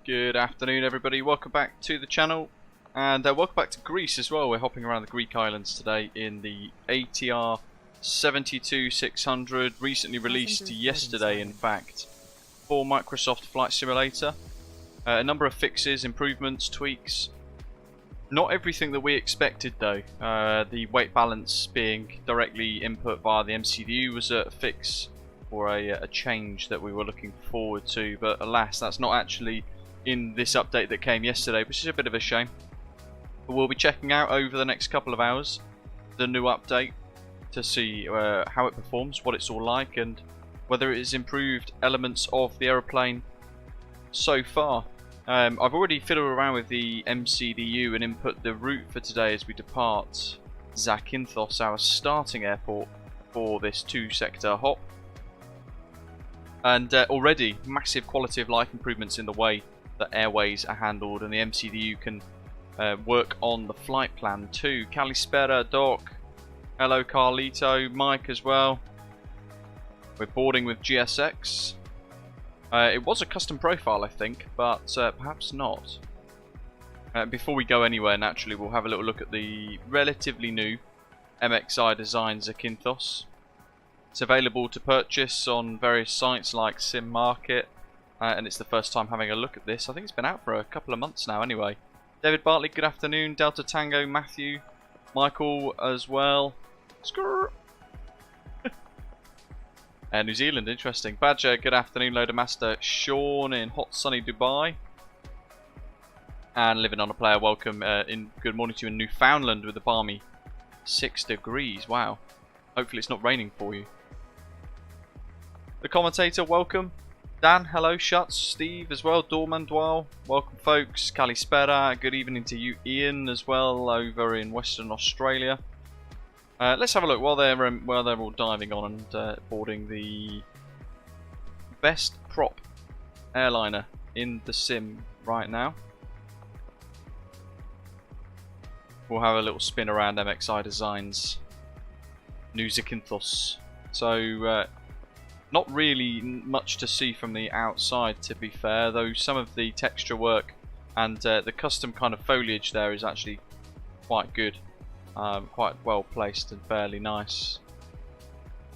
Good afternoon everybody, welcome back to the channel and welcome back to Greece as well. We're hopping around the Greek islands today in the ATR72-600, recently released yesterday in fact, for Microsoft Flight Simulator. A number of fixes, improvements, tweaks. Not everything that we expected though. The weight balance being directly input via the MCU was a fix or a change that we were looking forward to, but alas that's not actually in this update that came yesterday, which is a bit of a shame. But we'll be checking out over the next couple of hours the new update to see how it performs, what it's all like, and whether it has improved elements of the aeroplane so far. I've already fiddled around with the MCDU and input the route for today as we depart Zakynthos, our starting airport for this 2-sector hop. And already massive quality of life improvements in the way that airways are handled, and the MCDU can work on the flight plan too. Kalispera, Doc. Hello Carlito, Mike as well. We're boarding with GSX. It was a custom profile I think, but perhaps not. Before we go anywhere, naturally we'll have a little look at the relatively new MXI design Zakynthos. It's available to purchase on various sites like Sim Market, and it's the first time having a look at this. I think it's been out for a couple of months now anyway. David Bartley, good afternoon. Delta Tango, Matthew, Michael as well. Skrrr. New Zealand, interesting. Badger, good afternoon. Loader Master, Sean in hot sunny Dubai. And living on a player, welcome in. Good morning to you in Newfoundland with a balmy 6 degrees. Wow. Hopefully it's not raining for you. The commentator, welcome. Dan, hello. Shuts, Steve as well. Dorman, Dwell, welcome folks. Kalispera, good evening to you. Ian as well over in Western Australia. Let's have a look while they're all diving on and boarding the best prop airliner in the sim right now. We'll have a little spin around MXI Designs new Zakynthos. So not really much to see from the outside to be fair, though some of the texture work and the custom kind of foliage there is actually quite good. Quite well placed and fairly nice.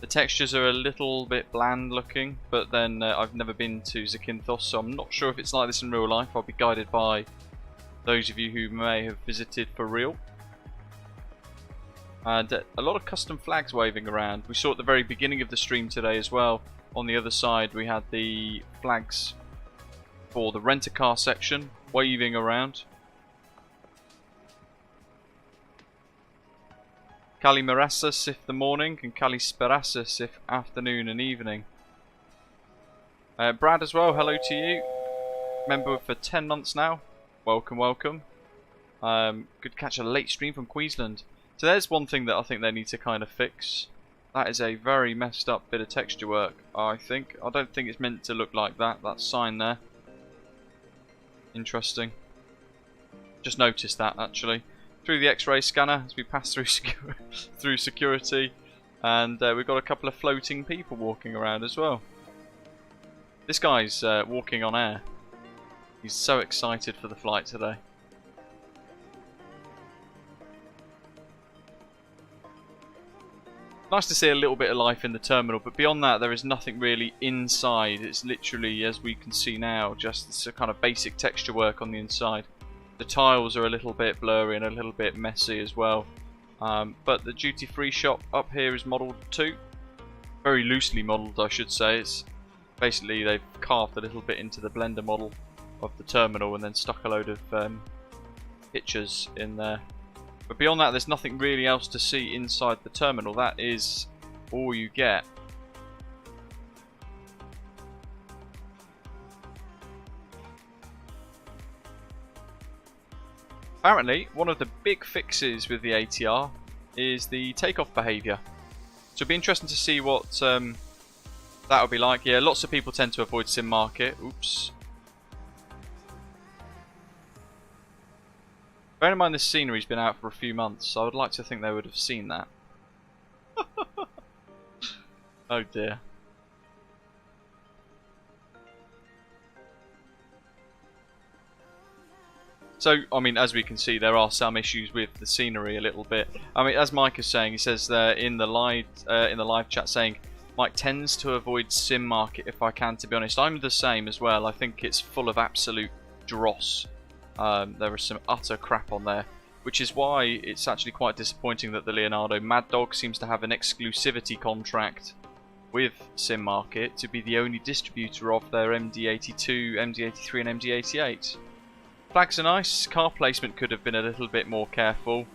The textures are a little bit bland looking, but then I've never been to Zakynthos, so I'm not sure if it's like this in real life. I'll be guided by those of you who may have visited for real. And a lot of custom flags waving around. We saw at the very beginning of the stream today as well. On the other side we had the flags for the rent-a-car section waving around. Kalimirassus if the morning, and Kalisperassus if afternoon and evening. Brad as well, hello to you. Member for 10 months now. Welcome, welcome. Good to catch a late stream from Queensland. So there's one thing that I think they need to kind of fix. That is a very messed up bit of texture work, I think. I don't think it's meant to look like that, that sign there. Interesting. Just noticed that actually. Through the X-ray scanner as we pass through through security, and we've got a couple of floating people walking around as well. This guy's walking on air. He's so excited for the flight today. Nice to see a little bit of life in the terminal, but beyond that there is nothing really inside. It's literally, as we can see now, just this kind of basic texture work on the inside. The tiles are a little bit blurry and a little bit messy as well. But the duty-free shop up here is modelled too. Very loosely modelled, I should say. It's basically they've carved a little bit into the Blender model of the terminal and then stuck a load of pictures in there. But beyond that there's nothing really else to see inside the terminal. That is all you get. Apparently, one of the big fixes with the ATR is the takeoff behaviour. So it'll be interesting to see what that will be like. Yeah, lots of people tend to avoid Sim Market. Oops. Bear in mind this scenery's been out for a few months, so I would like to think they would have seen that. Oh dear. So, I mean, as we can see, there are some issues with the scenery a little bit. I mean, as Mike is saying, he says there in the live chat saying, Mike tends to avoid sim market if I can, to be honest. I'm the same as well. I think it's full of absolute dross. There is some utter crap on there, which is why it's actually quite disappointing that the Leonardo Mad Dog seems to have an exclusivity contract with Sim Market to be the only distributor of their MD82, MD83 and MD88. Flags are nice. Car placement could have been a little bit more careful.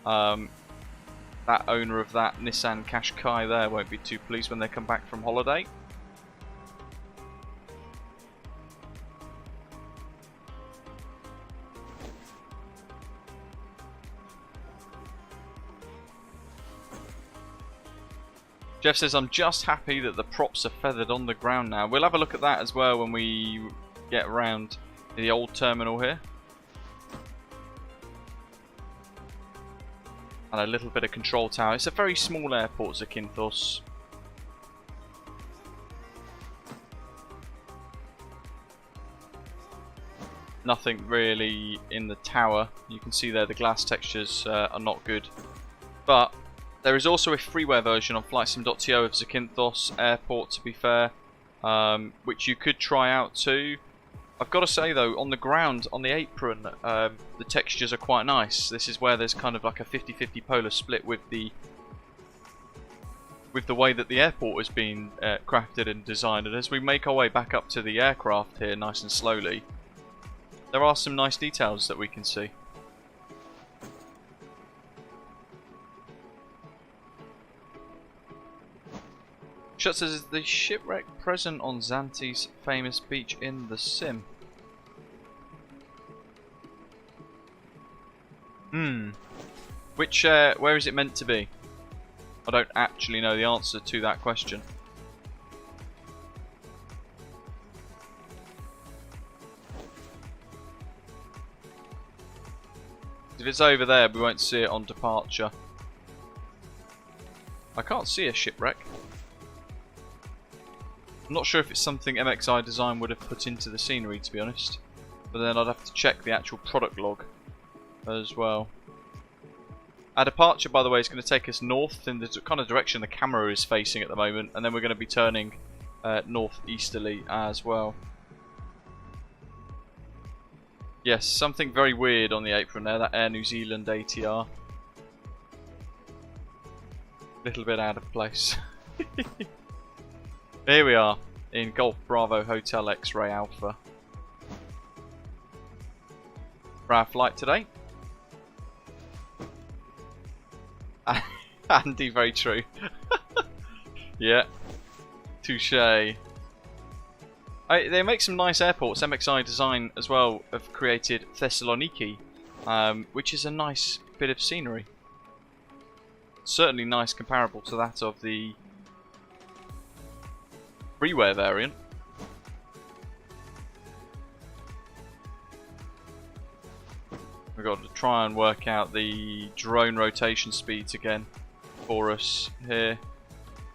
That owner of that Nissan Qashqai there won't be too pleased when they come back from holiday. Jeff says, I'm just happy that the props are feathered on the ground now. We'll have a look at that as well when we get around the old terminal here. And a little bit of control tower. It's a very small airport, Zakynthos. Nothing really in the tower. You can see there the glass textures are not good. But there is also a freeware version on flightsim.to of Zakynthos Airport, to be fair, which you could try out too. I've got to say though, on the ground, on the apron, the textures are quite nice. This is where there's kind of like a 50-50 polar split with the way that the airport has been crafted and designed. And as we make our way back up to the aircraft here, nice and slowly, there are some nice details that we can see. Shut says, is the shipwreck present on Zanti's famous beach in the sim? Where is it meant to be? I don't actually know the answer to that question. If it's over there, we won't see it on departure. I can't see a shipwreck. I'm not sure if it's something MXI Design would have put into the scenery, to be honest. But then I'd have to check the actual product log as well. Our departure, by the way, is going to take us north in the kind of direction the camera is facing at the moment. And then we're going to be turning northeasterly as well. Yes, something very weird on the apron there, that Air New Zealand ATR. Little bit out of place. Here we are, in Golf Bravo Hotel X-Ray Alpha. For our flight today. Andy, very true. Yeah, touche. They make some nice airports. MXI Design as well have created Thessaloniki, which is a nice bit of scenery. Certainly nice, comparable to that of the freeware variant. We've got to try and work out the drone rotation speeds again for us here.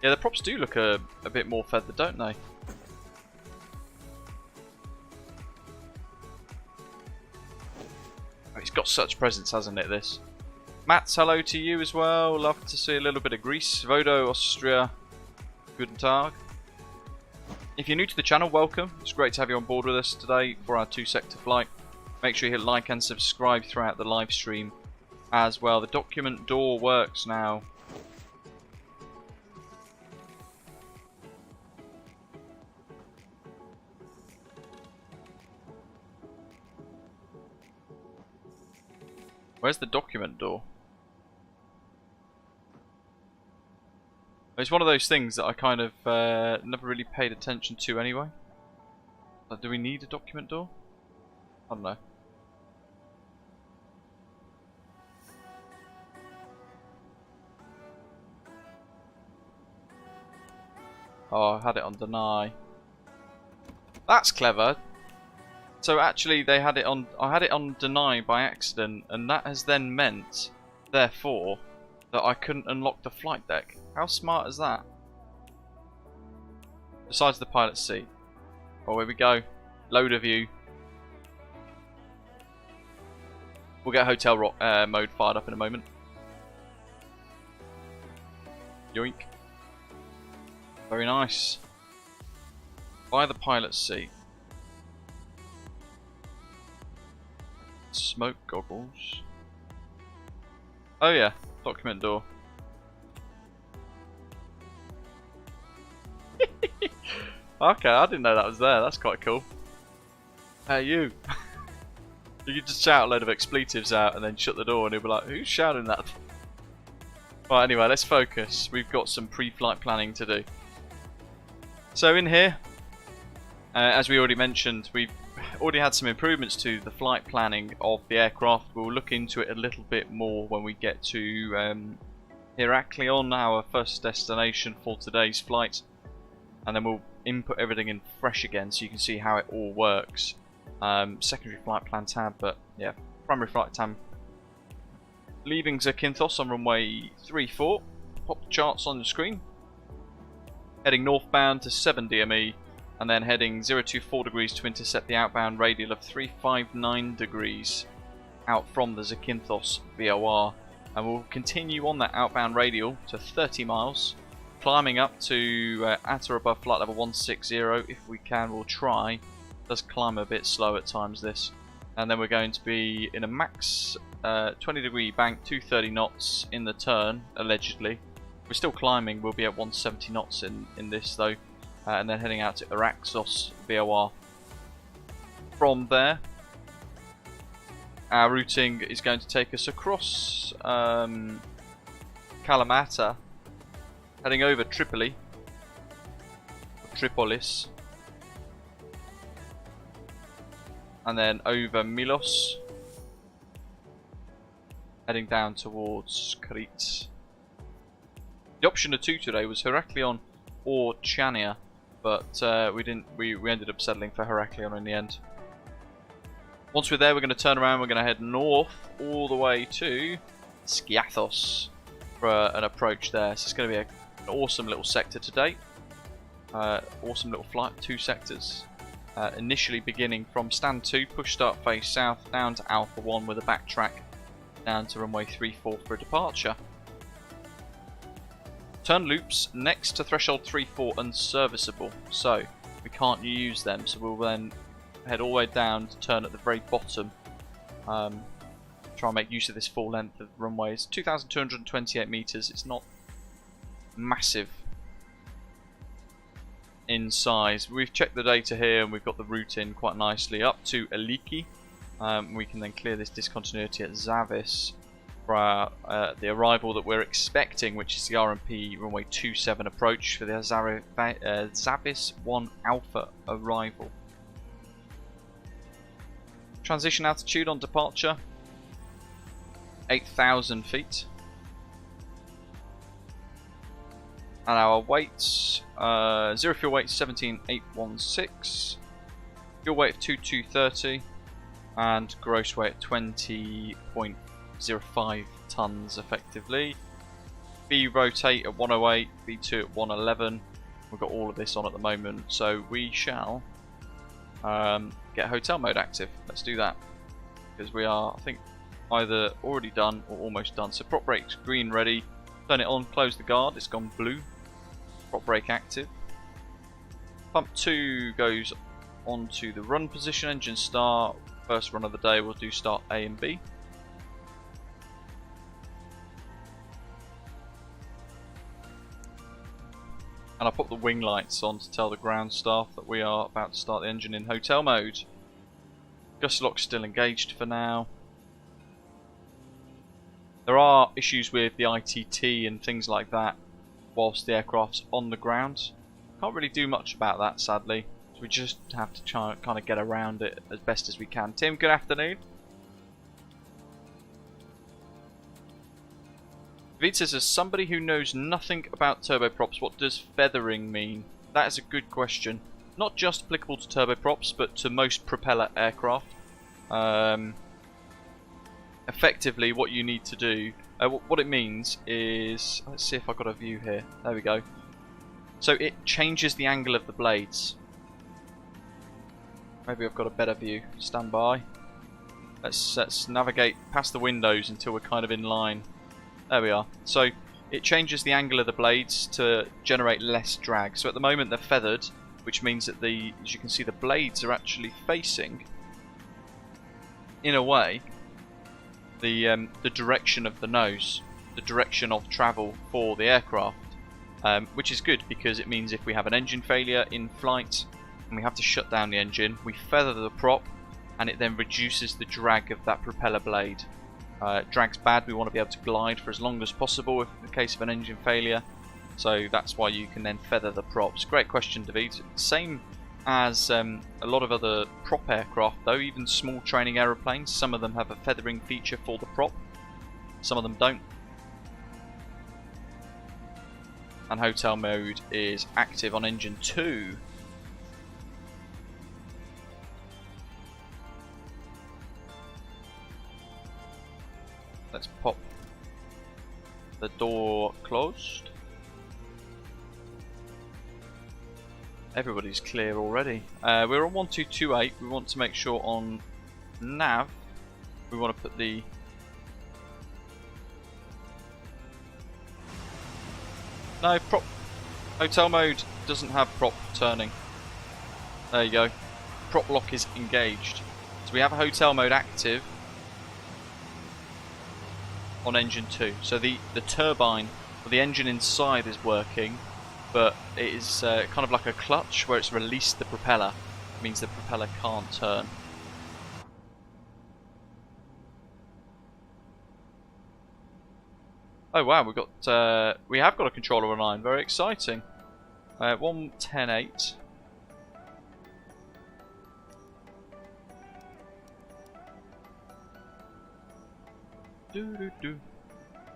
Yeah, the props do look a bit more feathered, don't they? It's got such presence, hasn't it, this? Mats, hello to you as well. Love to see a little bit of Greece. Vodo, Austria, guten Tag. If you're new to the channel, welcome. It's great to have you on board with us today for our 2-sector flight. Make sure you hit like and subscribe throughout the live stream as well. The document door works now. Where's the document door? It's one of those things that I kind of never really paid attention to anyway. Like, do we need a document door? I don't know. Oh, I had it on deny. That's clever. So actually they had it on, I had it on deny by accident, and that has then meant, therefore, that I couldn't unlock the flight deck. How smart is that? Besides the pilot's seat. Oh, here we go. Loader view. We'll get hotel mode fired up in a moment. Yoink. Very nice. By the pilot's seat. Smoke goggles. Oh yeah, document door. Okay, I didn't know that was there. That's quite cool. Hey you. You could just shout a load of expletives out and then shut the door and he'll be like, who's shouting that? Right, anyway, let's focus. We've got some pre-flight planning to do. So in here, as we already mentioned, we've already had some improvements to the flight planning of the aircraft. We'll look into it a little bit more when we get to Heraklion, our first destination for today's flight. And then we'll input everything in fresh again so you can see how it all works. Secondary flight plan tab, but yeah, primary flight tab. Leaving Zakynthos on runway 34. Pop the charts on the screen. Heading northbound to 7 DME. And then heading 024 degrees to intercept the outbound radial of 359 degrees out from the Zakynthos VOR. And we'll continue on that outbound radial to 30 miles, climbing up to at or above flight level 160. If we can, we'll try. It does climb a bit slow at times, this. And then we're going to be in a max 20 degree bank, 230 knots in the turn, allegedly. We're still climbing, we'll be at 170 knots in this though. And then heading out to Orbx VOR. From there, our routing is going to take us across Kalamata, heading over Tripoli, or Tripolis, and then over Milos, heading down towards Crete. The option of two today was Heraklion or Chania, but we ended up settling for Heraklion in the end. Once we're there, we're going to turn around, we're going to head north all the way to Skiathos for an approach there. So it's going to be an awesome little sector today. Awesome little flight, 2 sectors. Initially beginning from stand 2, push start face south, down to Alpha 1 with a backtrack down to runway 34 for a departure. Turn loops next to threshold 34 unserviceable, so we can't use them, so we'll then head all the way down to turn at the very bottom. Try and make use of this full length of runway. It's 2,228 meters. It's not massive in size. We've checked the data here and we've got the route in quite nicely up to Eliki. We can then clear this discontinuity at Zavis for the arrival that we're expecting, which is the RMP runway 27 approach for the Zavis 1 Alpha arrival. Transition altitude on departure, 8,000 feet. And our weights, zero fuel weight 17,816, fuel weight of 2230, and gross weight 20.05 tons effectively. V rotate at 108, V2 at 111. We've got all of this on at the moment, so we shall get hotel mode active. Let's do that, because we are, I think, either already done or almost done. So prop brakes green ready, turn it on, close the guard, it's gone blue. Prop brake active. Pump 2 goes onto the run position, engine start. First run of the day, we'll do start A and B. And I'll put the wing lights on to tell the ground staff that we are about to start the engine in hotel mode. Gust lock still engaged for now. There are issues with the ITT and things like that whilst the aircraft's on the ground. Can't really do much about that, sadly. So we just have to try and kind of get around it as best as we can. Tim, good afternoon. Vid says, as somebody who knows nothing about turboprops, what does feathering mean? That is a good question. Not just applicable to turboprops, but to most propeller aircraft. Effectively, what you need to do, what it means is, let's see if I've got a view here. There we go. So it changes the angle of the blades. Maybe I've got a better view. Stand by. Let's navigate past the windows until we're kind of in line. There we are. So it changes the angle of the blades to generate less drag. So at the moment they're feathered, which means that as you can see, the blades are actually facing, in a way, the direction of the nose, the direction of travel for the aircraft, which is good because it means if we have an engine failure in flight and we have to shut down the engine, we feather the prop and it then reduces the drag of that propeller blade. Drag's bad, we want to be able to glide for as long as possible in the case of an engine failure, so that's why you can then feather the props. Great question, David. Same as a lot of other prop aircraft though, even small training aeroplanes, some of them have a feathering feature for the prop, some of them don't. And hotel mode is active on engine 2. Let's pop the door closed. Everybody's clear already. We're on 1228. We want to make sure on nav we want to put the prop. Hotel mode doesn't have prop turning. There you go. Prop lock is engaged. So we have a hotel mode active on engine 2. So the turbine, or the engine inside, is working, but it is kind of like a clutch where it's released the propeller. It means the propeller can't turn. Oh wow, we have got a controller online. Very exciting. 110.8.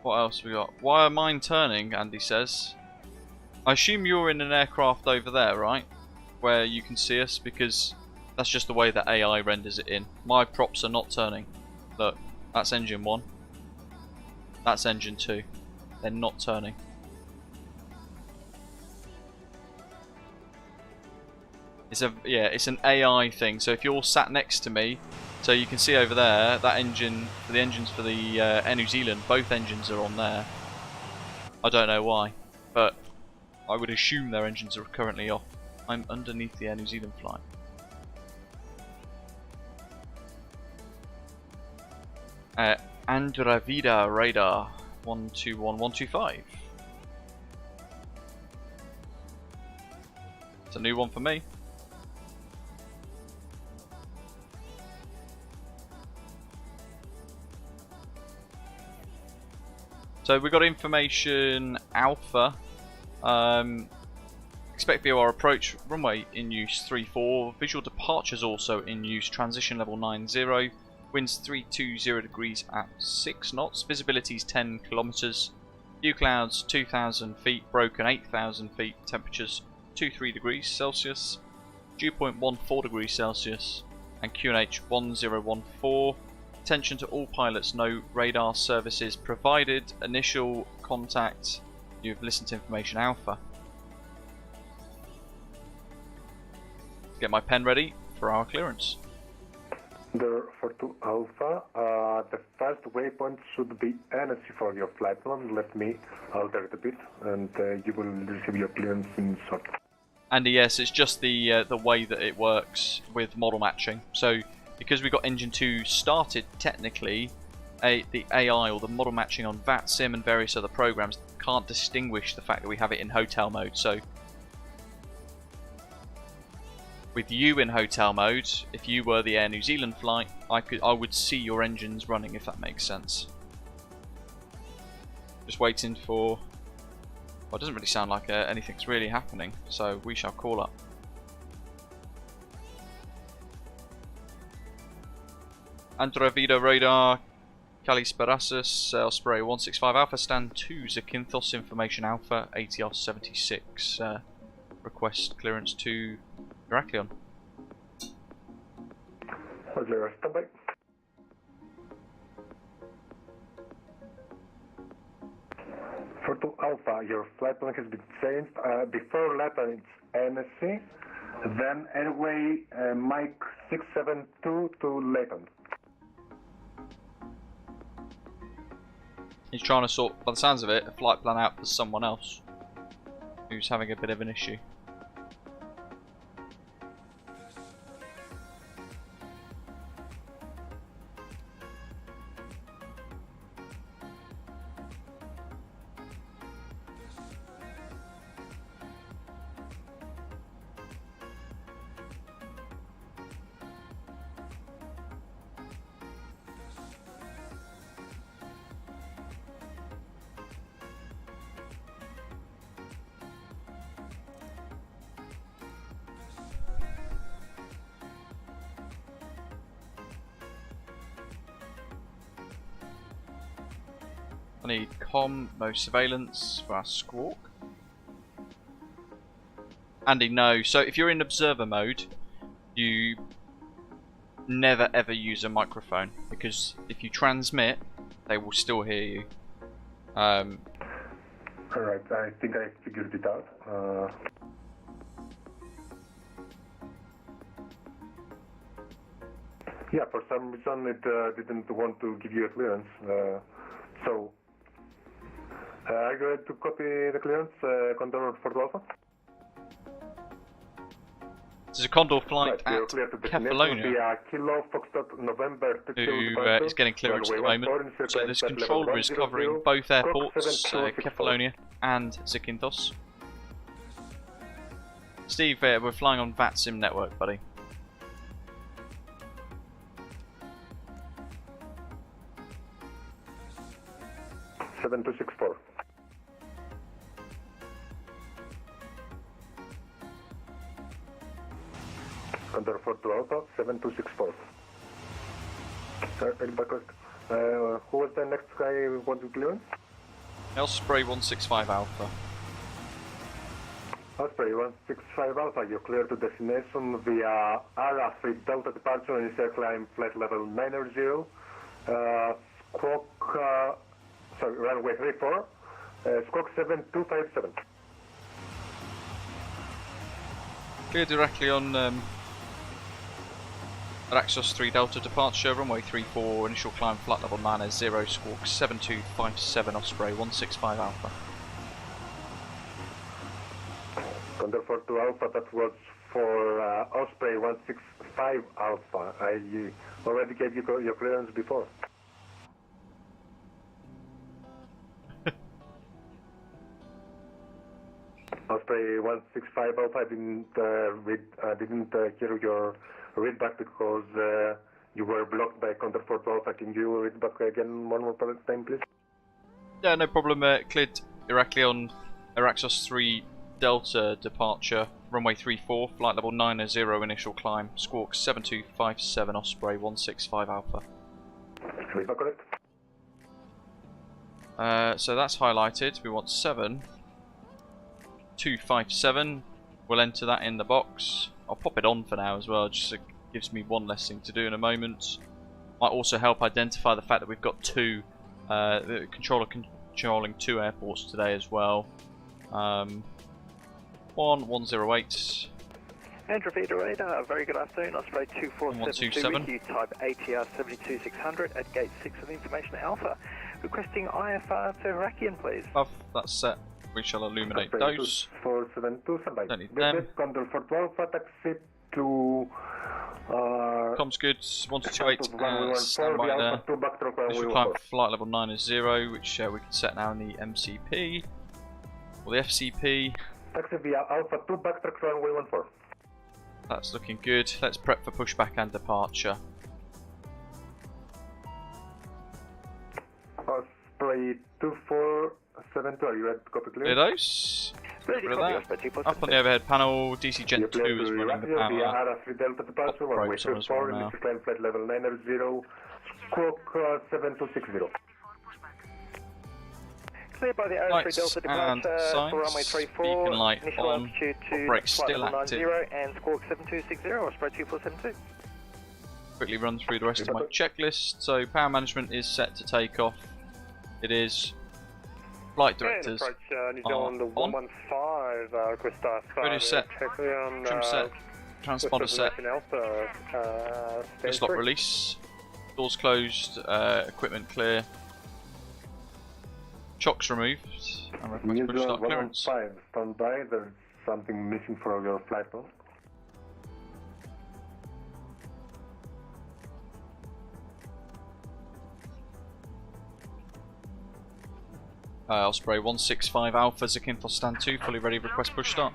What else we got? Why are mine turning? Andy says. I assume you're in an aircraft over there, right? Where you can see us, because that's just the way that AI renders it in. My props are not turning. Look, that's engine 1. That's engine 2. They're not turning. It's an AI thing. So if you're sat next to me, so you can see over there that engine, the engines for the Air New Zealand, both engines are on there. I don't know why, but I would assume their engines are currently off. I'm underneath the Air New Zealand flight. Andravida radar 121125. It's a new one for me. So we got information Alpha. Expect VOR approach, runway in use 34, visual departures also in use, transition level 90, winds 320 degrees at 6 knots, visibility is 10 kilometers, view clouds 2,000 feet, broken 8,000 feet, temperatures 23 degrees Celsius, dew point 14 degrees Celsius, and QNH 1014. Attention to all pilots, no radar services provided. Initial contact, you've listened to information Alpha. Get my pen ready for our clearance. The 42 Alpha, the first waypoint should be NSC for your flight plan. Let me alter it a bit, and you will receive your clearance in short. And yes, it's just the way that it works with model matching. So because we got engine 2 started, technically, the AI or the model matching on VATSIM and various other programs can't distinguish the fact that we have it in hotel mode. So with you in hotel mode, if you were the Air New Zealand flight, I would see your engines running, if that makes sense. Just waiting for... Well, it doesn't really sound like anything's really happening, so we shall call up. Andravida radar, Kalisperasis, Osprey 165 Alpha, stand 2, Zakynthos, information Alpha, ATR72, request clearance to Heraklion. Zero, standby. For 2 Alpha, your flight plan has been changed. Before LATAM it's NSC, then airway Mike 672 to LATAM. He's trying to sort, by the sounds of it, a flight plan out for someone else who's having a bit of an issue. I need no surveillance for our squawk. Andy, no. So if you're in observer mode, you never ever use a microphone, because if you transmit, they will still hear you. Alright, I think I figured it out. Yeah, for some reason it didn't want to give you a clearance. So, are you ready to copy the clearance, Condor for Alpha? This is a Condor flight Right, at Heraklion, Kilo Foxtrot November who is getting clearance at the moment. So this controller is covering both airports, Heraklion and Zakynthos. Steve, we're flying on VATSIM network, buddy. Seven two six four. Condor 42 Alpha, 7264. Who was the next guy who wanted clearance? Osprey 165 Alpha. Osprey 165 Alpha, you're clear to destination via RA3 Delta departure and initial climb flight level 900. Squawk, runway 34, squawk 7257. Clear directly on Araxos 3 Delta departure, runway 34, initial climb flight level 90, squawk 7257 Osprey 165 Alpha. Condor 42 Alpha, that was for Osprey 165 Alpha. I already gave you your clearance before. Osprey 165 Alpha, I didn't hear your readback because you were blocked by Condor 42 Alpha. Can you read back again one more time, please? Yeah, no problem. Cleared Heraklion, Araxos 3 Delta departure, runway 34, flight level 90, initial climb, squawk 7257 Osprey 165 Alpha. Readback correct? So that's highlighted. We want 7257. We'll enter that in the box. I'll pop it on for now as well, just so it gives me one less thing to do in a moment. Might also help identify the fact that we've got the controller controlling 2 airports today as well. 108. Andrew Vita Radar, very good afternoon. Osprey 2472 with you, type ATR72-600 at gate 6 of information Alpha. Requesting IFR to Heraklion, please. That's set. We shall illuminate those. 472, Don't need them. Condor 42 Alpha, taxi to... Comms good, 1228, stand by there. Initial climb flight level 90, which we can set now in the MCP, or the FCP. Taxi via Alpha 2, backtrack runway 14. That's looking good. Let's prep for pushback and departure. Osprey 2472, are you ready to copy clear? Clear those. Get rid of that. Up on the overhead panel, DC Gen 2 is running the power. Probes on as well now. Flight level 90, squawk 7260. Cleared by the Aero 3 Delta departure for runway 34, beacon light initial on, altitude to Orbx still active. 90 and squawk 7260, Osprey 2472. Quickly run through the rest of my checklist. So power management is set to take off. It is. Flight directors approach New Zealand on. 115, request Radio set. Trim set. Transponder set. Slot release. Doors closed. Equipment clear. Chocks removed. And request push start clearance. 115, stand by. There's something missing from your flight plan. Osprey 165 Alpha, Zakynthos stand 2, fully ready, request push start.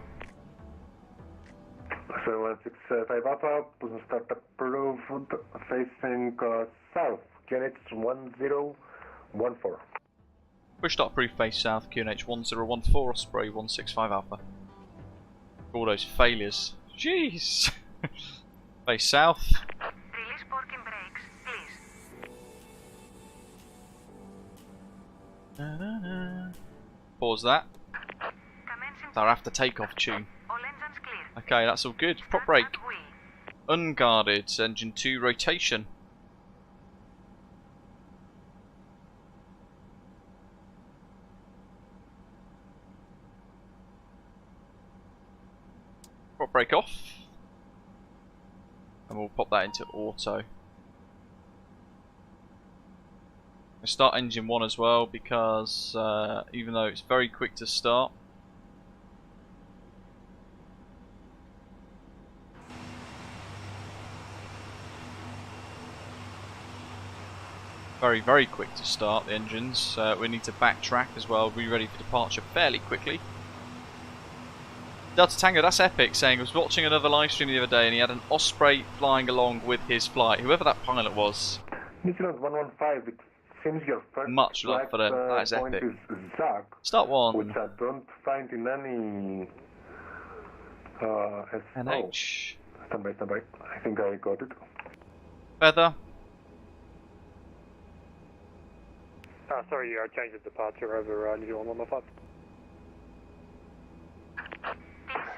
So 165 Alpha, push start approved, facing south, QNH 1014. Push start approved, face south, QNH 1014, Osprey 165 Alpha. All those failures. Jeez! Face south. Release parking brakes, please. Pause that. Commencing. It's our after takeoff tune. All engines clear. Okay, that's all good. Prop brake. And we. Unguarded. Engine 2 rotation. Prop brake off. And we'll pop that into auto. We'll start engine 1 as well because even though it's very quick to start, very quick to start the engines. We need to backtrack as well, be ready for departure fairly quickly. Delta Tango, that's epic, saying I was watching another live stream the other day and he had an Osprey flying along with his flight. Whoever that pilot was. New Zealand 115, it seems your first Much love for them, that is point epic. is Zag, Start one. which I don't find in any NH. Stand by. I think I got it. Feather. Sorry, you changed the departure over New Zealand 115.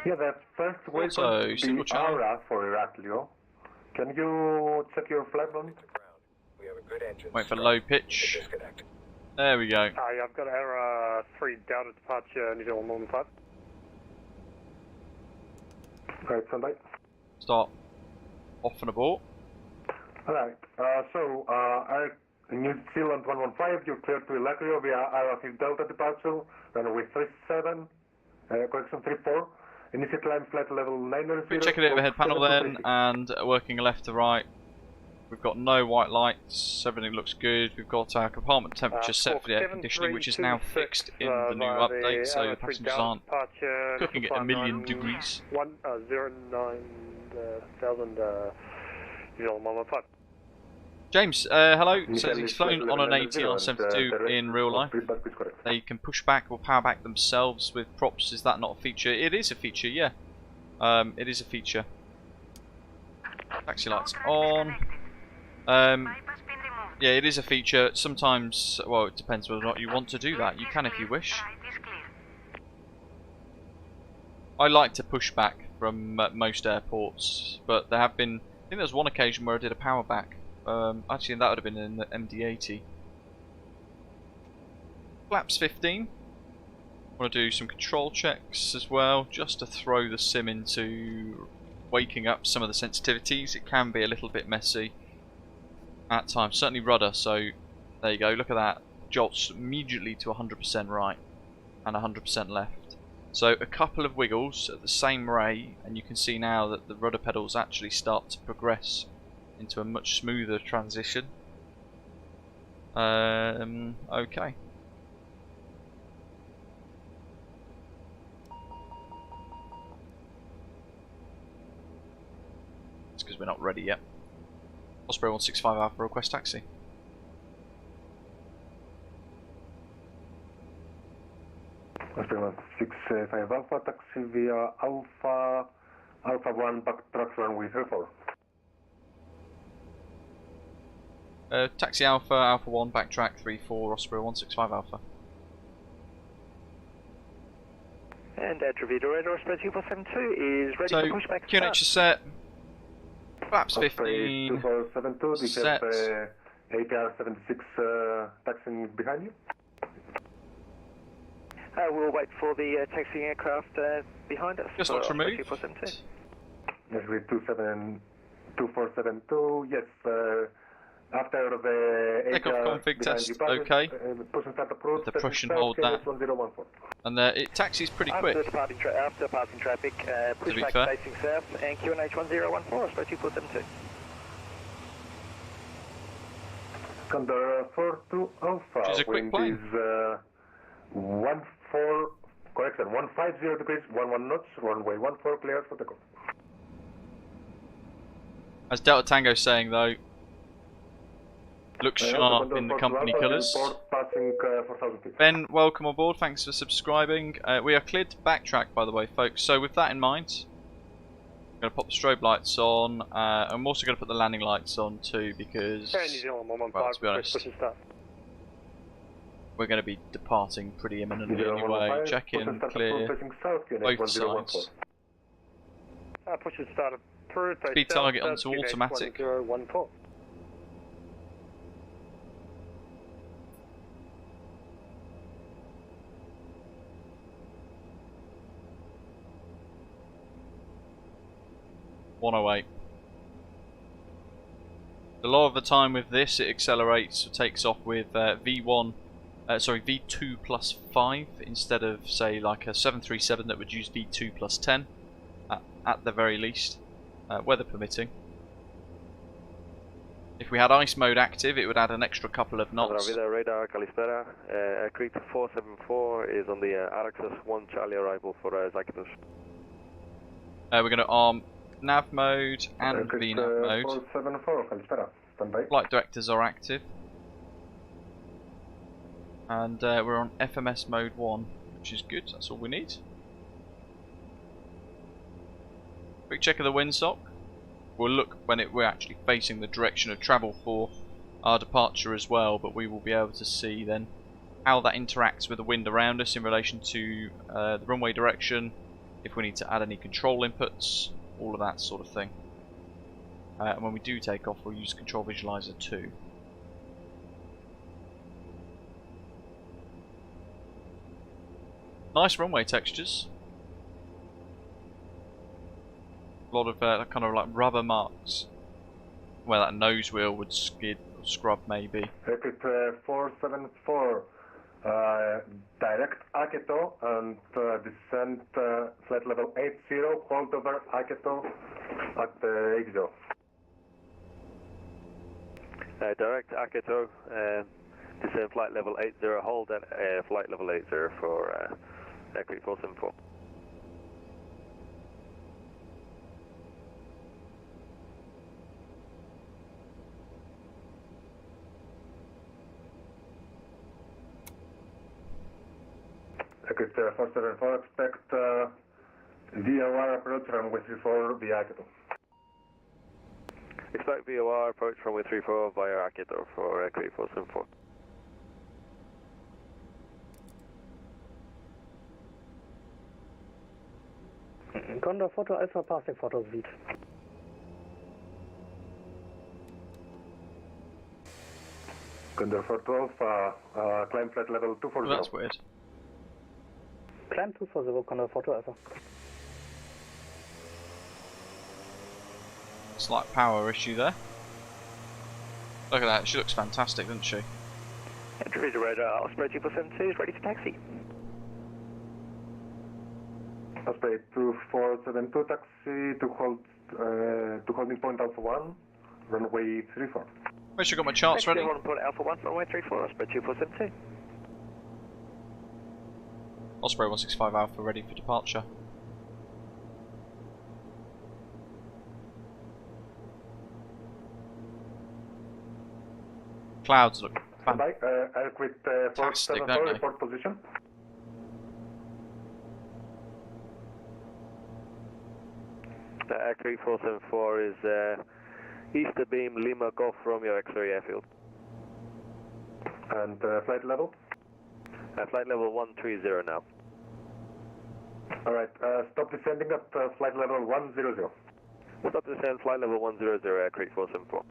Yeah, the first Also, waypoint single the channel. Aura for Heraklion. Can you check your flight plan? Wait for low pitch. There we go. Yeah, I've got error 3 Delta departure New Zealand 115. Right, stand by. Start off and abort. Alright, New Zealand 115, you're cleared to Heraklion via RF Delta departure, runway 37, correction 34. Initial climb flight level 900. Quick check of the overhead panel then, and working left to right. We've got no white lights, everything looks good. We've got our compartment temperature set for the air conditioning, which is now fixed in the new update, so the passengers aren't cooking at 1,000,000 degrees. 109,000 New Zealand 115. James, hello. Says he's flown on an ATR72 in real life. They can push back or power back themselves with props. Is that not a feature? It is a feature, yeah. It is a feature. Taxi lights on. Bypass pin removed. Yeah, it is a feature. Sometimes, well, it depends whether or not you want to do that. You can if you wish. Right is clear. I like to push back from most airports, but there have been. I think there was one occasion where I did a power back. Actually, that would have been in the MD-80. Flaps 15. Want to do some control checks as well, just to throw the sim into waking up some of the sensitivities. It can be a little bit messy at times, certainly rudder. So there you go. Look at that. Jolts immediately to 100% right and 100% left. So a couple of wiggles at the same ray, and you can see now that the rudder pedals actually start to progress into a much smoother transition. Okay. It's because we're not ready yet. Osprey 165 Alpha, request taxi. Osprey 165 Alpha, taxi via Alpha 1, backtrack runway 34. Taxi Alpha, Alpha 1, backtrack 34, Osprey 165 Alpha. And Attribute Radar Osprey 2472 is ready So, for pushback. QNH is set. Flaps Osprey 15. 2472, we Set. have ATR76 taxiing behind you. We'll wait for the taxiing aircraft behind us. Just for looks Osprey removed. 2472. Yes, with 2472, yes, After the Takeoff ATR config behind test, you passes, okay. push and start approach, The setting Prussian start, hold that. KS 1014. And it taxis pretty quick. After passing traffic, push be back fair. facing south and QNH 1014, Osprey 2472. Condor 42 Alpha, Which is a quick wind plane. is 150 degrees, 11 knots, runway 14 clear for takeoff. As Delta Tango's saying though, looks sharp in the company colours. Passing 4,000 feet. Ben, welcome on board, thanks for subscribing. We are cleared to backtrack, by the way, folks. So with that in mind, I'm going to pop the strobe lights on. I'm also going to put the landing lights on too, because, New Zealand 115, well, to be honest, push and start. we're going to be departing pretty imminently 015, anyway. push Check and in, start clear, approach, facing south, QNH both 1014. sides. Push and start approved. Speed target onto automatic. 1014. A lot of the time with this, it accelerates, or takes off with V2 plus 5 instead of, say, like a 737 that would use V2 plus 10 at the very least, weather permitting. If we had ice mode active, it would add an extra couple of knots. Radar, Kalispera. Crete 474 is on the RTX1 Charlie arrival for Zakynthos. We're going to arm nav mode and Crete, VNAV mode. 474, Kalispera, standby. Flight directors are active. And we're on FMS mode 1, which is good, that's all we need. Quick check of the windsock. We'll look when we're actually facing the direction of travel for our departure as well, but we will be able to see then how that interacts with the wind around us in relation to the runway direction, if we need to add any control inputs, all of that sort of thing. And when we do take off, we'll use Control Visualizer 2. Nice runway textures. A lot of kind of like rubber marks where that nose wheel would skid or scrub maybe. Crete 474, direct Aketo and descent flight level 80, hold over Aketo at Exo. Direct Aketo, descend flight level 80, hold at flight level 80 for Crete 474. Crete 474, expect VOR approach runway 34 via Aketo. Expect VOR approach runway 34 via Aketo for Crete 474. Condor Photo Alpha passing photo suite. Condor 412, climb flight level 240. Well, that's weird. Climb 240, Condor Photo Alpha. Slight power issue there. Look at that, she looks fantastic, doesn't she? Entry to radar, Osprey 2472 is ready for taxi. Osprey 2472 taxi to holding point Alpha 1, runway 34. Make sure I got my charts ready. Point Alpha 1, runway 34, Osprey 2472. Osprey 165 Alpha ready for departure. Clouds look Standby, Crete fantastic, 474, don't they? report position. Crete 474 is east of beam Lima Golf Romeo X-ray airfield. And flight level? Flight level 130 now. Alright, stop descending at flight level 100. Stop descend, flight level 100, Crete 474.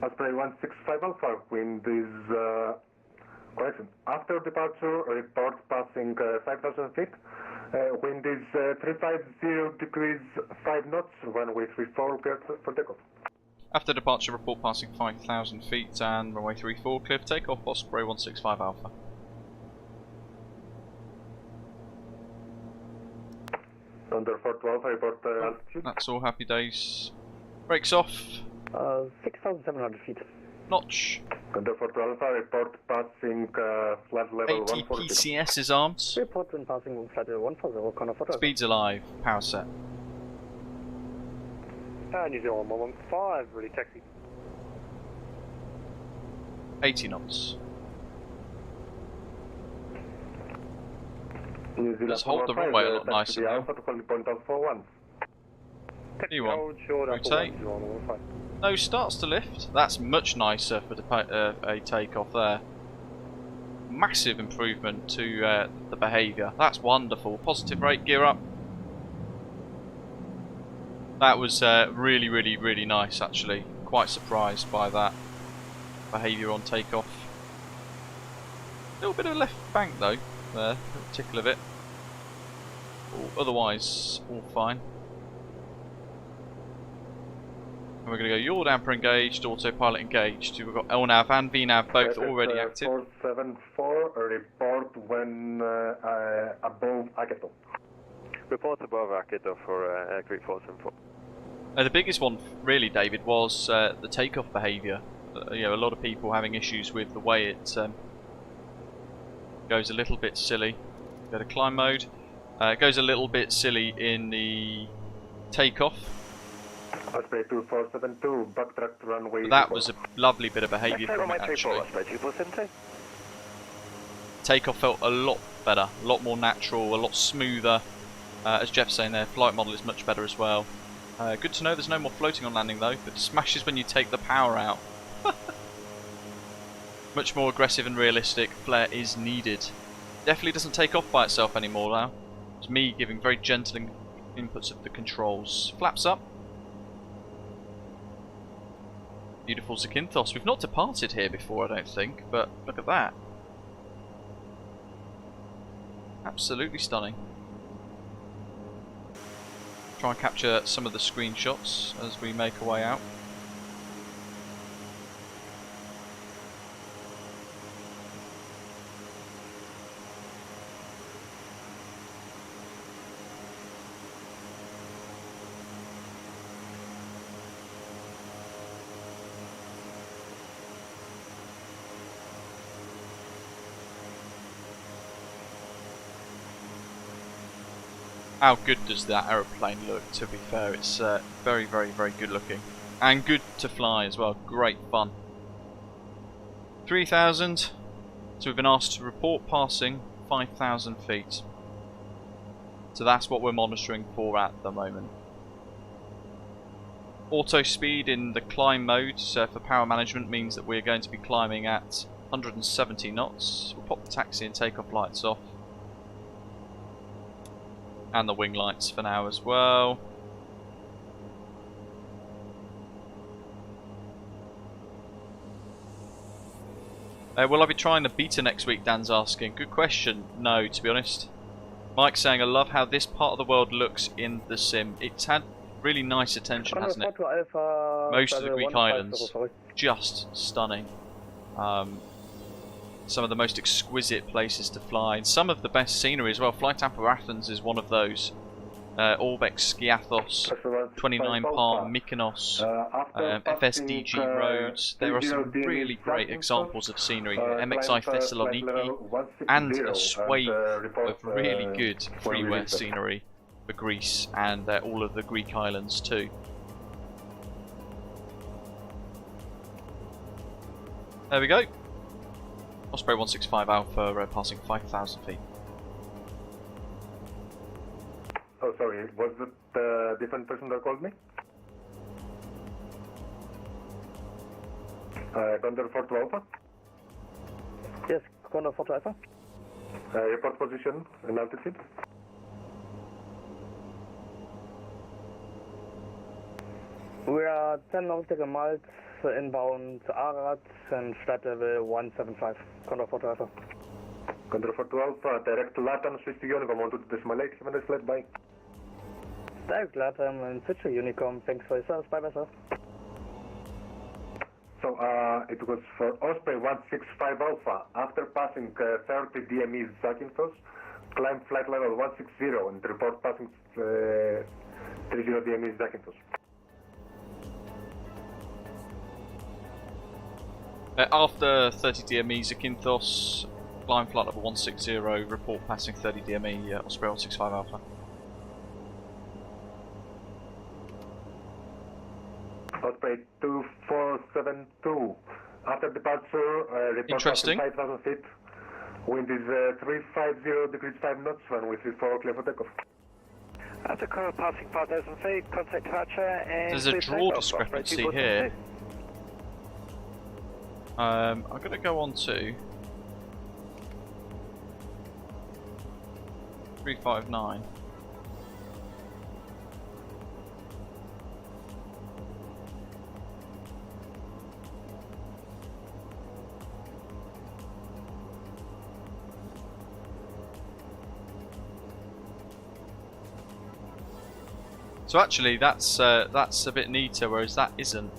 Osprey 165 Alpha, wind is correction. After departure, report passing 5,000 feet, Wind is 350 degrees 5 knots, runway 34, clear for takeoff. After departure, report passing 5,000 feet and runway 34, clear for takeoff, Osprey 165 Alpha. Under 412, report altitude. That's all, happy days. Brakes off. 6,700 feet. Notch. Under 412, report passing flight level 80 140. PCS is armed. Report when passing flight level 140, Connor photo. Speed's alive. Power set. New Zealand 115, ready taxi. 80 knots. New Zealand Let's hold the 115, runway a lot taxi nicer now. Alpha to calling point Alpha 1. Taxi You want? hold short Alpha 1, Rotate. New Zealand 115. Nose starts to lift. That's much nicer for a takeoff there. Massive improvement to the behaviour. That's wonderful. Positive rate, gear up. That was really, really, really nice actually. Quite surprised by that behaviour on takeoff. A little bit of left bank though, there, a little tickle of it. Otherwise, all fine. And we're going to go yaw damper engaged, autopilot engaged. We've got LNAV and VNAV both already active. 474, report when above Aketo. Report above Zakynthos for Crete 474. The biggest one, really, David, was the takeoff behaviour. You know, a lot of people having issues with the way it goes a little bit silly. Go to climb mode. It goes a little bit silly in the takeoff. Osprey 2472, backtrack to runway. But that was a lovely bit of behaviour from it, actually. Osprey 2472. Takeoff felt a lot better, a lot more natural, a lot smoother. As Jeff's saying there, flight model is much better as well. Good to know there's no more floating on landing though, but smashes when you take the power out. Much more aggressive and realistic, flare is needed. Definitely doesn't take off by itself anymore now. It's me giving very gentle inputs of the controls. Flaps up. Beautiful Zakynthos. We've not departed here before, I don't think, but look at that. Absolutely stunning. Try and capture some of the screenshots as we make our way out. How good does that aeroplane look, to be fair? It's very, very, very good looking. And good to fly as well. Great fun. 3,000. So we've been asked to report passing 5,000 feet. So that's what we're monitoring for at the moment. Auto speed in the climb mode for power management means that we're going to be climbing at 170 knots. We'll pop the taxi and takeoff lights off. And the wing lights for now as well. Will I be trying the beta next week, Dan's asking. Good question. No, to be honest. Mike's saying, I love how this part of the world looks in the sim. It's had really nice attention, hasn't it? Most of the Greek islands, just stunning. Some of the most exquisite places to fly, and some of the best scenery as well. Flight Apple Athens is one of those. Orbx Skiathos, 29 Palm, Mykonos, FSDG roads. There are some really great examples of scenery. MXI Thessaloniki, and a swathe of really good freeware scenery for Greece and all of the Greek islands too. There we go. Osprey 165 Alpha passing 5,000 feet. Oh, sorry, was it a different person that called me? Condor 42 Alpha? Yes, Condor 42 Alpha. Report position and altitude? We are 10 nautical miles inbound to Arad and flight level 175, Condor 42 Alpha. Control 42 Alpha, direct to LATAM, switch to Unicom, 12.8, have a nice flight, bye. Direct LATAM and switch to Unicom. Thanks for your service. Bye bye, sir. So, it was for Osprey 165 Alpha. After passing 30 DME Zakynthos, climb flight level 160 and report passing 30 DME Zakynthos. After 30 DME Zakynthos, climb flight level 160, report passing 30 DME Osprey 165 Alpha. Osprey 2472. After departure, report Interesting. passing 5,000 feet. Wind is 350 degrees 5 knots, runway 34, clear for takeoff. After passing 5,000 feet, contact departure and... There's a draw discrepancy here. I'm going to go on to 359. So actually, that's a bit neater, whereas that isn't.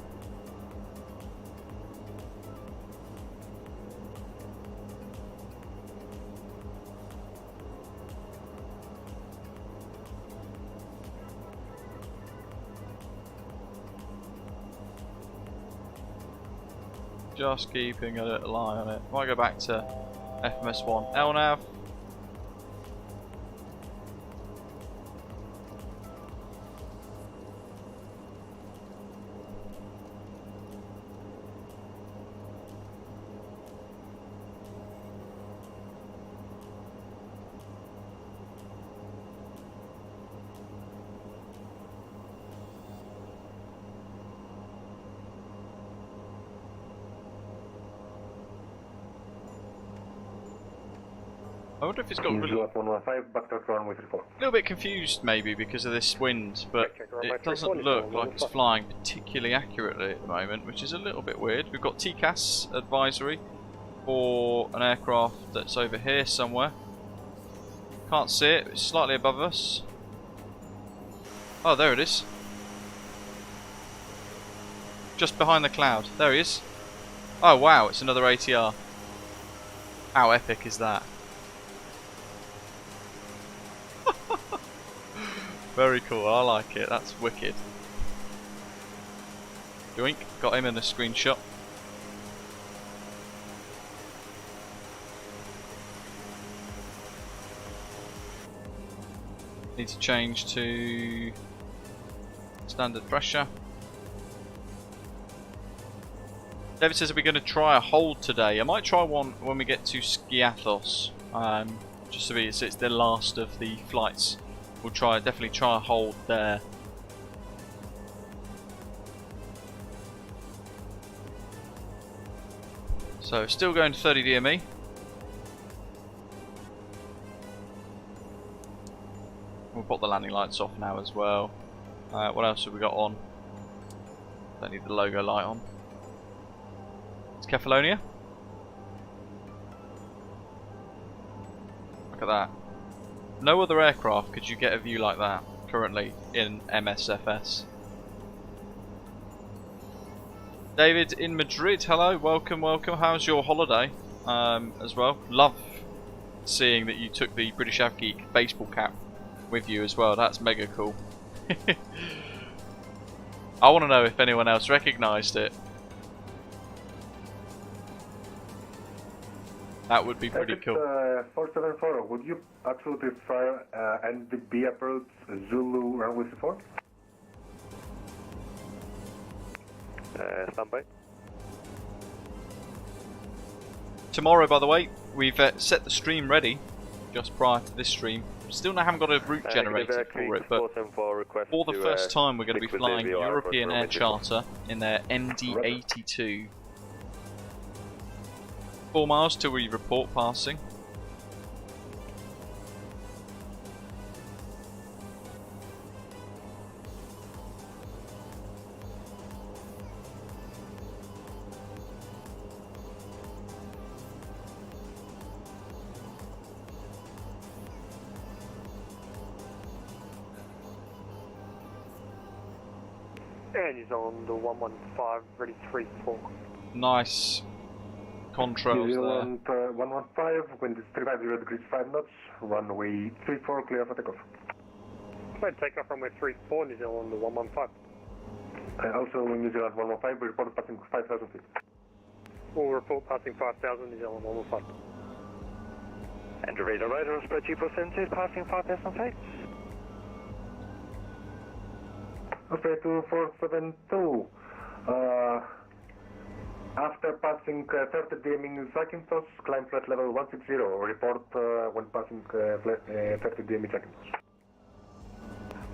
Just keeping a little eye on it. Might go back to FMS1 LNAV. I wonder if it's got really... 115, back to runway 34. A little bit confused maybe because of this wind, but it doesn't look like it's flying particularly accurately at the moment, which is a little bit weird. We've got TCAS advisory for an aircraft that's over here somewhere. Can't see it, it's slightly above us. Oh, there it is. Just behind the cloud. There he is. Oh wow, it's another ATR. How epic is that? Very cool, I like it, that's wicked. Doink, got him in a screenshot. Need to change to standard pressure. David says, are we going to try a hold today? I might try one when we get to Skiathos. Just so it's the last of the flights. We'll definitely try a hold there. So still going to 30 DME. We'll put the landing lights off now as well. What else have we got on? Don't need the logo light on. It's Kefalonia. Look at that. No other aircraft could you get a view like that currently in MSFS. David in Madrid, hello, welcome, welcome. How's your holiday as well? Love seeing that you took the British AvGeek baseball cap with you as well. That's mega cool. I want to know if anyone else recognised it. That would be pretty cool. 474, would you actually prefer NDB approach Zulu runway 4? Standby. Tomorrow, by the way, we've set the stream ready just prior to this stream. Still haven't got a route generated for it, but for the first time we're going to be flying European Air Charter in their MD82. 4 miles till we report passing. And he's on the 115, ready 34. Nice contrails New there. Zealand 115, wind is 350 degrees 5 knots, runway 34, clear for takeoff. Clear takeoff runway 34, New Zealand 115. Also, New Zealand 115, we report passing 5,000 feet. We'll report passing 5,000, New Zealand 115. And radar radar, spread 2472, passing 5,000 feet. Okay, 2472. After passing 30 DM in Zakynthos, climb flight level 160. Report when passing 30 DM in Zakynthos.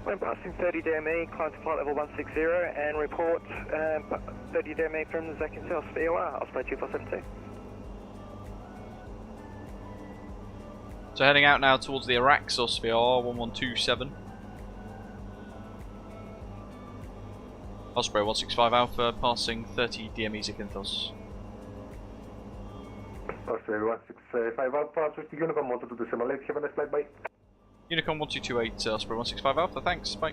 When passing 30 DME, climb to flight level 160 and report 30 DME from the Zakynthos VOR, Osprey 2472. So heading out now towards the Araxos VR 1127. Osprey 165 Alpha passing 30 DME Zakynthos. Osprey 165 Alpha, switch to Unicom 122 Simulate, have a nice flight, bye. Unicom 1228 Osprey 165 Alpha, thanks, bye.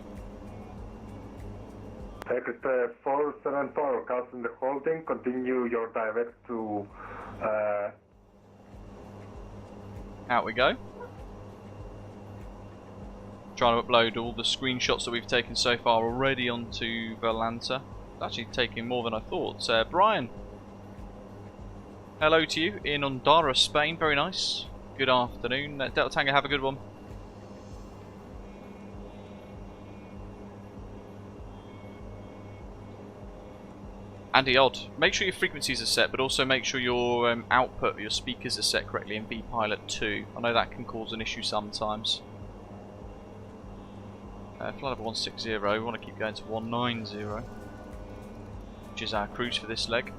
Crete 474, casting the holding, continue your direct to Out we go. Trying to upload all the screenshots that we've taken so far already onto Valanta. It's actually taking more than I thought. Brian, hello to you in Ondara, Spain. Very nice. Good afternoon. Delta Tango, have a good one. Andy Odd, make sure your frequencies are set, but also make sure your output, your speakers are set correctly in vPilot 2. I know that can cause an issue sometimes. Flight level 160, we want to keep going to 190, which is our cruise for this leg.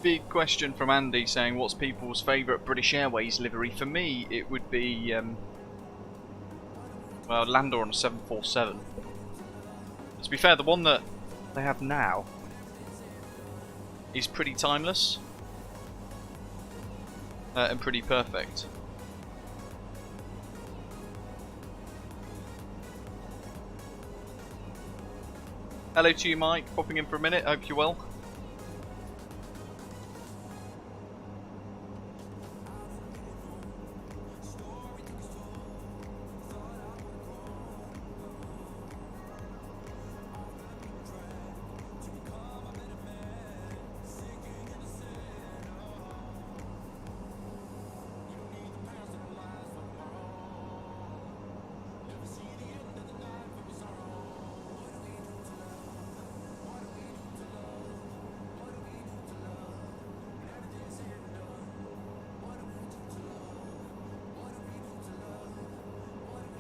Big question from Andy saying, what's people's favourite British Airways livery? For me, it would be well, Landor on a 747. To be fair, the one that they have now is pretty timeless and pretty perfect. Hello to you, Mike. Popping in for a minute. Hope you're well.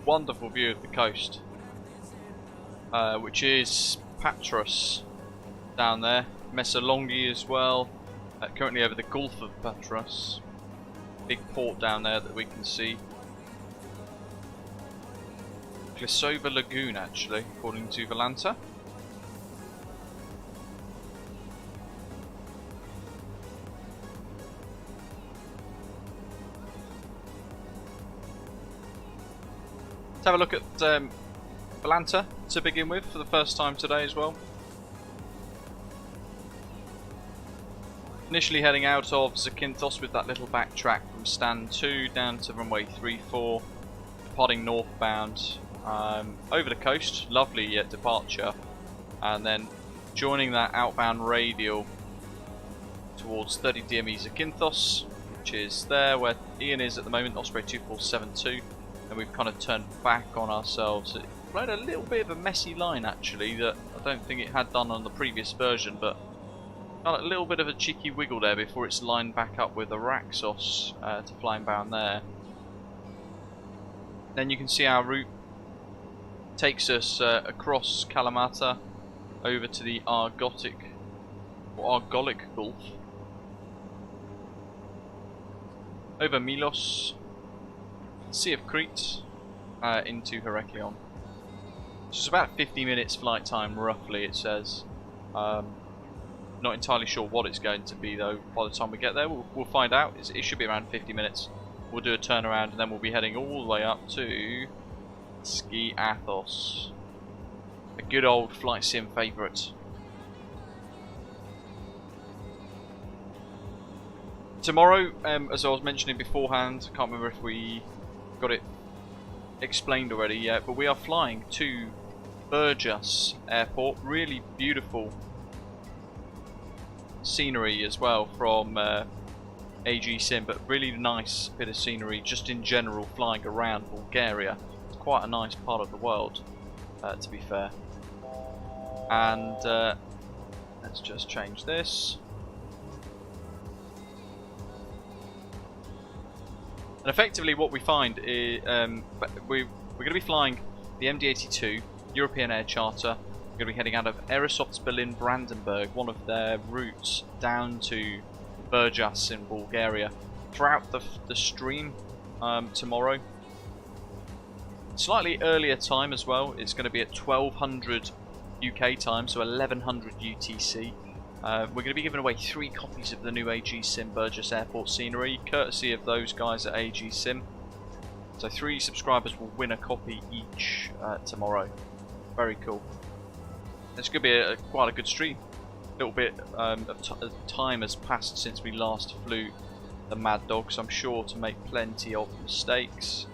wonderful view of the coast, which is Patras down there, Messalongi as well, currently over the Gulf of Patras, big port down there that we can see. Klisova Lagoon actually, according to Volanta. Let's have a look at Volanta to begin with for the first time today as well. Initially heading out of Zakynthos with that little backtrack from stand 2 down to runway 34, departing northbound over the coast, lovely departure, and then joining that outbound radial towards 30 DME Zakynthos, which is there where Ian is at the moment, Osprey 2472. And we've kind of turned back on ourselves. It played a little bit of a messy line actually that I don't think it had done on the previous version, but got a little bit of a cheeky wiggle there before it's lined back up with the Raxos to flying bound there. Then you can see our route takes us across Kalamata over to the Argolic Gulf, over Milos, Sea of Crete, into Heraklion. So it's about 50 minutes flight time roughly, it says. Not entirely sure what it's going to be though by the time we get there. We'll find out. It should be around 50 minutes. We'll do a turnaround and then we'll be heading all the way up to Skiathos. A good old flight sim favourite. Tomorrow, as I was mentioning beforehand, I can't remember if we got it explained already yet, but we are flying to Burgas Airport. Really beautiful scenery as well from AGSim, but really nice bit of scenery just in general flying around Bulgaria. It's quite a nice part of the world, to be fair. And let's just change this. And effectively what we find is we're going to be flying the MD-82 European Air Charter. We're going to be heading out of Aerosoft's Berlin-Brandenburg, one of their routes down to Burgas in Bulgaria, throughout the stream tomorrow. Slightly earlier time as well. It's going to be at 1200 UK time, so 1100 UTC. We're going to be giving away 3 copies of the new AGSim Burgas Airport scenery, courtesy of those guys at AGSim. So 3 subscribers will win a copy each tomorrow. Very cool. It's going to be quite a good stream. A little bit of time has passed since we last flew the Mad Dog, so I'm sure to make plenty of mistakes.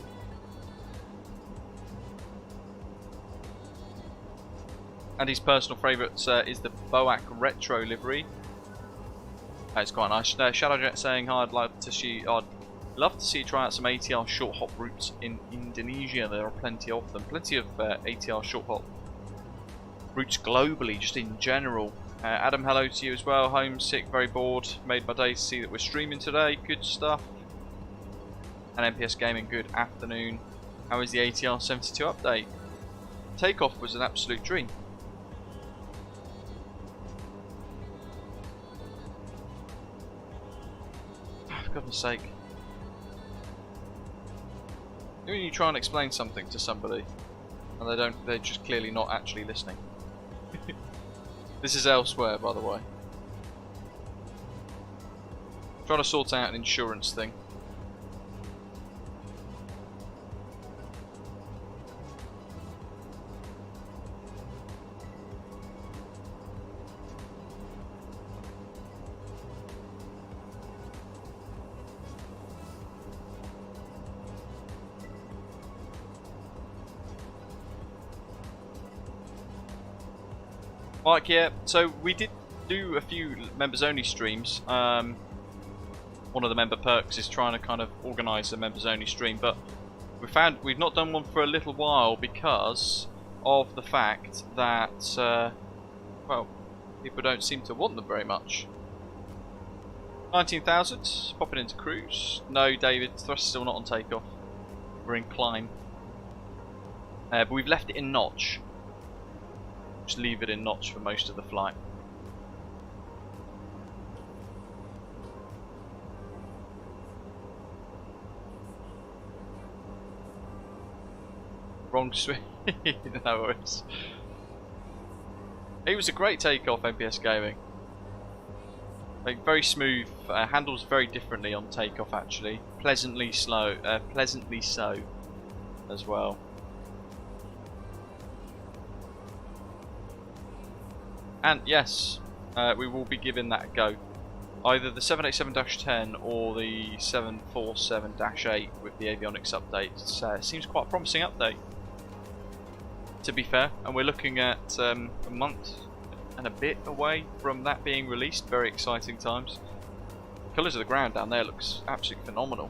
And his personal favourite is the Boac Retro livery. It's quite nice. Shadowjet saying, hi, I'd love to see you try out some ATR short hop routes in Indonesia. There are plenty of them. Plenty of ATR short hop routes globally, just in general. Adam, hello to you as well. Homesick, very bored. Made my day to see that we're streaming today. Good stuff. And MPS Gaming, good afternoon. How is the ATR72 update? Takeoff was an absolute dream. For goodness sake. When you try and explain something to somebody and they're just clearly not actually listening. This is elsewhere, by the way. Trying to sort out an insurance thing. Mike, yeah, so we did do a few members only streams. One of the member perks is trying to kind of organise a members only stream, but we've not done one for a little while because of the fact that well, people don't seem to want them very much. 19,000, popping into cruise. No, David, thrust still not on takeoff. We're in climb. But we've left it in notch. Just leave it in notch for most of the flight. Wrong swing. No worries. It was a great takeoff, MPS Gaming. Like, very smooth, handles very differently on takeoff actually. Pleasantly slow, pleasantly so as well. And yes, we will be giving that a go. Either the 787-10 or the 747-8 with the avionics update. Seems quite a promising update, to be fair, and we're looking at a month and a bit away from that being released. Very exciting times. The colours of the ground down there looks absolutely phenomenal.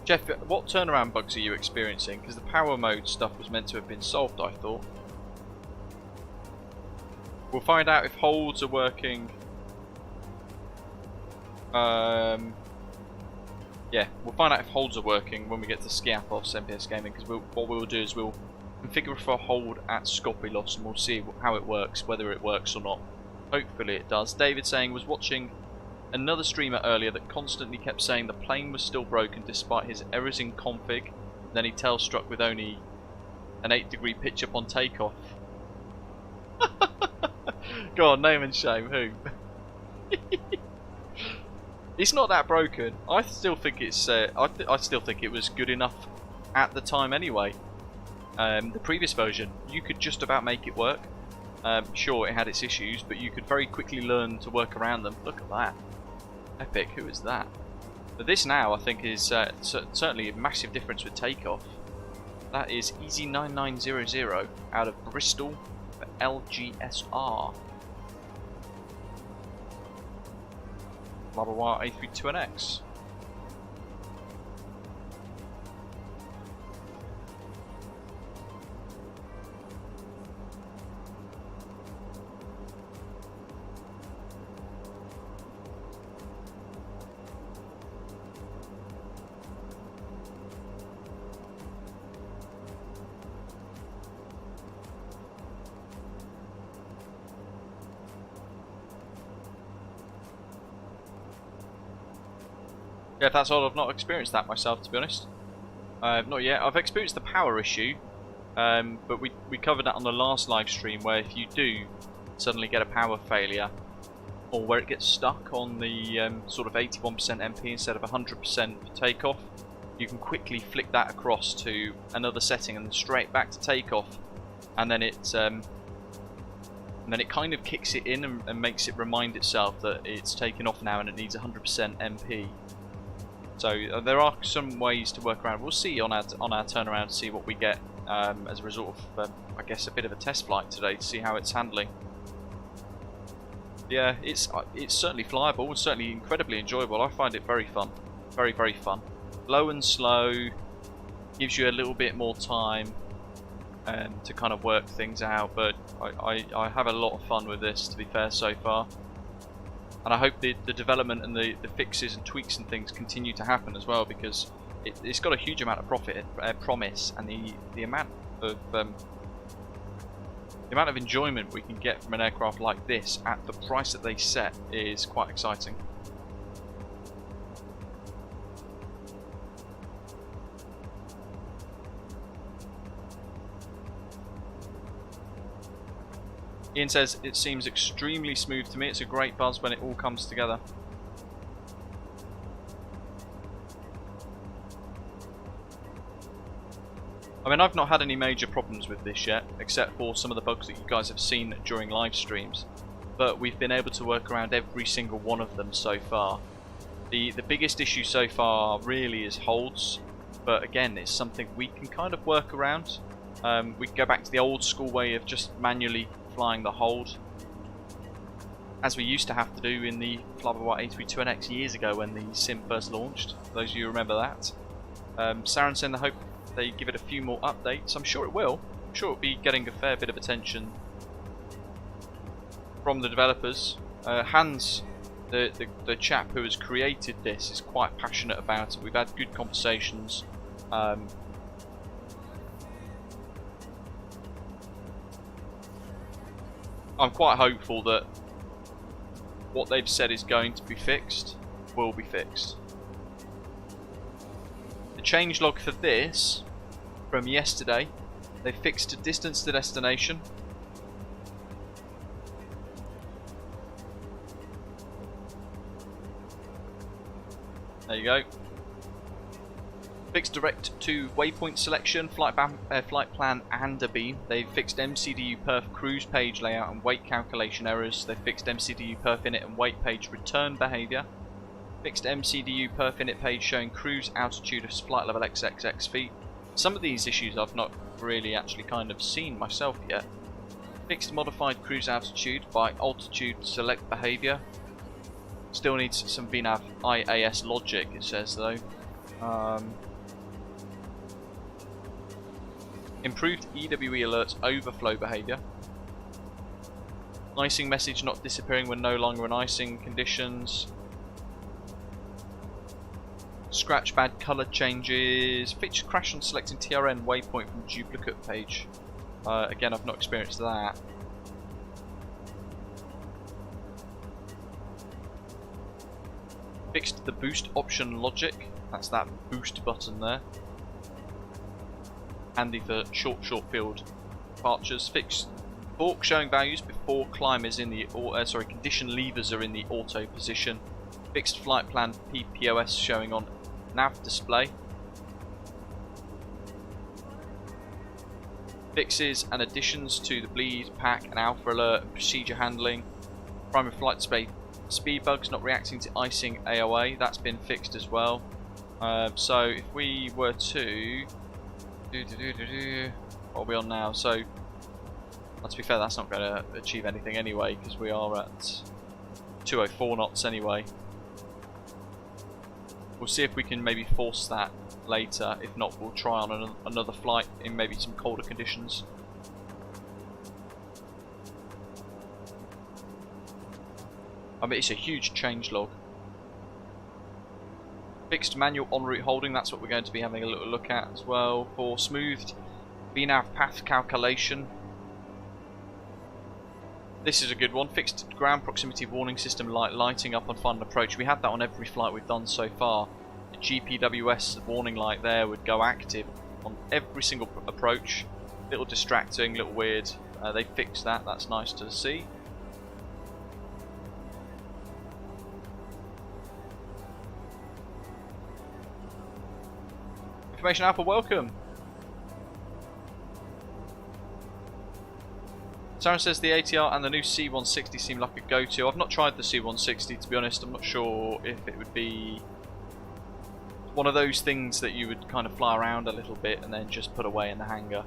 Jeff, what turnaround bugs are you experiencing? Because the power mode stuff was meant to have been solved, I thought. We'll find out if holds are working. Yeah, we'll find out if holds are working when we get to Skiathos MPS Gaming, because what we'll do is we'll configure for a hold at Skopilos and we'll see how it works, whether it works or not. Hopefully it does. David saying was watching another streamer earlier that constantly kept saying the plane was still broken despite his errors in config. Then he tail-struck with only an 8-degree pitch up on takeoff. Go on, name and shame. Who? It's not that broken. I still think it's. I still think it was good enough at the time anyway. The previous version, you could just about make it work. Sure, it had its issues, but you could very quickly learn to work around them. Look at that. Epic, who is that? But this now, I think, is certainly a massive difference with takeoff. That is Easy9900 out of Bristol for LGSR. Model Y A32NX. Yeah, that's odd. I've not experienced that myself, to be honest. Not yet. I've experienced the power issue, but we covered that on the last live stream, where if you do suddenly get a power failure, or where it gets stuck on the sort of 81% MP instead of 100% for takeoff, you can quickly flick that across to another setting and then straight back to takeoff, and then it kind of kicks it in and makes it remind itself that it's taken off now and it needs 100% MP. So there are some ways to work around. We'll see on our turnaround, see what we get as a result of, I guess, a bit of a test flight today to see how it's handling. Yeah, it's certainly flyable. It's certainly incredibly enjoyable. I find it very fun, very, very fun. Low and slow, gives you a little bit more time to kind of work things out. But I have a lot of fun with this, to be fair, so far. And I hope the development and the fixes and tweaks and things continue to happen as well, because it's got a huge amount of promise, and the amount of enjoyment we can get from an aircraft like this at the price that they set is quite exciting. Ian says, it seems extremely smooth to me. It's a great buzz when it all comes together. I mean, I've not had any major problems with this yet, except for some of the bugs that you guys have seen during live streams. But we've been able to work around every single one of them so far. The biggest issue so far really is holds, but again, it's something we can kind of work around. We can go back to the old school way of just manually flying the hold. as we used to have to do in the Flyby A32NX years ago when the sim first launched. For those of you who remember that. Sarensen, I hope they give it a few more updates. I'm sure it will. I'm sure it'll be getting a fair bit of attention from the developers. Hans, the chap who has created this, is quite passionate about it. We've had good conversations. I'm quite hopeful that what they've said is going to be fixed will be fixed. The changelog for this from yesterday, they fixed a distance to destination. There you go. Fixed direct to waypoint selection, flight plan and a beam. They've fixed MCDU perf cruise page layout and weight calculation errors. They've fixed MCDU perf init and weight page return behaviour. Fixed MCDU perf init page showing cruise altitude of flight level XXX feet. Some of these issues I've not really actually kind of seen myself yet. Fixed modified cruise altitude by altitude select behaviour. Still needs some VNAV IAS logic, it says though. Improved EWE alerts overflow behaviour. Icing message not disappearing when no longer in icing conditions. Scratch bad colour changes. Fixed crash on selecting TRN waypoint from duplicate page. Again, I've not experienced that. Fixed the boost option logic. That's that boost button there. Handy for short field departures. Fixed fork showing values before climb is in the condition levers are in the auto position. Fixed flight plan PPOS showing on nav display. Fixes and additions to the bleed, pack and alpha alert and procedure handling. Primary flight display speed bugs not reacting to icing AOA, that's been fixed as well. So if we were to what are we on now? So to be fair, that's not going to achieve anything anyway because we are at 204 knots anyway. We'll see if we can maybe force that later. If not, we'll try on another flight in maybe some colder conditions. I mean, it's a huge changelog. Fixed manual en route holding, that's what we're going to be having a little look at as well. For smoothed VNAV path calculation. This is a good one. Fixed ground proximity warning system lighting up on final approach. We had that on every flight we've done so far. The GPWS warning light there would go active on every single approach. Little distracting, little weird. They fixed that, that's nice to see. Information Alpha, welcome. Saren says the ATR and the new C160 seem like a go-to. I've not tried the C160 to be honest. I'm not sure if it would be one of those things that you would kind of fly around a little bit and then just put away in the hangar.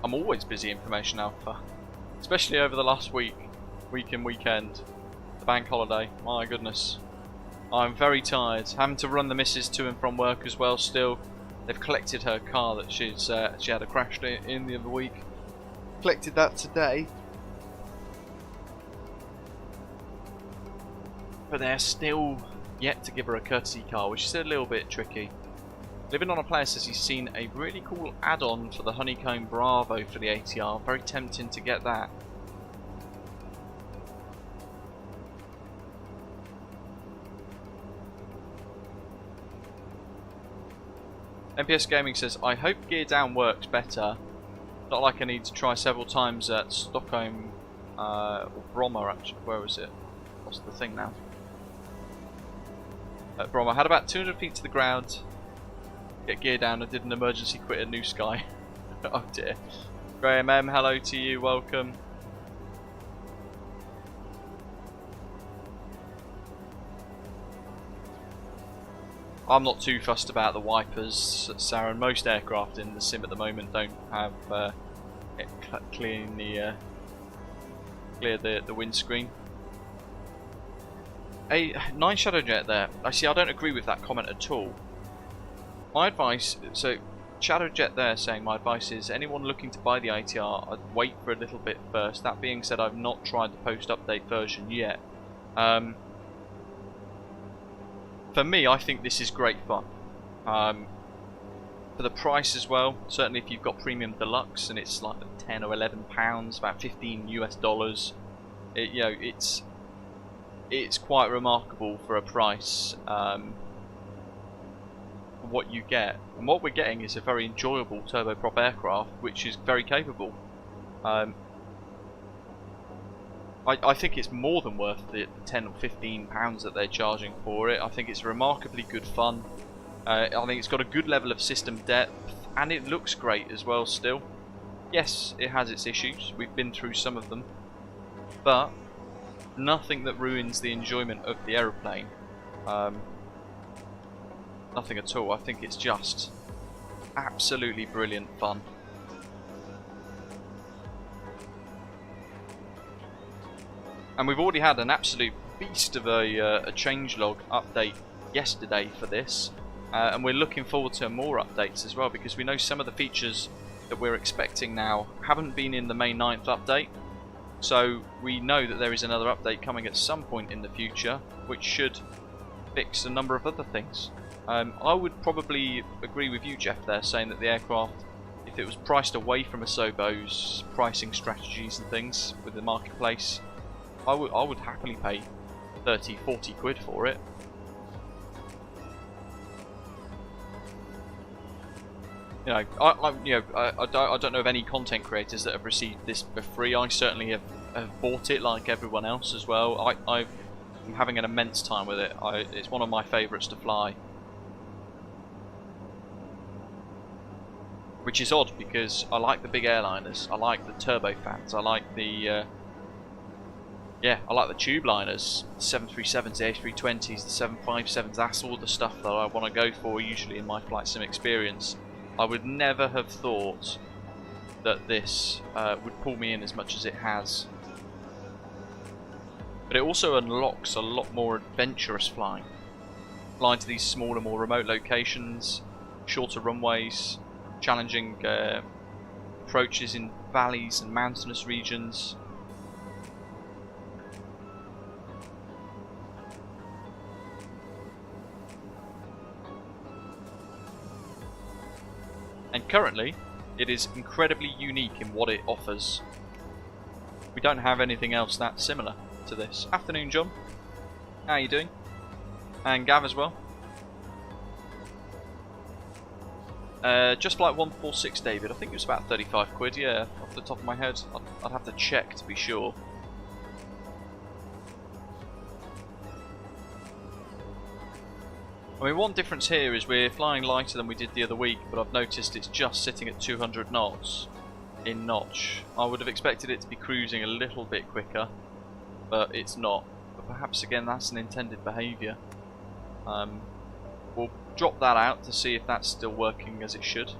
I'm always busy Information Alpha, especially over the last week and weekend, the bank holiday. My goodness, I'm very tired. Having to run the missus to and from work as well. Still, they've collected her car that she had a crash in the other week. Collected that today, but they're still yet to give her a courtesy car, which is a little bit tricky. Living on a Player says he's seen a really cool add-on for the Honeycomb Bravo for the ATR. Very tempting to get that. MPS Gaming says, I hope gear down works better. Not like I need to try several times at Stockholm or Bromma actually. Where was it? What's the thing now? At Bromma. Had about 200 feet to the ground. Get gear down and did an emergency quit at New Sky. Oh dear. Graham M, hello to you, welcome. I'm not too fussed about the wipers, Sarah, and most aircraft in the sim at the moment don't have clear the windscreen. A 9 Shadowjet there. I don't agree with that comment at all. My advice, so Shadowjet there saying my advice is anyone looking to buy the ATR, I'd wait for a little bit first. That being said, I've not tried the post-update version yet. For me, I think this is great fun. For the price as well, certainly if you've got Premium Deluxe and it's like 10 or 11 pounds, about 15 US dollars, it's quite remarkable for a price. What you get, and what we're getting is a very enjoyable turboprop aircraft, which is very capable. I think it's more than worth the 10 or 15 pounds that they're charging for it. I think it's remarkably good fun. I think it's got a good level of system depth, and it looks great as well still. Yes, it has its issues, we've been through some of them, but nothing that ruins the enjoyment of the aeroplane. Nothing at all. I think it's just absolutely brilliant fun. And we've already had an absolute beast of a changelog update yesterday for this, and we're looking forward to more updates as well, because we know some of the features that we're expecting now haven't been in the May 9th update, so we know that there is another update coming at some point in the future which should fix a number of other things. I would probably agree with you, Jeff, there, saying that the aircraft, if it was priced away from Asobo's pricing strategies and things with the marketplace, I would happily pay 30-40 quid for it. I don't know of any content creators that have received this for free. I certainly have bought it like everyone else as well. I'm having an immense time with it. It's one of my favourites to fly. Which is odd, because I like the big airliners, I like the turbofans, I like the I like the tube liners, the 737s, the A320s, the 757s. That's all the stuff that I want to go for usually in my flight sim experience. I would never have thought that this would pull me in as much as it has. But it also unlocks a lot more adventurous flying. Flying to these smaller, more remote locations, shorter runways, challenging approaches in valleys and mountainous regions. And currently, it is incredibly unique in what it offers. We don't have anything else that similar to this. Afternoon, John. How are you doing? And Gav as well. Just like 146, David. I think it was about 35 quid, yeah, off the top of my head. I'd have to check to be sure. I mean, one difference here is we're flying lighter than we did the other week, but I've noticed it's just sitting at 200 knots in notch. I would have expected it to be cruising a little bit quicker, but it's not. But perhaps again that's an intended behaviour. We'll drop that out to see if that's still working as it should.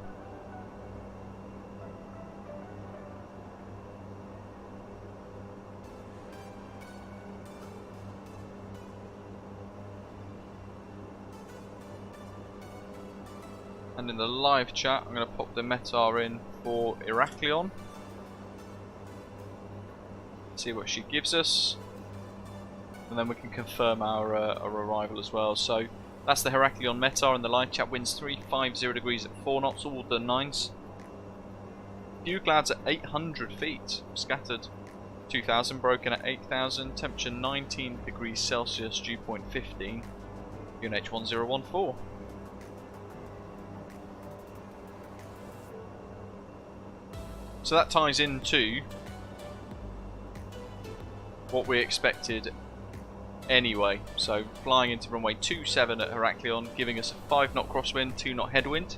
And in the live chat, I'm going to pop the METAR in for Heraklion. See what she gives us. And then we can confirm our arrival as well. So that's the Heraklion METAR in the live chat. Winds 350 degrees at 4 knots, all the 9s. View clouds at 800 feet. Scattered 2000, broken at 8000. Temperature 19 degrees Celsius, dew point 15. UNH 1014. So that ties into what we expected anyway. So flying into runway 27 at Heraklion, giving us a 5 knot crosswind, 2 knot headwind.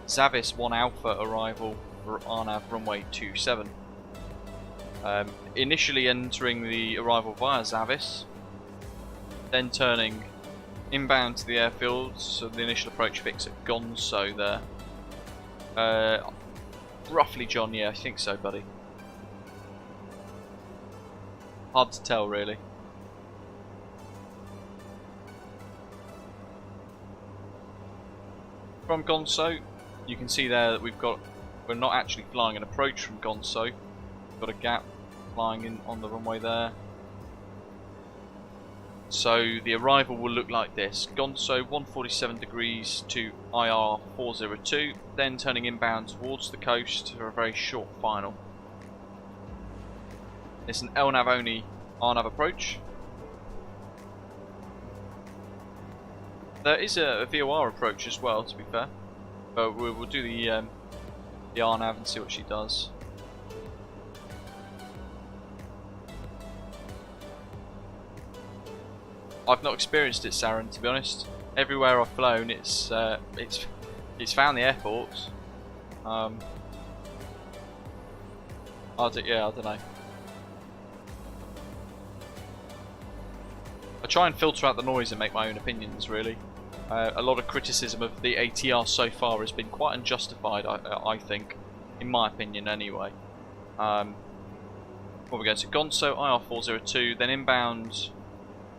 Zavis 1 Alpha arrival for RNAV runway 27. Initially entering the arrival via Zavis, then turning inbound to the airfield, so the initial approach fix at Gonso there. Roughly, John, yeah, I think so, buddy. Hard to tell, really. From Gonso, you can see there that we're not actually flying an approach from Gonso. We've got a gap flying in on the runway there. So the arrival will look like this. Gonso 147 degrees to IR402, then turning inbound towards the coast for a very short final. It's an LNAV only RNAV approach. There is a VOR approach as well, to be fair, but we'll do the RNAV and see what she does. I've not experienced it, Saren, to be honest. Everywhere I've flown, it's found the airports. I don't know. I try and filter out the noise and make my own opinions, really. A lot of criticism of the ATR so far has been quite unjustified, I think, in my opinion anyway. Well, we're going to Gonso, IR402, then inbound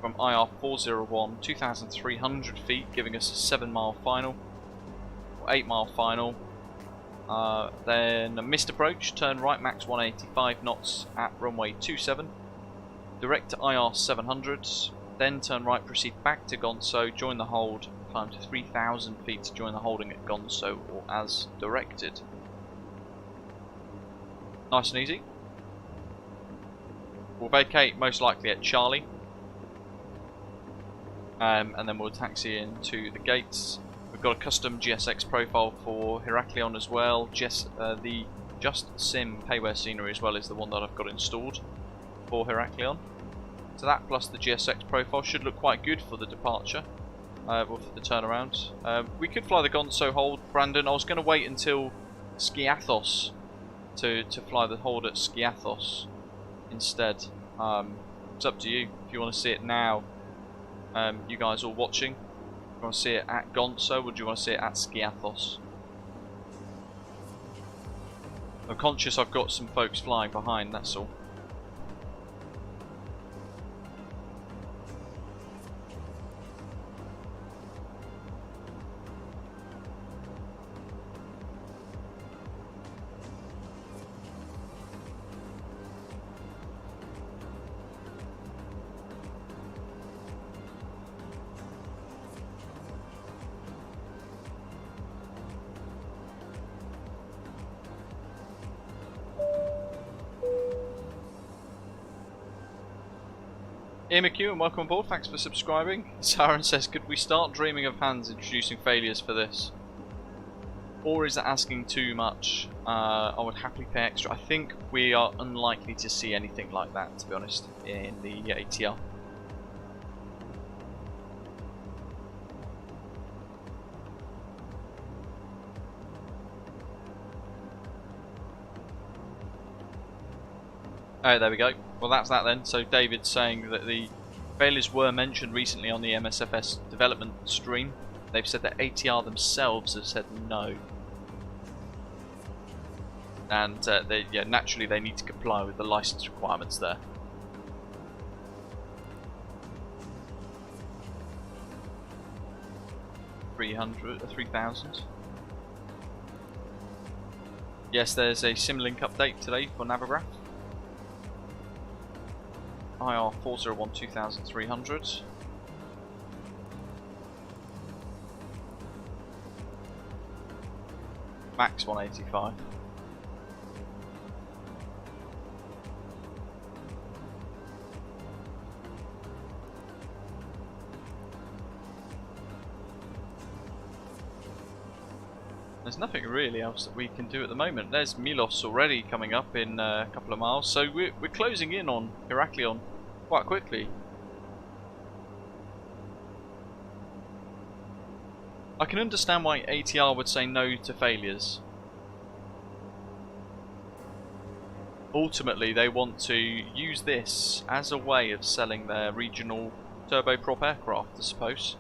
from IR401, 2,300 feet, giving us a 7-mile final, or 8-mile final. Then a missed approach, turn right, max 185 knots at runway 27, direct to IR700, then turn right, proceed back to Gonso, join the hold, climb to 3,000 feet to join the holding at Gonso, or as directed. Nice and easy. We'll vacate most likely at Charlie. And then we'll taxi into the gates. We've got a custom GSX profile for Heraklion as well. The JustSim payware scenery as well is the one that I've got installed for Heraklion. So that plus the GSX profile should look quite good for the departure, or for the turnaround. We could fly the Gonso hold, Brandon. I was going to wait until Skiathos to fly the hold at Skiathos instead. It's up to you if you want to see it now. You guys all watching, do you want to see it at Gonso or do you want to see it at Skiathos? I'm conscious I've got some folks flying behind, that's all. Ian McHugh and welcome aboard, thanks for subscribing. Saren says, could we start dreaming of hands introducing failures for this? Or is that asking too much? I would happily pay extra. I think we are unlikely to see anything like that, to be honest, in the ATR. Oh, there we go. Well, that's that then. So David's saying that the failures were mentioned recently on the MSFS development stream. They've said that ATR themselves have said no. And naturally they need to comply with the license requirements there. $3,000. Yes, there's a Simlink update today for Navigraph. IR401 2300. Max 185. There's nothing really else that we can do at the moment. There's Milos already coming up in a couple of miles, so we're closing in on Heraklion quite quickly. I can understand why ATR would say no to failures. Ultimately, they want to use this as a way of selling their regional turboprop aircraft, I suppose.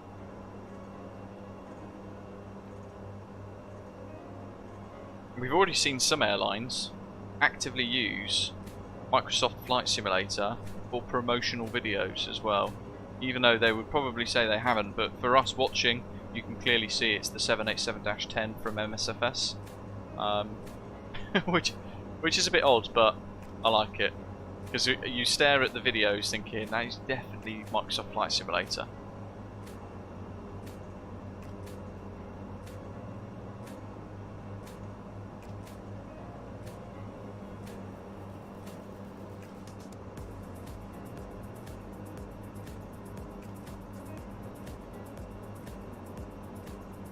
we've already seen some airlines actively use Microsoft Flight Simulator for promotional videos as well, even though they would probably say they haven't, but for us watching, you can clearly see it's the 787-10 from MSFS, which is a bit odd, but I like it, because you stare at the videos thinking that is definitely Microsoft Flight Simulator.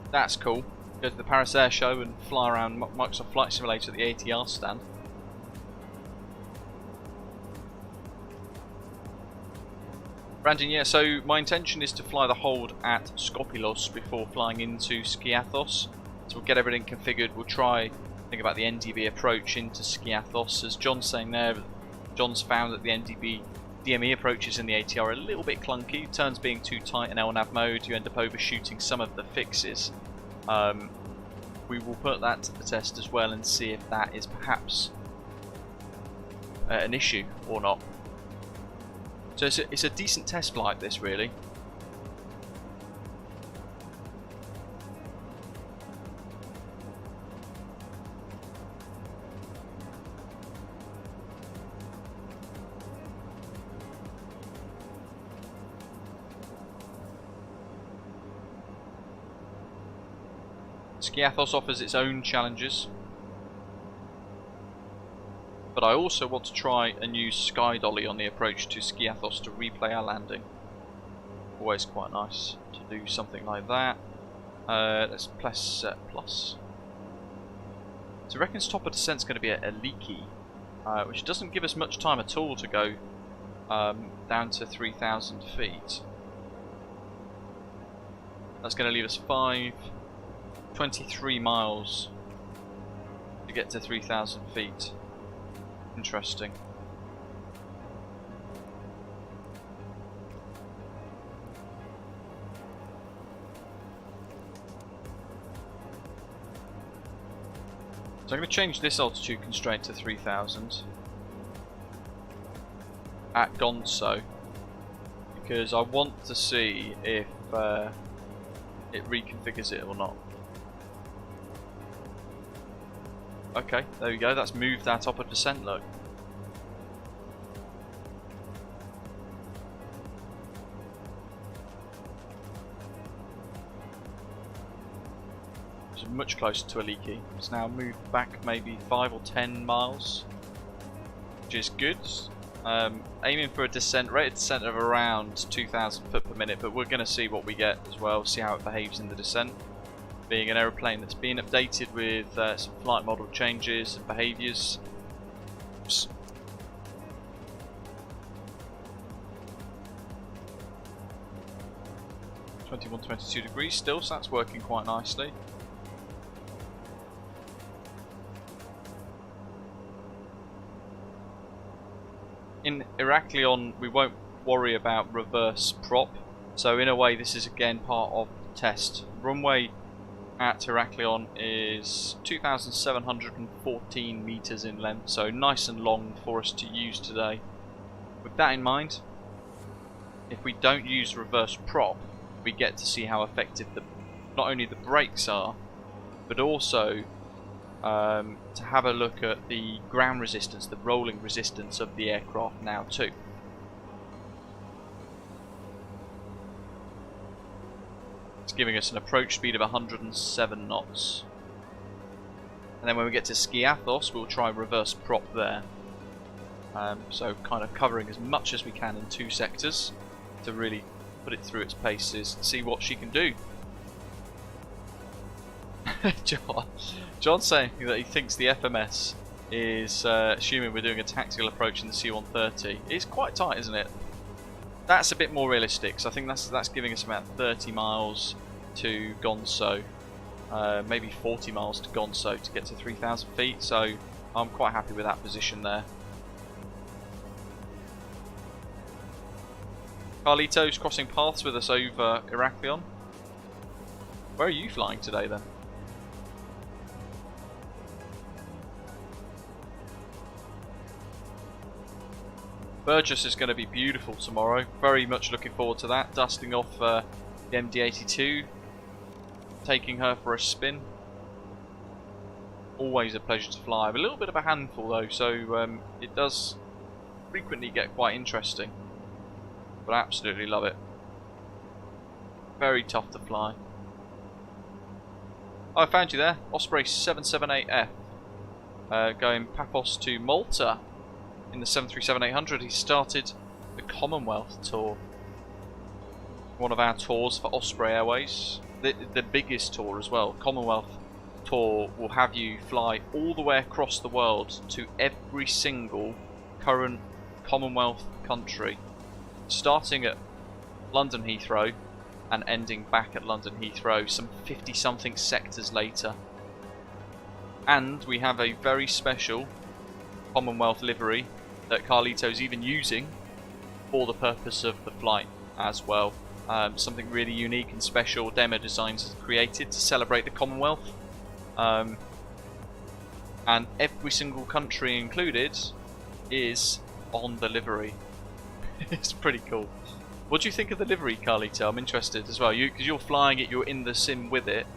That's cool. Go to the Paris Air Show and fly around Microsoft Flight Simulator at the ATR stand. Brandon, yeah, so my intention is to fly the hold at Skopilos before flying into Skiathos. So we'll get everything configured, we'll try think about the NDB approach into Skiathos. As John's saying there, John's found that the NDB DME approaches in the ATR are a little bit clunky, turns being too tight in LNAV mode, you end up overshooting some of the fixes. We will put that to the test as well and see if that is perhaps an issue or not. So it's a decent test flight, this, really. Skiathos offers its own challenges, but I also want to try and use Sky Dolly on the approach to Skiathos to replay our landing. Always quite nice to do something like that. Let's press plus. So I reckon top of descent's going to be a leaky, which doesn't give us much time at all to go down to 3,000 feet. That's going to leave us 23 miles to get to 3,000 feet. Interesting. So I'm going to change this altitude constraint to 3,000 at Gonso, because I want to see if it reconfigures it or not. Okay, there we go, that's moved that top of descent, look. It's much closer to a leaky. It's now moved back maybe 5 or 10 miles, which is good. Aiming for a descent rate of descent of around 2,000 foot per minute, but we're going to see what we get as well, see how it behaves in the descent. Being an aeroplane that's been updated with some flight model changes and behaviours. Oops. (21, 22 degrees still, so that's working quite nicely. In Heraklion, we won't worry about reverse prop, so in a way this is again part of the test. Runway at Heraklion is 2,714 meters in length, so nice and long for us to use today. With that in mind, if we don't use reverse prop, we get to see how effective not only the brakes are, but also to have a look at the ground resistance, the rolling resistance of the aircraft now too. It's giving us an approach speed of 107 knots. And then when we get to Skiathos, we'll try reverse prop there. So kind of covering as much as we can in 2 sectors to really put it through its paces and see what she can do. John's saying that he thinks the FMS is assuming we're doing a tactical approach in the C-130. It's quite tight, isn't it? That's a bit more realistic, so I think that's giving us about 30 miles to Gonso, maybe 40 miles to Gonso to get to 3,000 feet, so I'm quite happy with that position there. Carlito's crossing paths with us over Heraklion. Where are you flying today then? Burgess is going to be beautiful tomorrow. Very much looking forward to that. Dusting off the MD82, taking her for a spin. Always a pleasure to fly. A little bit of a handful though, so it does frequently get quite interesting. But I absolutely love it. Very tough to fly. Oh, I found you there. Osprey 778F. Going Paphos to Malta in the 737-800. He started the Commonwealth Tour. One of our tours for Osprey Airways. The biggest tour as well. Commonwealth Tour will have you fly all the way across the world to every single current Commonwealth country. Starting at London Heathrow and ending back at London Heathrow some 50-something sectors later. And we have a very special Commonwealth livery that Carlito's even using for the purpose of the flight as well. Something really unique and special Demo Designs has created to celebrate the Commonwealth. And every single country included is on the livery. It's pretty cool. What do you think of the livery, Carlito? I'm interested as well. Because you're flying it, you're in the sim with it.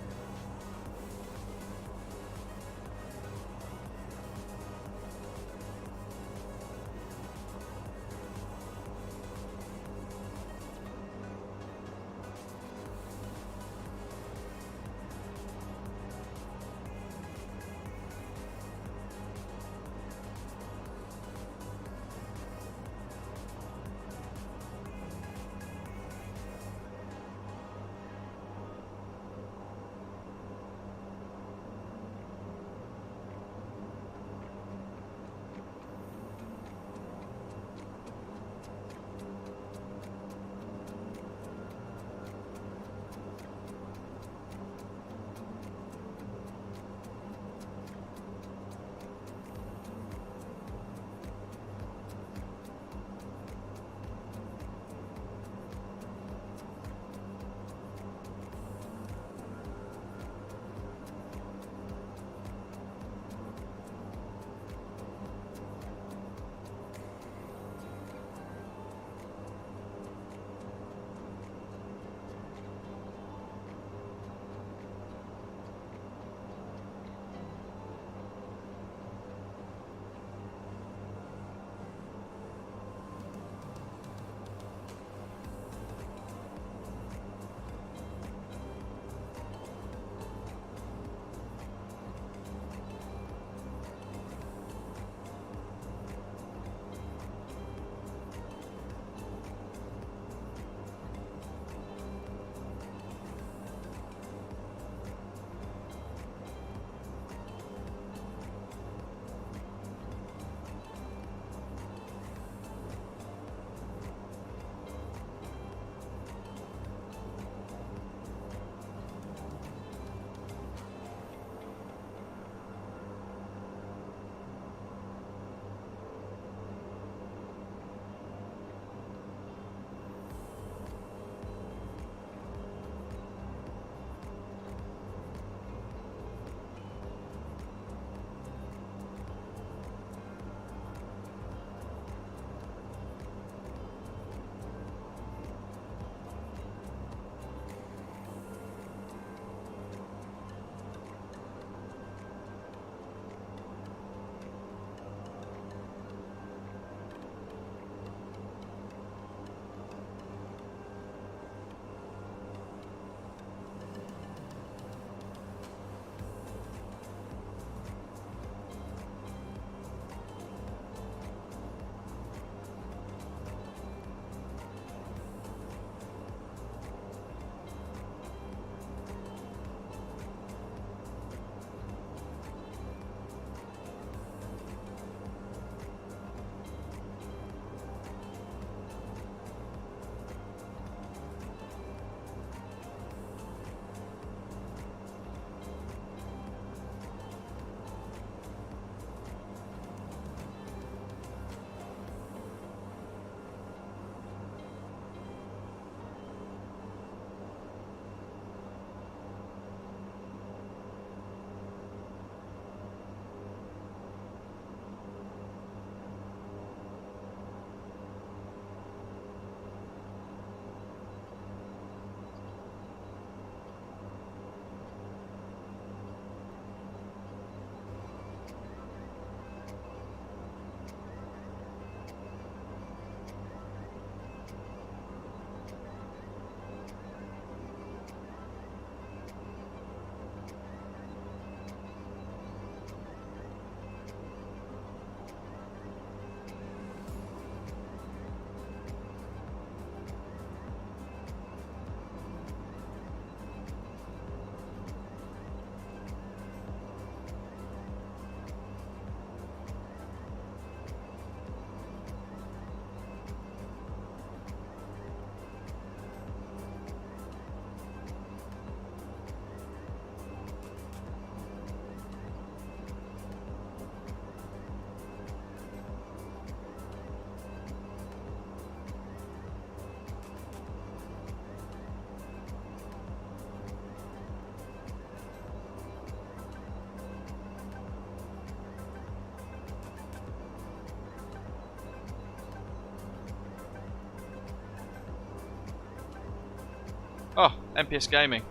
MPS Gaming.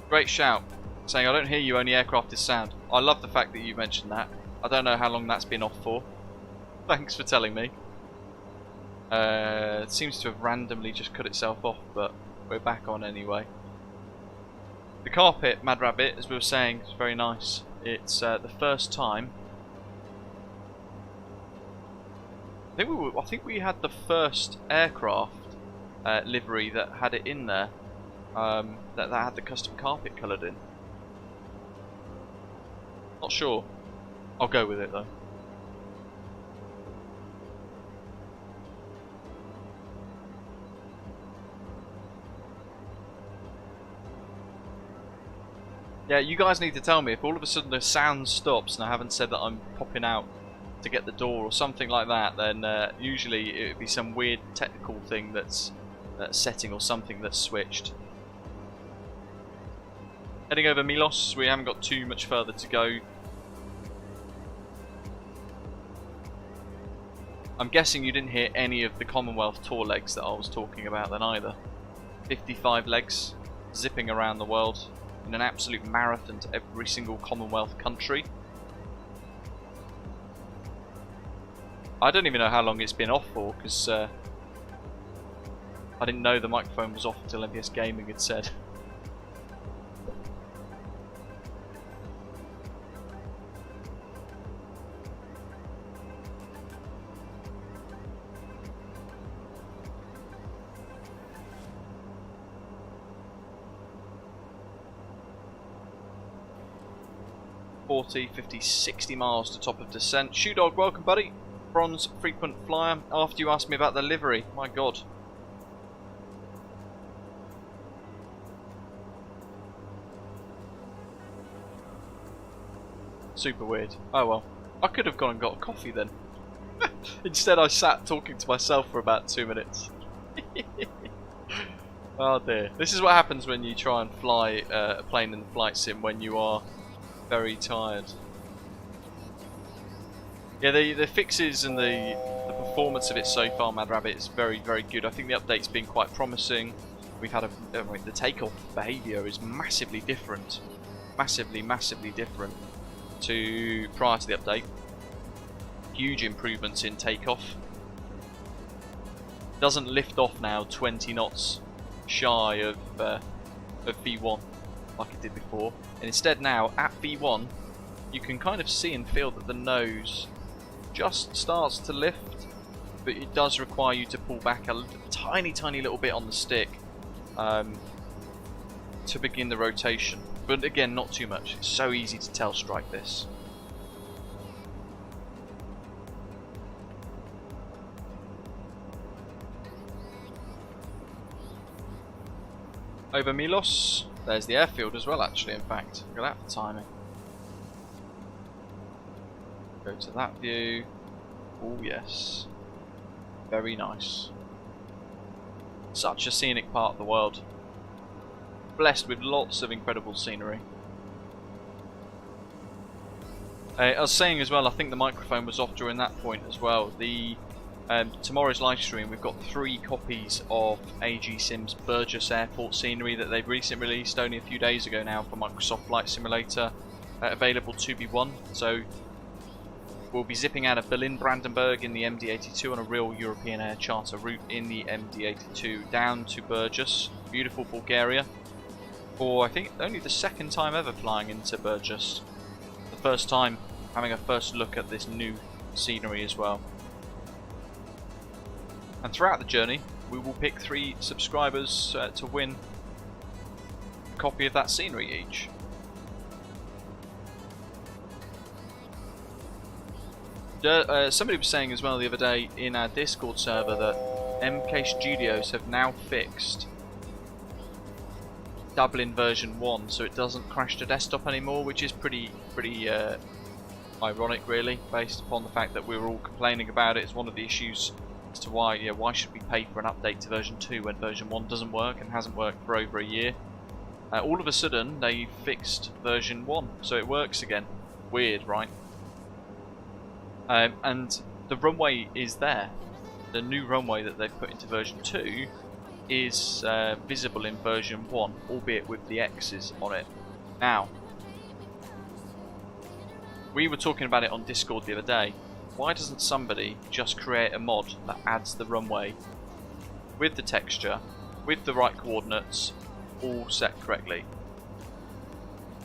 Great shout. Saying, I don't hear you, only aircraft is sound. I love the fact that you mentioned that. I don't know how long that's been off for. Thanks for telling me. It seems to have randomly just cut itself off, but we're back on anyway. The carpet, Mad Rabbit, as we were saying, is very nice. It's the first time. I think we had the first aircraft livery that had it in there. That had the custom carpet coloured in. Not sure. I'll go with it though. Yeah, you guys need to tell me if all of a sudden the sound stops and I haven't said that I'm popping out to get the door or something like that, then usually it would be some weird technical thing that's setting or something that's switched. Heading over Milos, we haven't got too much further to go. I'm guessing you didn't hear any of the Commonwealth tour legs that I was talking about then either. 55 legs, zipping around the world in an absolute marathon to every single Commonwealth country. I don't even know how long it's been off for, because I didn't know the microphone was off until MPS Gaming had said. $40, $50, $60 miles to top of descent. Shoe Dog, welcome buddy. Bronze frequent flyer. After you asked me about the livery, my god. Super weird. Oh well. I could have gone and got a coffee then. Instead I sat talking to myself for about 2 minutes. Oh dear. This is what happens when you try and fly a plane in the flight sim when you are very tired. Yeah, the fixes and the performance of it so far, Mad Rabbit, is very, very good. I think the update's been quite promising. We've had the takeoff behaviour is massively different. Massively different to prior to the update. Huge improvements in takeoff. Doesn't lift off now 20 knots shy of V1 like it did before. And instead now, at V1, you can kind of see and feel that the nose just starts to lift, but it does require you to pull back a tiny little bit on the stick to begin the rotation. But again, not too much. It's so easy to tell strike this. Over Milos, there's the airfield as well actually, in fact. Look at that for timing. Go to that view. Oh yes. Very nice. Such a scenic part of the world. Blessed with lots of incredible scenery. I was saying as well, I think the microphone was off during that point as well. The tomorrow's live stream, we've got 3 copies of AGSim's Burgess Airport scenery that they've recently released only a few days ago now for Microsoft Flight Simulator, available to be won. So we'll be zipping out of Berlin Brandenburg in the MD-82 on a real European air charter route in the MD-82 down to Burgess, beautiful Bulgaria, for I think only the 2nd time ever flying into Burgess. The first time having a first look at this new scenery as well. And throughout the journey, we will pick 3 subscribers to win a copy of that scenery each. Somebody was saying as well the other day in our Discord server that MK Studios have now fixed Dublin version 1 so it doesn't crash to desktop anymore, which is pretty ironic really, based upon the fact that we were all complaining about it. It's one of the issues as to why should we pay for an update to version 2 when version 1 doesn't work and hasn't worked for over a year. All of a sudden they fixed version 1 so it works again. Weird, right? And the runway is there. The new runway that they've put into version 2 is visible in version 1, albeit with the X's on it. Now, we were talking about it on Discord the other day. Why doesn't somebody just create a mod that adds the runway with the texture, with the right coordinates, all set correctly?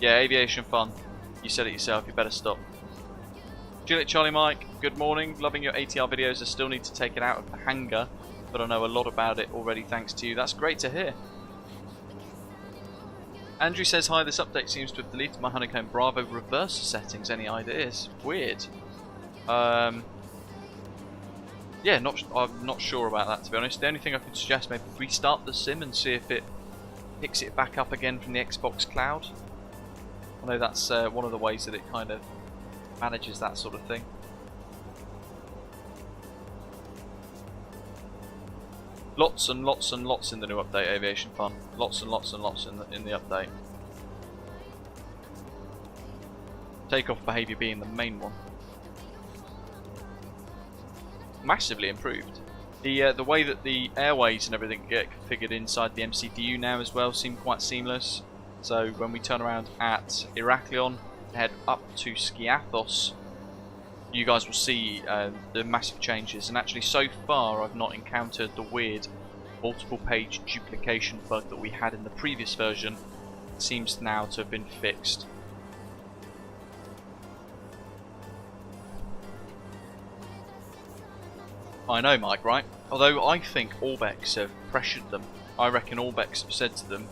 Yeah, aviation fun. You said it yourself, you better stop. Juliet Charlie Mike, good morning. Loving your ATR videos. I still need to take it out of the hangar, but I know a lot about it already thanks to you. That's great to hear. Andrew says, hi, this update seems to have deleted my Honeycomb Bravo reverse settings. Any ideas? Weird. Yeah, I'm not sure about that, to be honest. The only thing I could suggest, maybe restart the sim and see if it picks it back up again from the Xbox Cloud. I know that's one of the ways that it kind of manages that sort of thing. Lots and lots and lots in the new update, Aviation Fun. Lots and lots and lots in the update. Takeoff behaviour being the main one. Massively improved. The way that the airways and everything get configured inside the MCDU now as well seem quite seamless. So when we turn around at Heraklion, head up to Skiathos, you guys will see the massive changes. And actually, so far, I've not encountered the weird multiple page duplication bug that we had in the previous version. It seems now to have been fixed. I know, Mike, right? Although I think Orbx have pressured them. I reckon Orbx have said to them,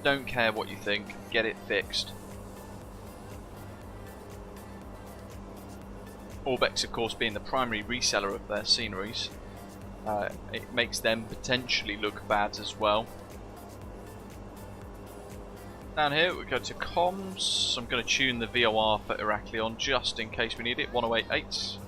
don't care what you think, get it fixed. Orbx, of course, being the primary reseller of their sceneries, it makes them potentially look bad as well. Down here we go to comms. I'm going to tune the VOR for Heraklion just in case we need it. 1088.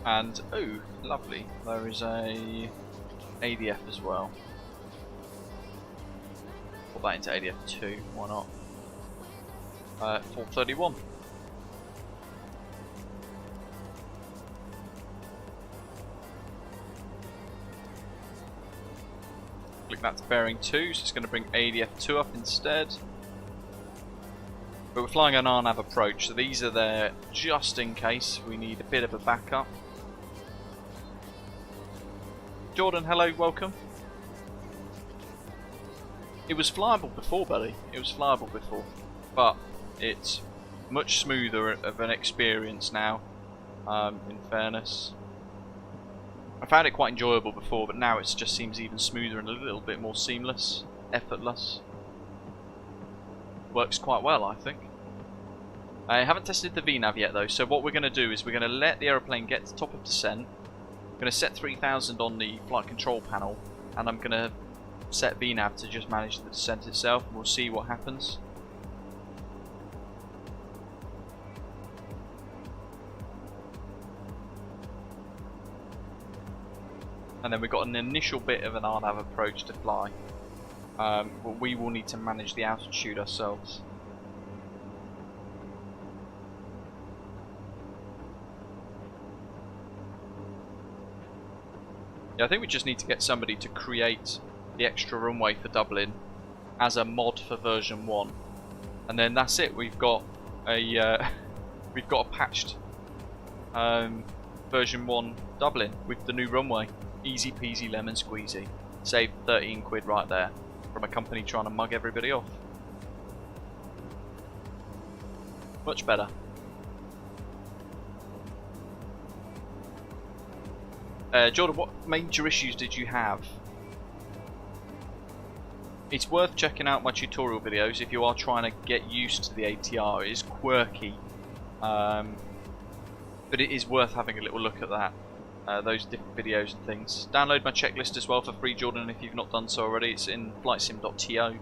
And oh, lovely, there is a ADF as well. Put that into ADF2, why not? 431. Click that's bearing 2, so it's going to bring ADF2 up instead. But we're flying an RNAV approach, so these are there just in case we need a bit of a backup. Jordan, hello, welcome. It was flyable before, buddy. It was flyable before. But it's much smoother of an experience now, in fairness. I found it quite enjoyable before, but now it just seems even smoother and a little bit more seamless, effortless. Works quite well, I think. I haven't tested the VNAV yet though, so what we're going to do is we're going to let the aeroplane get to top of descent. I'm going to set 3000 on the flight control panel, and I'm going to set VNAV to just manage the descent itself, and we'll see what happens. And then we've got an initial bit of an RNAV approach to fly. But we will need to manage the altitude ourselves. Yeah, I think we just need to get somebody to create the extra runway for Dublin as a mod for version 1, and then that's it. We've got a patched version 1 Dublin with the new runway. Easy peasy lemon squeezy. Saved 13 quid right there from a company trying to mug everybody off. Much better. Jordan, what major issues did you have? It's worth checking out my tutorial videos if you are trying to get used to the ATR. It is quirky, but it is worth having a little look at that. Those different videos and things. Download my checklist as well for free, Jordan, if you've not done so already. It's in flightsim.to.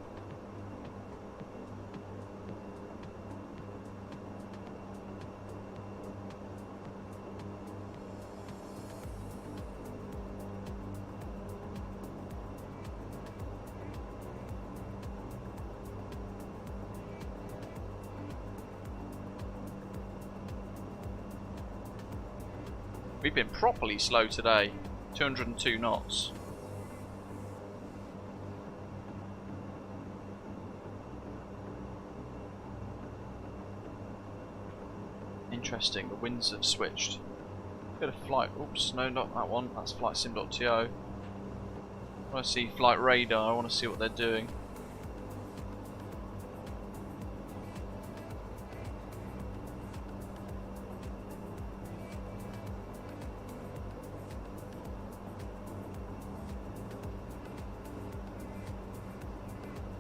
We've been properly slow today. 202 knots. Interesting, the winds have switched. Bit of flight, oops, no, not that one, that's flightsim.to. I want to see flight radar, I want to see what they're doing.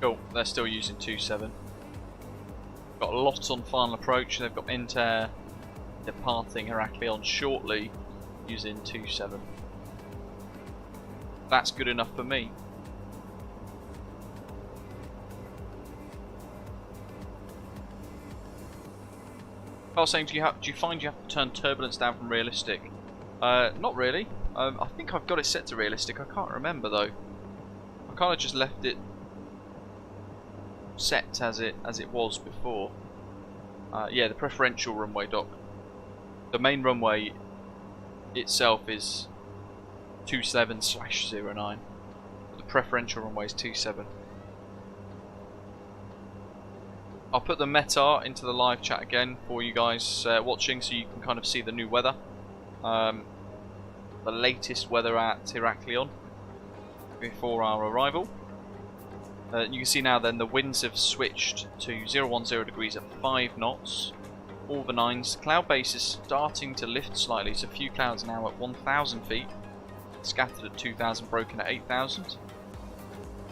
Cool, they're still using 2.7. Got a lot on final approach, they've got Inter departing Heraklion shortly using 2.7. That's good enough for me. I was saying, do you find you have to turn turbulence down from realistic? Not really. I think I've got it set to realistic. I can't remember though. I kind of just left it set as it was before. Yeah, the preferential runway dock. The main runway itself is 27/09. The preferential runway is 27. I'll put the METAR into the live chat again for you guys watching, so you can kind of see the new weather. The latest weather at Heraklion before our arrival. You can see now then the winds have switched to 010 degrees at 5 knots. All the 9s. Cloud base is starting to lift slightly. It's a few clouds now at 1,000 feet. Scattered at 2,000, broken at 8,000.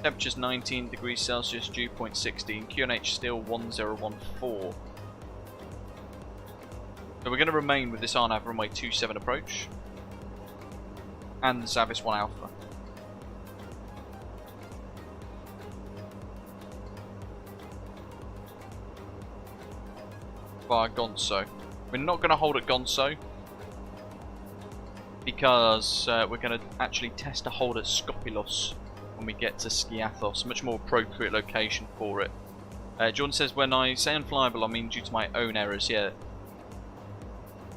Temperature's 19 degrees Celsius, dew point 16. QNH still 1014. So we're going to remain with this RNAV runway 27 approach. And the Zavis 1 Alpha. Via Gonso. We're not going to hold at Gonso because we're going to actually test a hold at Skopilos when we get to Skiathos, much more appropriate location for it. Jordan says, when I say unflyable, I mean due to my own errors. Yeah,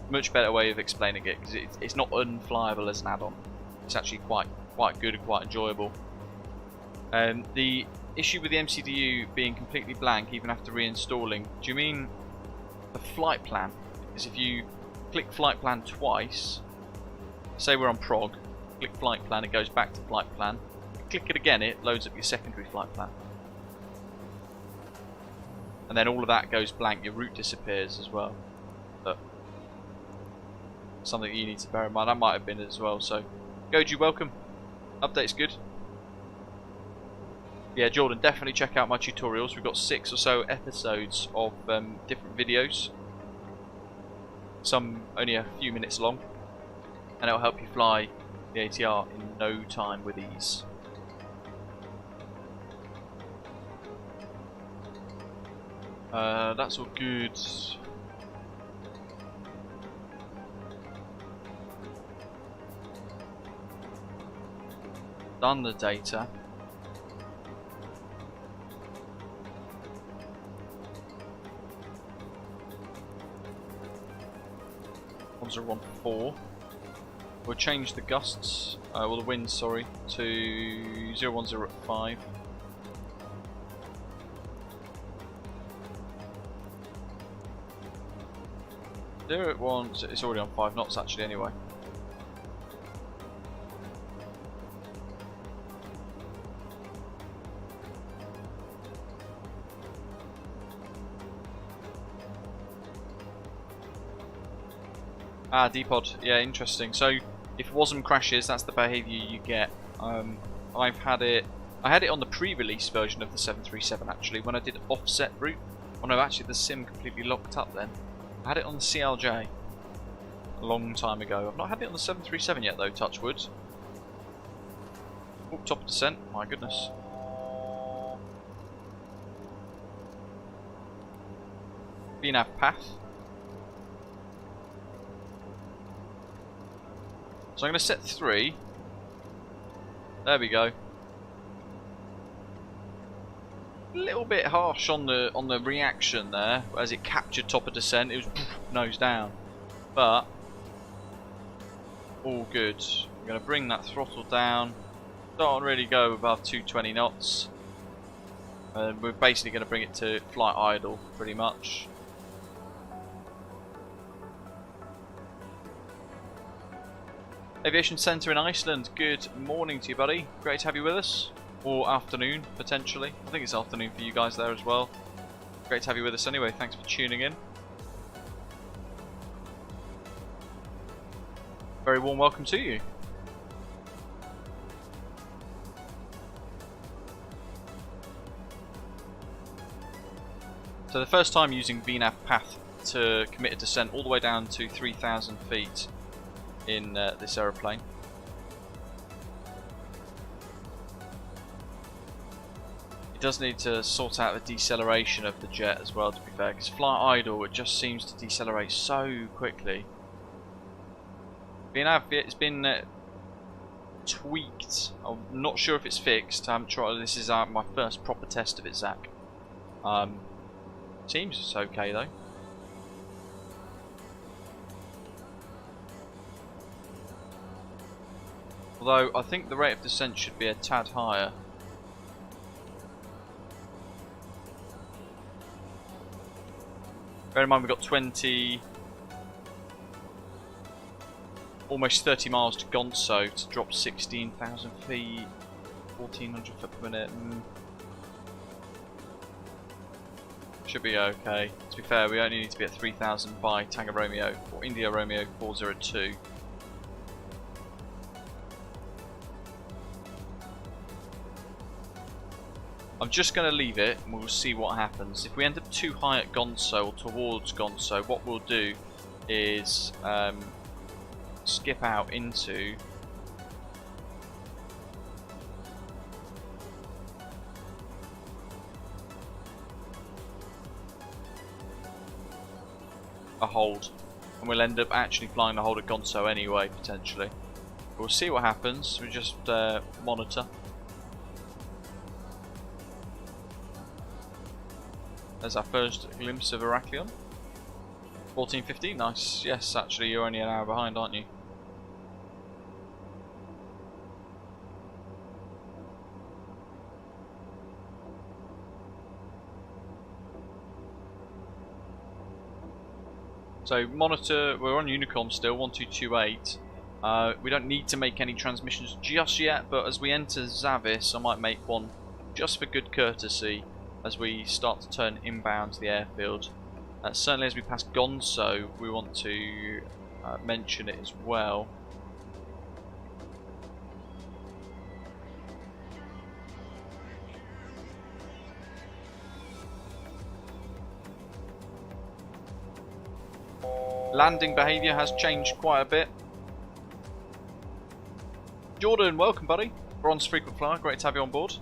much better way of explaining it, because it's not unflyable as an add-on. It's actually quite good and quite enjoyable. The issue with the MCDU being completely blank even after reinstalling, do you mean the flight plan? Is if you click flight plan twice, say we're on prog, click flight plan, it goes back to flight plan. Click it again, it loads up your secondary flight plan. And then all of that goes blank, your route disappears as well. But something you need to bear in mind, that might have been it as well. So, Goji, welcome. Update's good. Yeah, Jordan, definitely check out my tutorials. We've got 6 or so episodes of different videos. Some only a few minutes long. And it'll help you fly the ATR in no time with ease. That's all good. Done the data. On 4. We'll change the gusts, well the winds, sorry, to 010 at 5. There it wants, it's already on 5 knots actually anyway. Ah, D-Pod, yeah, interesting. So, if WASM crashes, that's the behaviour you get. I had it on the pre-release version of the 737 actually, when I did offset route. Oh no, actually the sim completely locked up then. I had it on the CLJ a long time ago. I've not had it on the 737 yet though, touch wood. Oh, top of descent, my goodness. VNAV path. So I'm going to set 3. There we go. A little bit harsh on the reaction there, as it captured top of descent. It was nose down, but all good. We're going to bring that throttle down. Don't really go above 220 knots. We're basically going to bring it to flight idle, pretty much. Aviation Centre in Iceland, good morning to you, buddy. Great to have you with us. Or afternoon, potentially. I think it's afternoon for you guys there as well. Great to have you with us anyway, thanks for tuning in. Very warm welcome to you. So the first time using VNAV path to commit a descent all the way down to 3,000 feet in this aeroplane. It does need to sort out the deceleration of the jet as well, to be fair, because flight idle, it just seems to decelerate so quickly. VNAV, it's been tweaked. I'm not sure if it's fixed. I haven't tried. This is my first proper test of it, Zach. Seems it's okay though. Although I think the rate of descent should be a tad higher. Bear in mind we've got 20, almost 30 miles to Gonzo to drop 16,000 feet, 1,400 foot per minute. Should be okay. To be fair, we only need to be at 3,000 by Tango Romeo or India Romeo 402. I'm just going to leave it and we'll see what happens. If we end up too high at Gonzo or towards Gonzo, what we'll do is skip out into a hold, and we'll end up actually flying the hold at Gonzo anyway, potentially. We'll see what happens. We just monitor. There's our first glimpse of Heraklion. 14:15, nice. Yes, actually, you're only an hour behind, aren't you? So monitor, we're on Unicom still, 1228. We don't need to make any transmissions just yet, but as we enter Zavis, I might make one just for good courtesy as we start to turn inbound to the airfield. Certainly as we pass Gonzo, we want to mention it as well. Landing behaviour has changed quite a bit. Jordan, welcome buddy. Bronze frequent flyer, great to have you on board.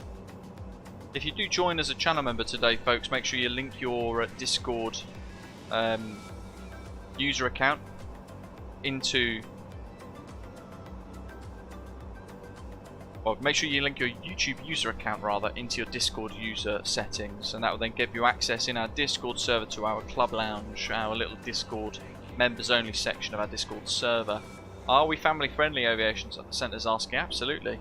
If you do join as a channel member today, folks, make sure you link your Discord user account into... Well, make sure you link your YouTube user account, rather, into your Discord user settings, and that will then give you access in our Discord server to our club lounge, our little Discord members only section of our Discord server. Are we family friendly, Aviation Centre's asking? Absolutely.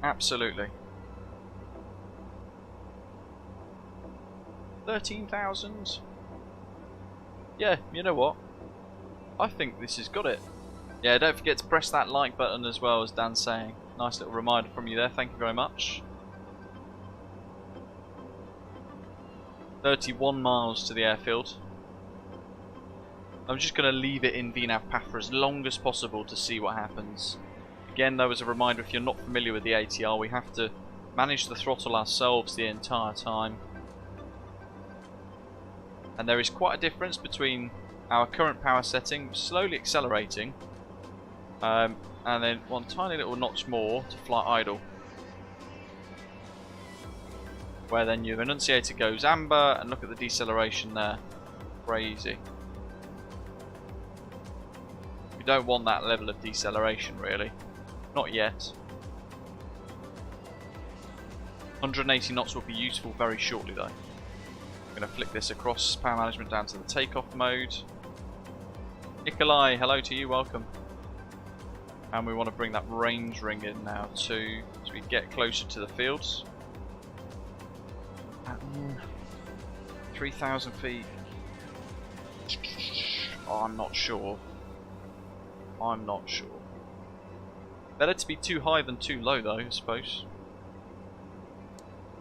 Absolutely. 13,000? Yeah, you know what? I think this has got it. Yeah, don't forget to press that like button as well, as Dan's saying. Nice little reminder from you there, thank you very much. 31 miles to the airfield. I'm just going to leave it in VNAV path for as long as possible to see what happens. Again, though, as a reminder, if you're not familiar with the ATR, we have to manage the throttle ourselves the entire time. And there is quite a difference between our current power setting, slowly accelerating, and then one tiny little notch more to flight idle, where then your annunciator goes amber, and look at the deceleration there. Crazy. We don't want that level of deceleration, really. Not yet. 180 knots will be useful very shortly though. I'm going to flick this across power management down to the takeoff mode. Nikolai, hello to you, welcome. And we want to bring that range ring in now too, as we get closer to the fields. 3,000 feet. Oh, I'm not sure. I'm not sure. Better to be too high than too low though, I suppose.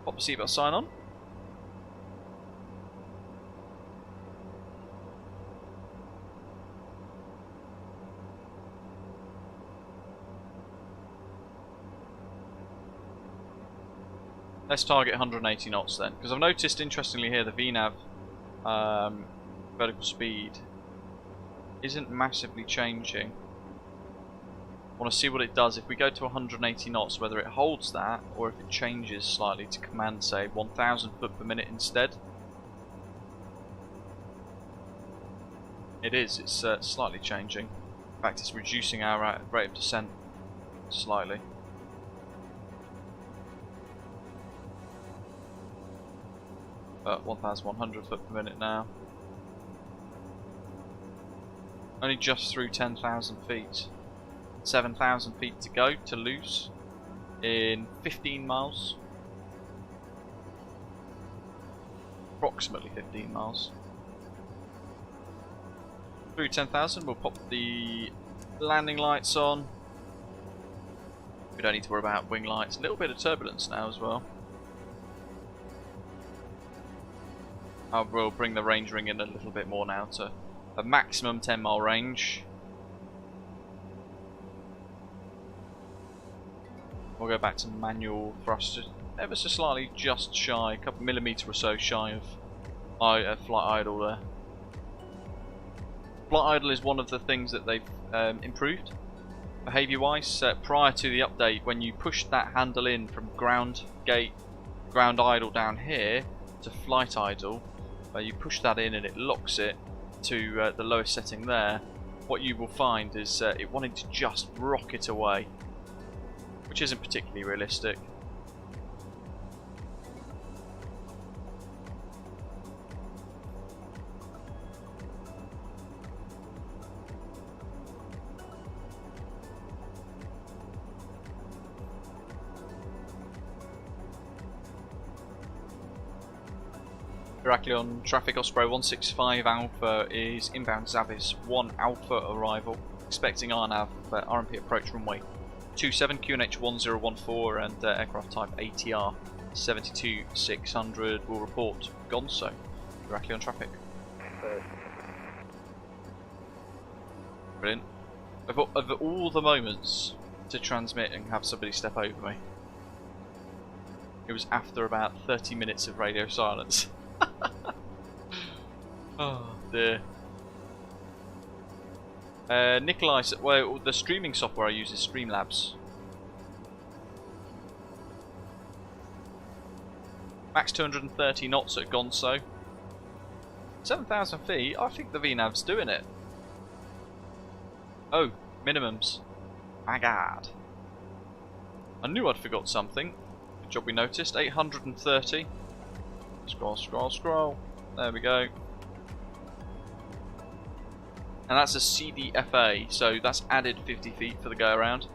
Pop the seatbelt sign on. Let's target 180 knots then, because I've noticed interestingly here the VNAV vertical speed isn't massively changing. I want to see what it does if we go to 180 knots, whether it holds that or if it changes slightly to command, say, 1,000 foot per minute instead. It is, it's slightly changing. In fact, it's reducing our rate of descent slightly. But 1,100 foot per minute now. Only just through 10,000 feet. 7,000 feet to go to lose in 15 miles. Approximately 15 miles. Through 10,000, we'll pop the landing lights on. We don't need to worry about wing lights. A little bit of turbulence now as well. I will bring the range ring in a little bit more now to a maximum 10 mile range. We'll go back to manual thrust, ever so slightly just shy, a couple millimetre or so shy of flight idle there. Flight idle is one of the things that they've improved behaviour wise. Prior to the update, when you pushed that handle in from ground gate, ground idle down here to flight idle, you push that in and it locks it to the lowest setting there. What you will find is it wanted to just rocket away, which isn't particularly realistic. Heraklion, traffic Osprey 165 Alpha is inbound Zavis 1 Alpha arrival. Expecting RNAV RMP approach runway 27 QNH 1014 and aircraft type ATR72-600 will report Gonzo. Heraklion traffic. Brilliant. Of all the moments to transmit and have somebody step over me, it was after about 30 minutes of radio silence. Oh dear. Nikolai, well, the streaming software I use is Streamlabs. Max 230 knots at Gonzo. 7,000 feet, I think the VNAV's doing it. Oh, minimums. My god. I knew I'd forgot something. Good job we noticed. 830. Scroll, scroll, scroll. There we go. And that's a CDFA, so that's added 50 feet for the go around.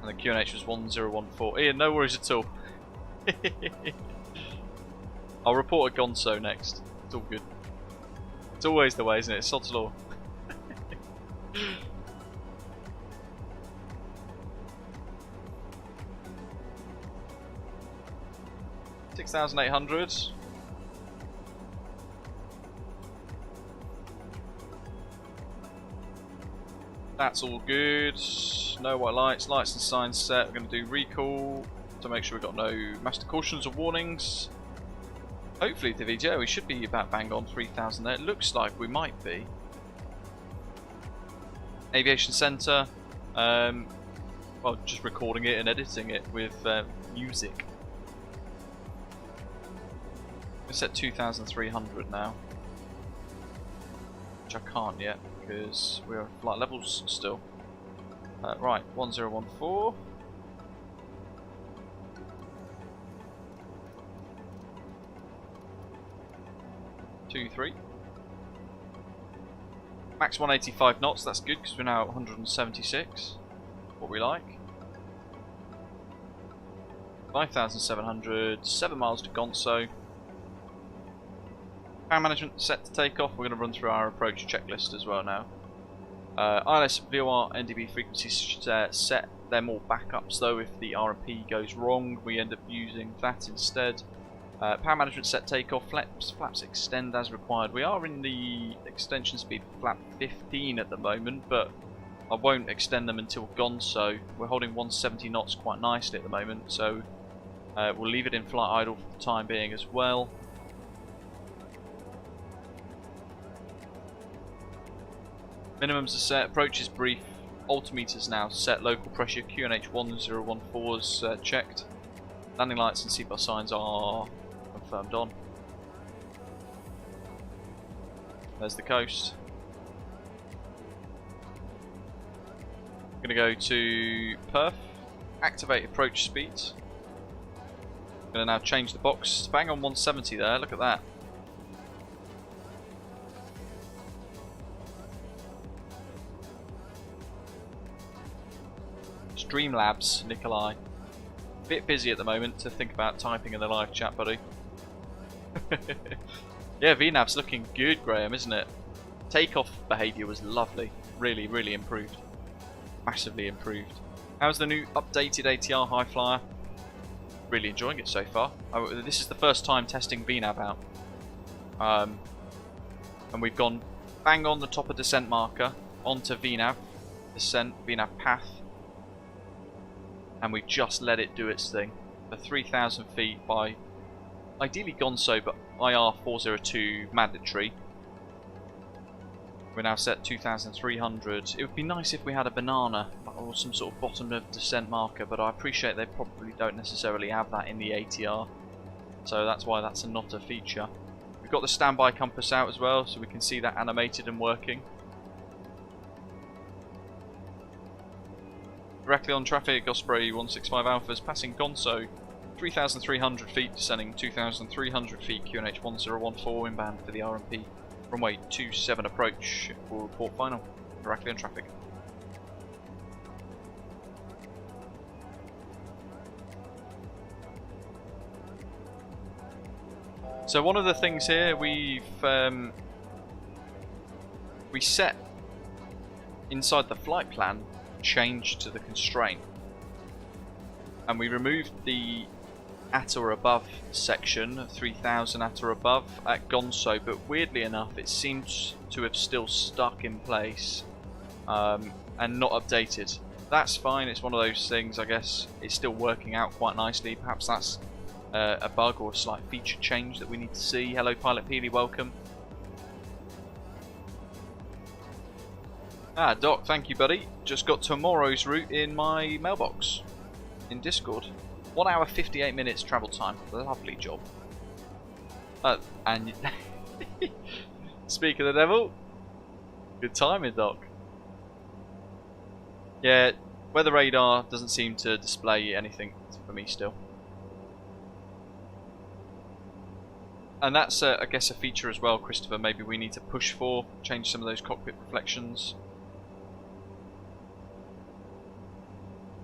And the QNH was 1014. Ian, no worries at all. I'll report a Gonzo next. It's all good. It's always the way, isn't it? It's sod's law. 6,800. That's all good. No white lights, lights and signs set. We're going to do recall to make sure we've got no master cautions or warnings. Hopefully the VGO, we should be about bang on 3,000 there. It looks like we might be. Aviation Centre. Well, just recording it and editing it with music. Let's set 2,300 now. Which I can't yet because we're at flight levels still. Right, 1014. 23. Max 185 knots, that's good because we're now at 176. What we like. 5,700, 7 miles to Gonso. Power management set to take off. We're going to run through our approach checklist as well now. ILS, VOR, NDB frequencies set. They're more backups though. If the RMP goes wrong, we end up using that instead. Power management set takeoff. Flaps extend as required. We are in the extension speed flap 15 at the moment, but I won't extend them until Gonso. We're holding 170 knots quite nicely at the moment, so we'll leave it in flight idle for the time being as well. Minimums are set, approach is brief, altimeters now set, local pressure QNH 1014 is checked. Landing lights and seatbelt signs are confirmed on. There's the coast. I'm going to go to Perth, activate approach speeds. I'm going to now change the box, bang on 170 there, look at that. Streamlabs, Nikolai. Bit busy at the moment to think about typing in the live chat, buddy. Yeah, VNAV's looking good, Graham, isn't it? Takeoff behaviour was lovely. Really, really improved. Massively improved. How's the new updated ATR High Flyer? Really enjoying it so far. This is the first time testing VNAV out. And we've gone bang on the top of descent marker onto VNAV. Descent, VNAV path. And we've just let it do its thing. For 3,000 feet by ideally Gonso, but IR402 mandatory. We're now set 2,300. It would be nice if we had a banana or some sort of bottom of descent marker, but I appreciate they probably don't necessarily have that in the ATR. So that's why that's not a feature. We've got the standby compass out as well, so we can see that animated and working. Heraklion traffic, Osprey 165 Alphas passing Gonso, 3,300 feet, descending 2,300 feet, QNH 1014 inbound for the RMP. Runway 27 approach, we'll report final. Heraklion traffic. So one of the things here we set inside the flight plan change to the constraint, and we removed the at or above section of 3,000 at or above at Gonso, but weirdly enough it seems to have still stuck in place and not updated. That's fine, it's one of those things. I guess it's still working out quite nicely. Perhaps that's a bug or a slight feature change that we need to see. Hello Pilot Peely, welcome. Ah, Doc, thank you, buddy. Just got tomorrow's route in my mailbox in Discord. 1 hour 58 minutes travel time. Lovely job. And speak of the devil. Good timing, Doc. Yeah, weather radar doesn't seem to display anything for me still. And that's, I guess, a feature as well, Christopher. Maybe we need to push for, change some of those cockpit reflections.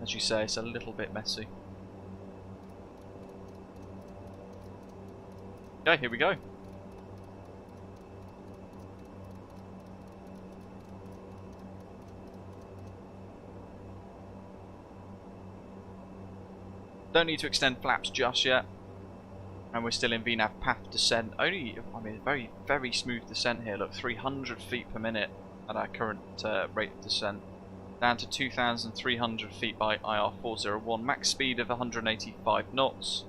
As you say, it's a little bit messy. Okay, here we go. Don't need to extend flaps just yet. And we're still in VNAV path descent. Only, I mean, very, very smooth descent here. Look, 300 feet per minute at our current rate of descent. Down to 2,300 feet by IR401. Max speed of 185 knots.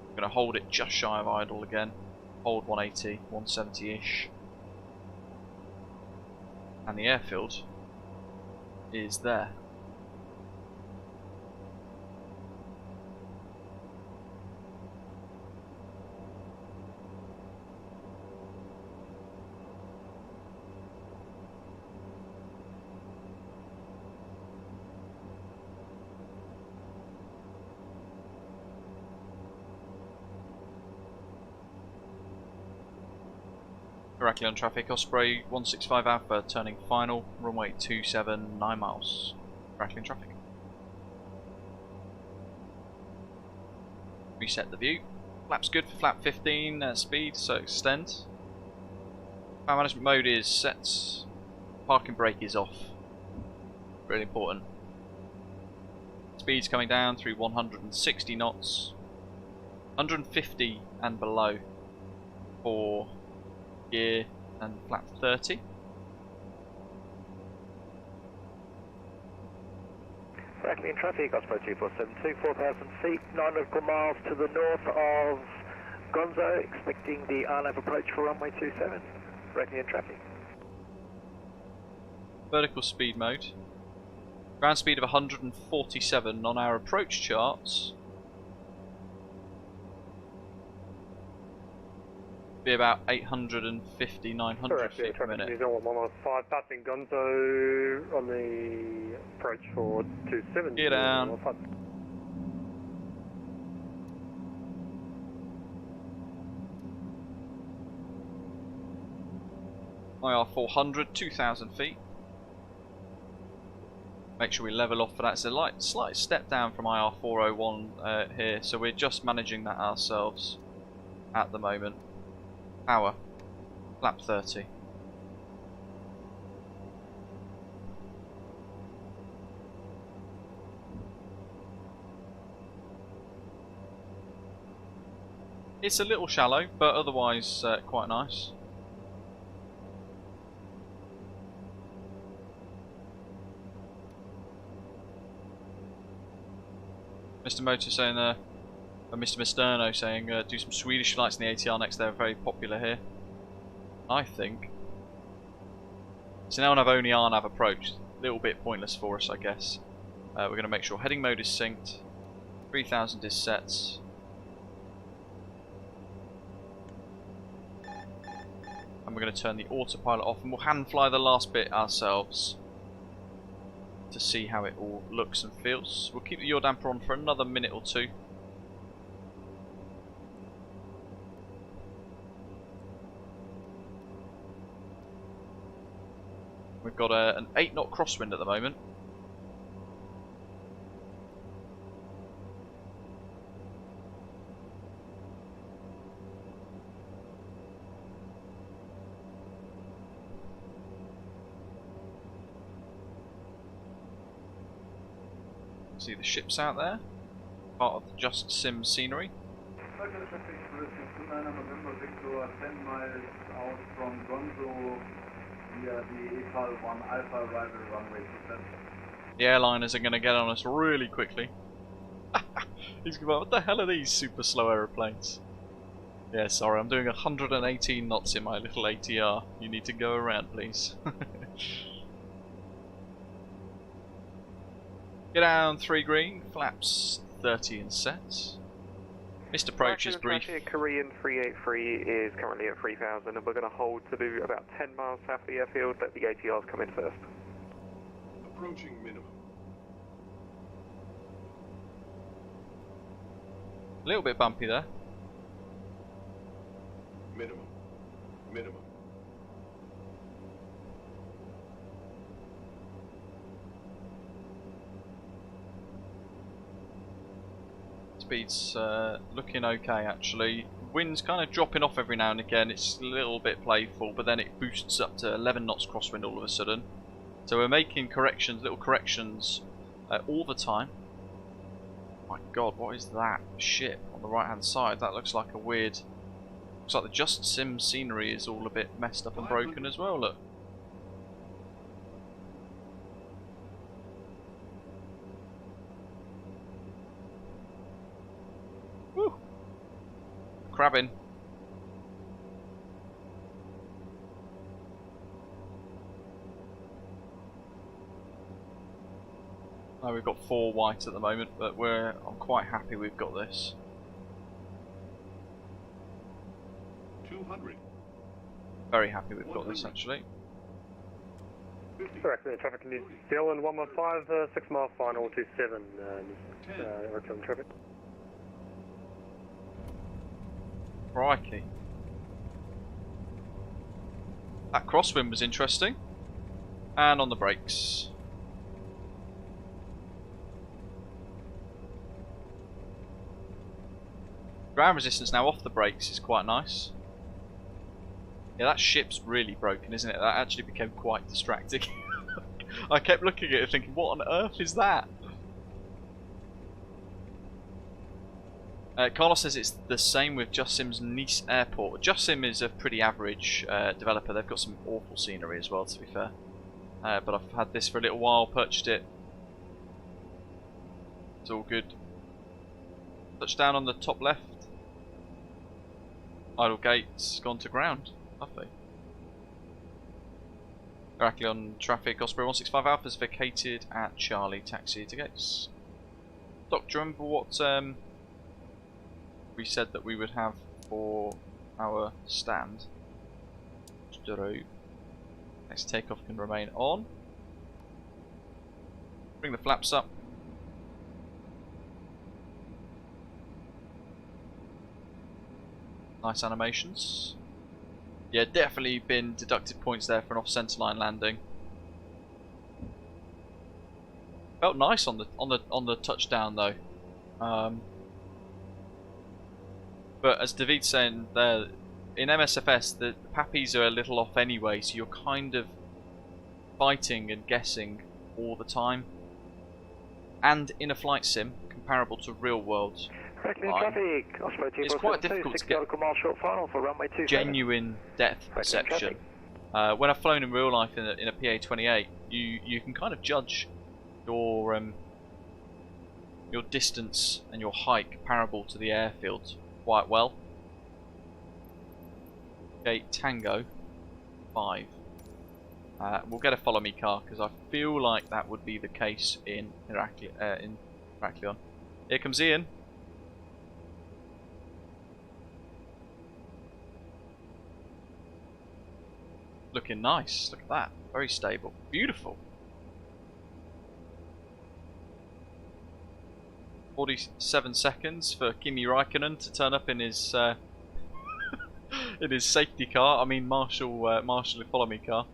I'm going to hold it just shy of idle again. Hold 180, 170-ish. And the airfield is there. Heraklion traffic, Osprey 165 Alpha, turning final, runway 27, 9 miles. Heraklion traffic. Reset the view. Flap's good for flap 15 speed, so extend. Power management mode is set. Parking brake is off. Really important. Speed's coming down through 160 knots. 150 and below for gear and flap 30. Heraklion traffic, Osprey 2472, 4,000 feet, 9 nautical miles to the north of Gonzo, expecting the RNAV approach for runway 27. Heraklion traffic. Vertical speed mode. Ground speed of 147 on our approach charts. Be about 850, 900 feet per minute. New Zealand 115, passing Gonzo on the approach for 27. Get down. IR 400, 2,000 feet. Make sure we level off for that. It's a slight step down from IR 401 here, so we're just managing that ourselves at the moment. Power, flap 30. It's a little shallow, but otherwise quite nice. Mr. Motor saying Mr. Misterno saying do some Swedish flights in the ATR next. They're very popular here, I think. So now when I've only RNAV approached, a little bit pointless for us, I guess. We're going to make sure heading mode is synced, 3000 is set. And we're going to turn the autopilot off, and we'll hand fly the last bit ourselves to see how it all looks and feels. We'll keep the yaw damper on for another minute or two. We've got an 8 knot crosswind at the moment. See the ships out there, part of the JustSim scenery. The airliners are going to get on us really quickly. He's going, what the hell are these super slow aeroplanes? Yeah, sorry, I'm doing 118 knots in my little ATR. You need to go around, please. Get down 3 green, flaps 30 and set. Missed approach is brief. Korean 383 is currently at 3,000 and we're going to hold to do about 10 miles south of the airfield. Let the ATRs come in first. Approaching minimum. A little bit bumpy there. Minimum. Minimum. Speed's looking okay actually. Wind's kind of dropping off every now and again. It's a little bit playful, but then it boosts up to 11 knots crosswind all of a sudden. So we're making corrections, little corrections all the time. My god, what is that ship on the right hand side? That looks like a weird... Looks like the JustSim scenery is all a bit messed up and broken as well, look. Woo! Crabbing. Oh, we've got 4 white at the moment, but I'm quite happy we've got this. 200. Very happy we've got this actually. Correct, traffic New Zealand 115, 6 mile final 27, Heraklion traffic. Crikey. That crosswind was interesting. And on the brakes. Ground resistance now off the brakes is quite nice. Yeah, that ship's really broken, isn't it? That actually became quite distracting. I kept looking at it thinking, what on earth is that? Carlos says it's the same with JustSim's Nice Airport. JustSim is a pretty average developer. They've got some awful scenery as well, to be fair. But I've had this for a little while, purchased it. It's all good. Touchdown on the top left. Idle gates gone to ground. Lovely. Heraklion traffic, Osprey 165 Alpha's vacated at Charlie, taxi to gates. Doc, do you remember what we said that we would have for our stand? Next takeoff can remain on. Bring the flaps up. Nice animations. Yeah, definitely been deducted points there for an off-centerline landing. Felt nice on the touchdown though. But as David's saying there, in MSFS the pappies are a little off anyway, so you're kind of fighting and guessing all the time. And in a flight sim, comparable to real world, it's quite difficult to get genuine depth perception. When I've flown in real life in a PA-28, you can kind of judge your distance and your height comparable to the airfield quite well. Okay, Tango 5. We'll get a follow me car because I feel like that would be the case in Heraklion. Here comes Ian. Looking nice, look at that, very stable, beautiful. 47 seconds for Kimi Raikkonen to turn up in his in his safety car. I mean Marshall follow me car.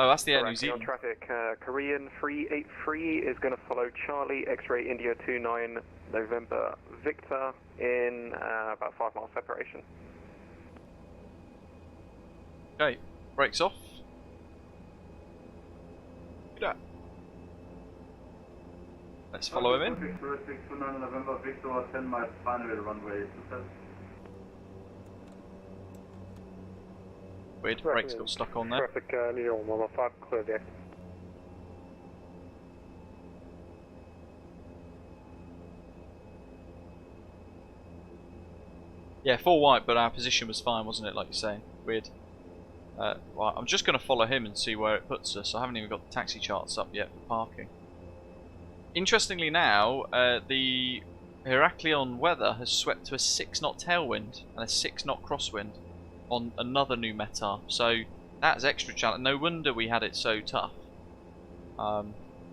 Oh, that's the Air New Zealand. Traffic, Korean 383 is going to follow Charlie, X-ray India 29 November Victor in about 5 mile separation. Okay, brakes off. Look at that. Let's follow him in. 629 November Victor, 10 miles final runway. Weird, brakes got stuck on there. Traffic, New York 115, clear the exit. Yeah, full white, but our position was fine, wasn't it, like you're saying? Weird. Right, I'm just going to follow him and see where it puts us. I haven't even got the taxi charts up yet for parking. Interestingly now, the Heraklion weather has swept to a 6 knot tailwind and a 6 knot crosswind on another new METAR, so that's extra challenge. No wonder we had it so tough.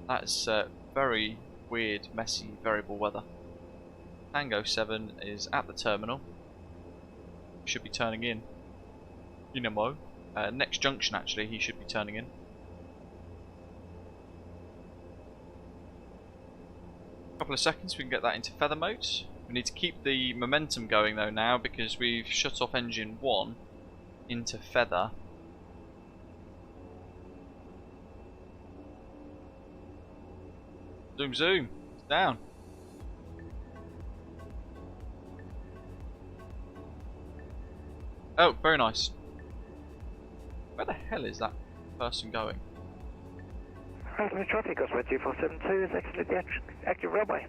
That's very weird, messy, variable weather. Tango 7 is at the terminal. Should be turning in. Inamo. Next junction actually, he should be turning in. Couple of seconds, we can get that into feather mode. We need to keep the momentum going though now because we've shut off engine 1 into feather. Zoom zoom, it's down. Oh, very nice. Where the hell is that person going? Right, traffic, Osprey 2472 is exited the active railway.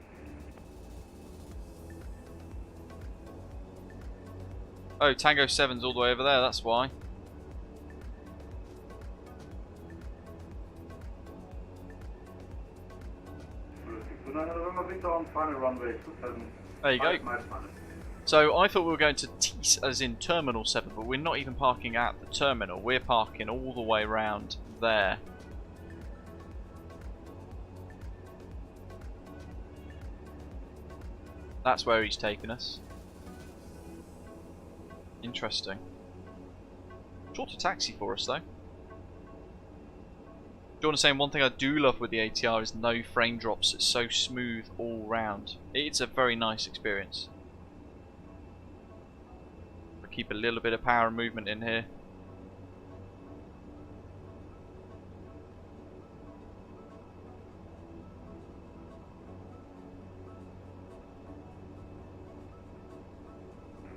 Oh, Tango 7's all the way over there, that's why. There you go. So I thought we were going to tease as in Terminal 7, but we're not even parking at the terminal. We're parking all the way around there. That's where he's taken us. Interesting. Shorter taxi for us though. John is saying one thing I do love with the ATR is no frame drops. It's so smooth all round. It's a very nice experience. I keep a little bit of power and movement in here.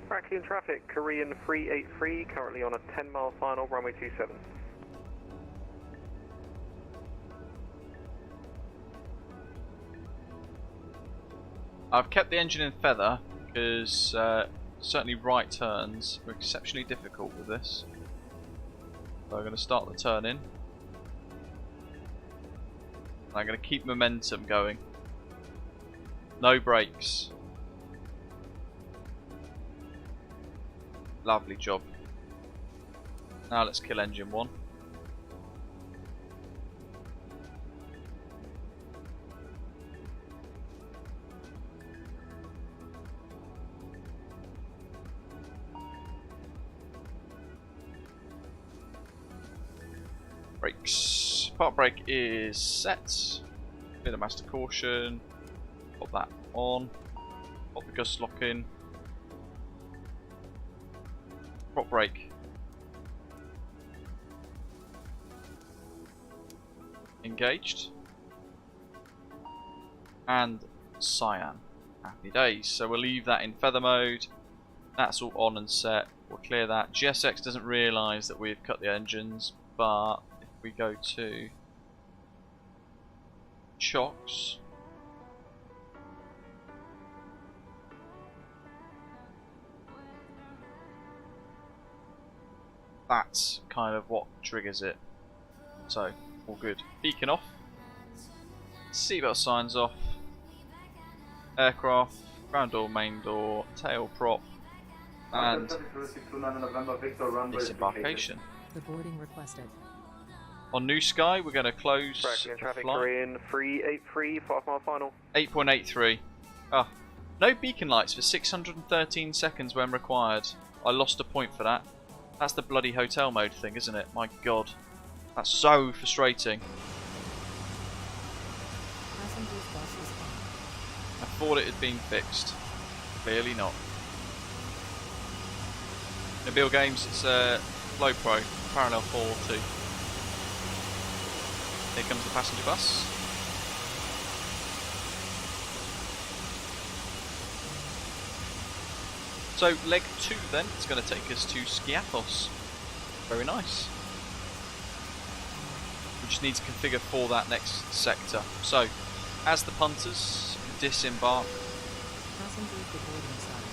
Heraklion traffic, Korean 383, currently on a 10-mile final, runway 27. I've kept the engine in feather because certainly right turns are exceptionally difficult with this. So I'm going to start the turn in. I'm going to keep momentum going. No brakes. Lovely job. Now let's kill engine 1. Brakes. Park brake is set. Bit of master caution. Pop that on. Pop the gust lock in. Prop brake. Engaged. And cyan. Happy days. So we'll leave that in feather mode. That's all on and set. We'll clear that. GSX doesn't realise that we've cut the engines, but if we go to chocks, that's kind of what triggers it. So, all good. Beacon off. Seatbelt signs off. Aircraft. Ground door, main door, tail prop, and disembarkation. The boarding requested. On New Sky, we're going to close Heraklion traffic, flight. Korean 383, 5-mile final. 8.83. Ah, no beacon lights for 613 seconds when required. I lost a point for that. That's the bloody hotel mode thing, isn't it? My god. That's so frustrating. Passengers bus is on. I thought it had been fixed. Clearly not. Nabil Games, it's Low Pro, parallel 4-2. Here comes the passenger bus. So leg 2 then, it's going to take us to Skiathos. Very nice. We just need to configure for that next sector. So, as the punters disembark. Passengers to boarding side.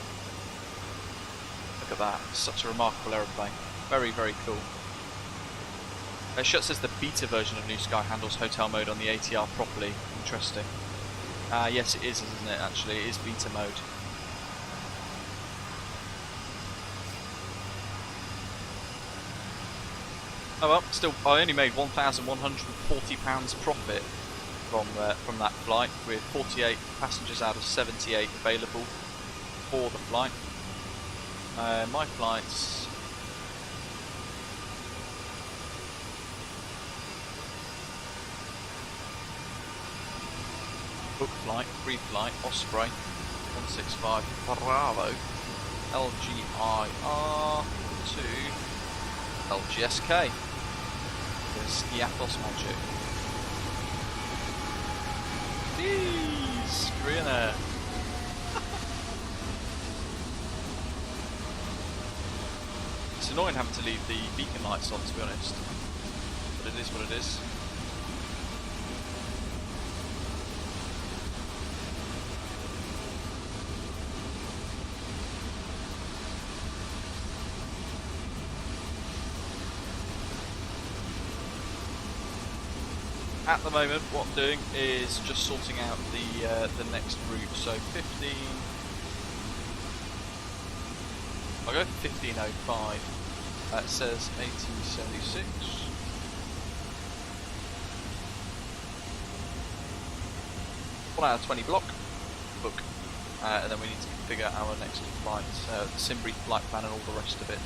Look at that, such a remarkable aeroplane. Very, very cool. Shut says the beta version of New Sky handles hotel mode on the ATR properly. Interesting. Yes it is, isn't it actually? It is beta mode. Oh well, still, I only made £1,140 profit from that flight, with 48 passengers out of 78 available for the flight. My flights. Book flight, free flight, Osprey, 165 Bravo, LGIR to LGSK. The Skiathos magic. Jeez, Korean Air. It's annoying having to leave the beacon lights on, to be honest. But it is what it is. At the moment, what I'm doing is just sorting out the next route. So 15. I'll go 1505. That says 1876. One out of 20 block. Book. and then we need to configure our next flight, the Simbrief flight plan and all the rest of it.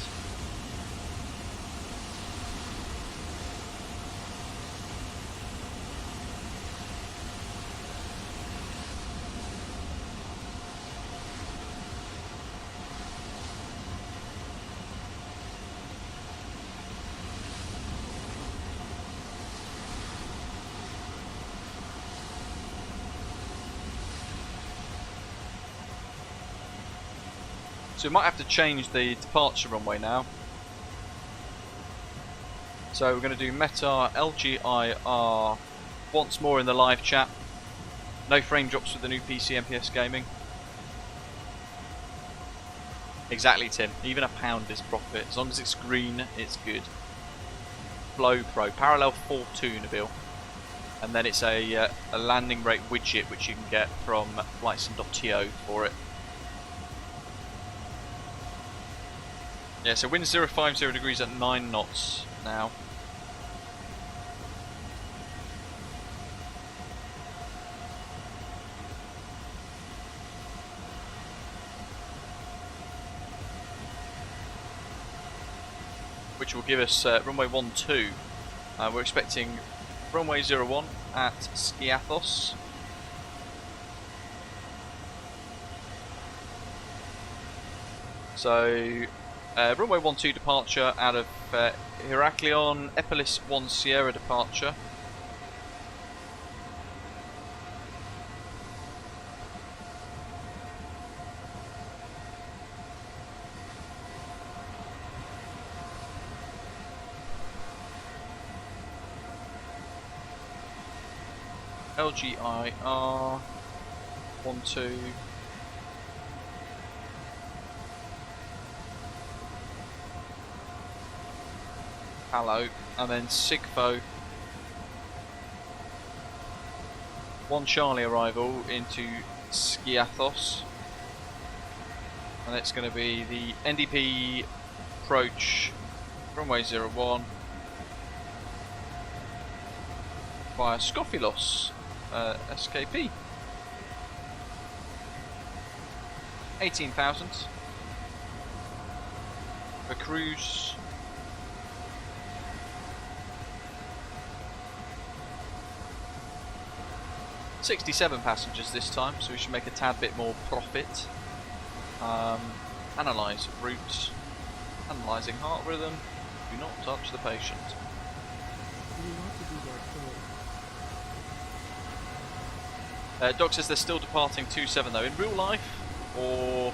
So we might have to change the departure runway now. So we're going to do Meta LGIR once more in the live chat. No frame drops with the new PC MPS gaming. Exactly, Tim. Even a pound is profit. As long as it's green, it's good. Flow Pro. Parallel 4.2, Nabil. And then it's a landing rate widget which you can get from flightsim.to for it. Yeah, so wind 050 degrees at 9 knots now. Which will give us runway 12. We're expecting runway 01 at Skiathos. So runway 12 departure out of Heraklion, Epolis 1 Sierra departure. LGIR 12. Hello, and then Sigfo 1 Charlie arrival into Skiathos, and it's going to be the NDP approach runway 01 via Skophilos SKP 18,000 for cruise. $67 passengers this time, so we should make a tad bit more profit. Analyse route, analysing heart rhythm, do not touch the patient. Do you want to be there too? Doc says they're still departing 27 though. In real life, or...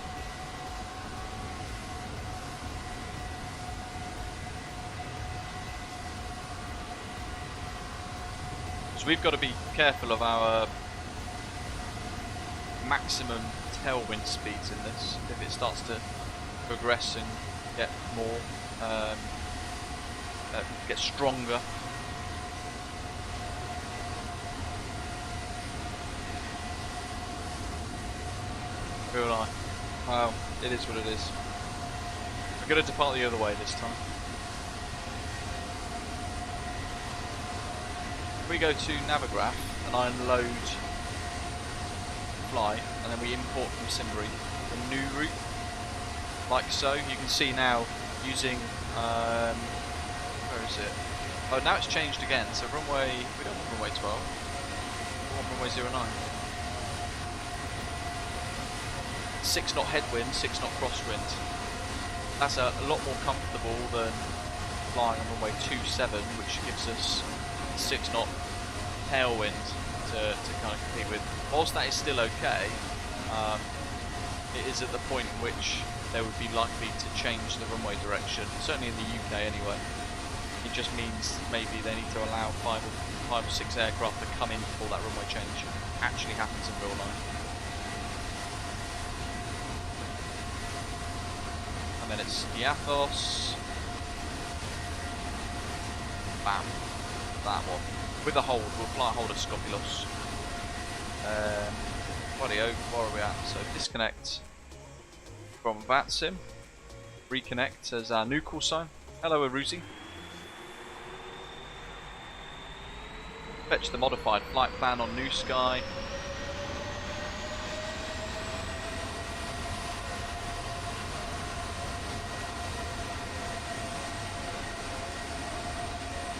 So we've got to be careful of our maximum tailwind speeds in this. If it starts to progress and get more, get stronger. Real life. Well, it is what it is. We're going to depart the other way this time. We go to Navigraph and I unload fly, and then we import from Simbrief a new route, like so. You can see now using where is it? Oh, now it's changed again. So runway, we don't want runway 12. We want runway 09. 6 knot headwind, 6 knot crosswind. That's a lot more comfortable than flying on runway 27, which gives us 6 knot tailwind to kind of compete with. Whilst that is still okay, it is at the point in which they would be likely to change the runway direction, certainly in the UK anyway. It just means maybe they need to allow 5 or 6 aircraft to come in before that runway change actually happens in real life. And then it's Skiathos. Bam. That one. With a hold, we'll fly a hold of Skophilos. Rightio, where are we at? So disconnect from VATSIM. Reconnect as our new call sign. Hello, Aruzi. Fetch the modified flight plan on New Sky.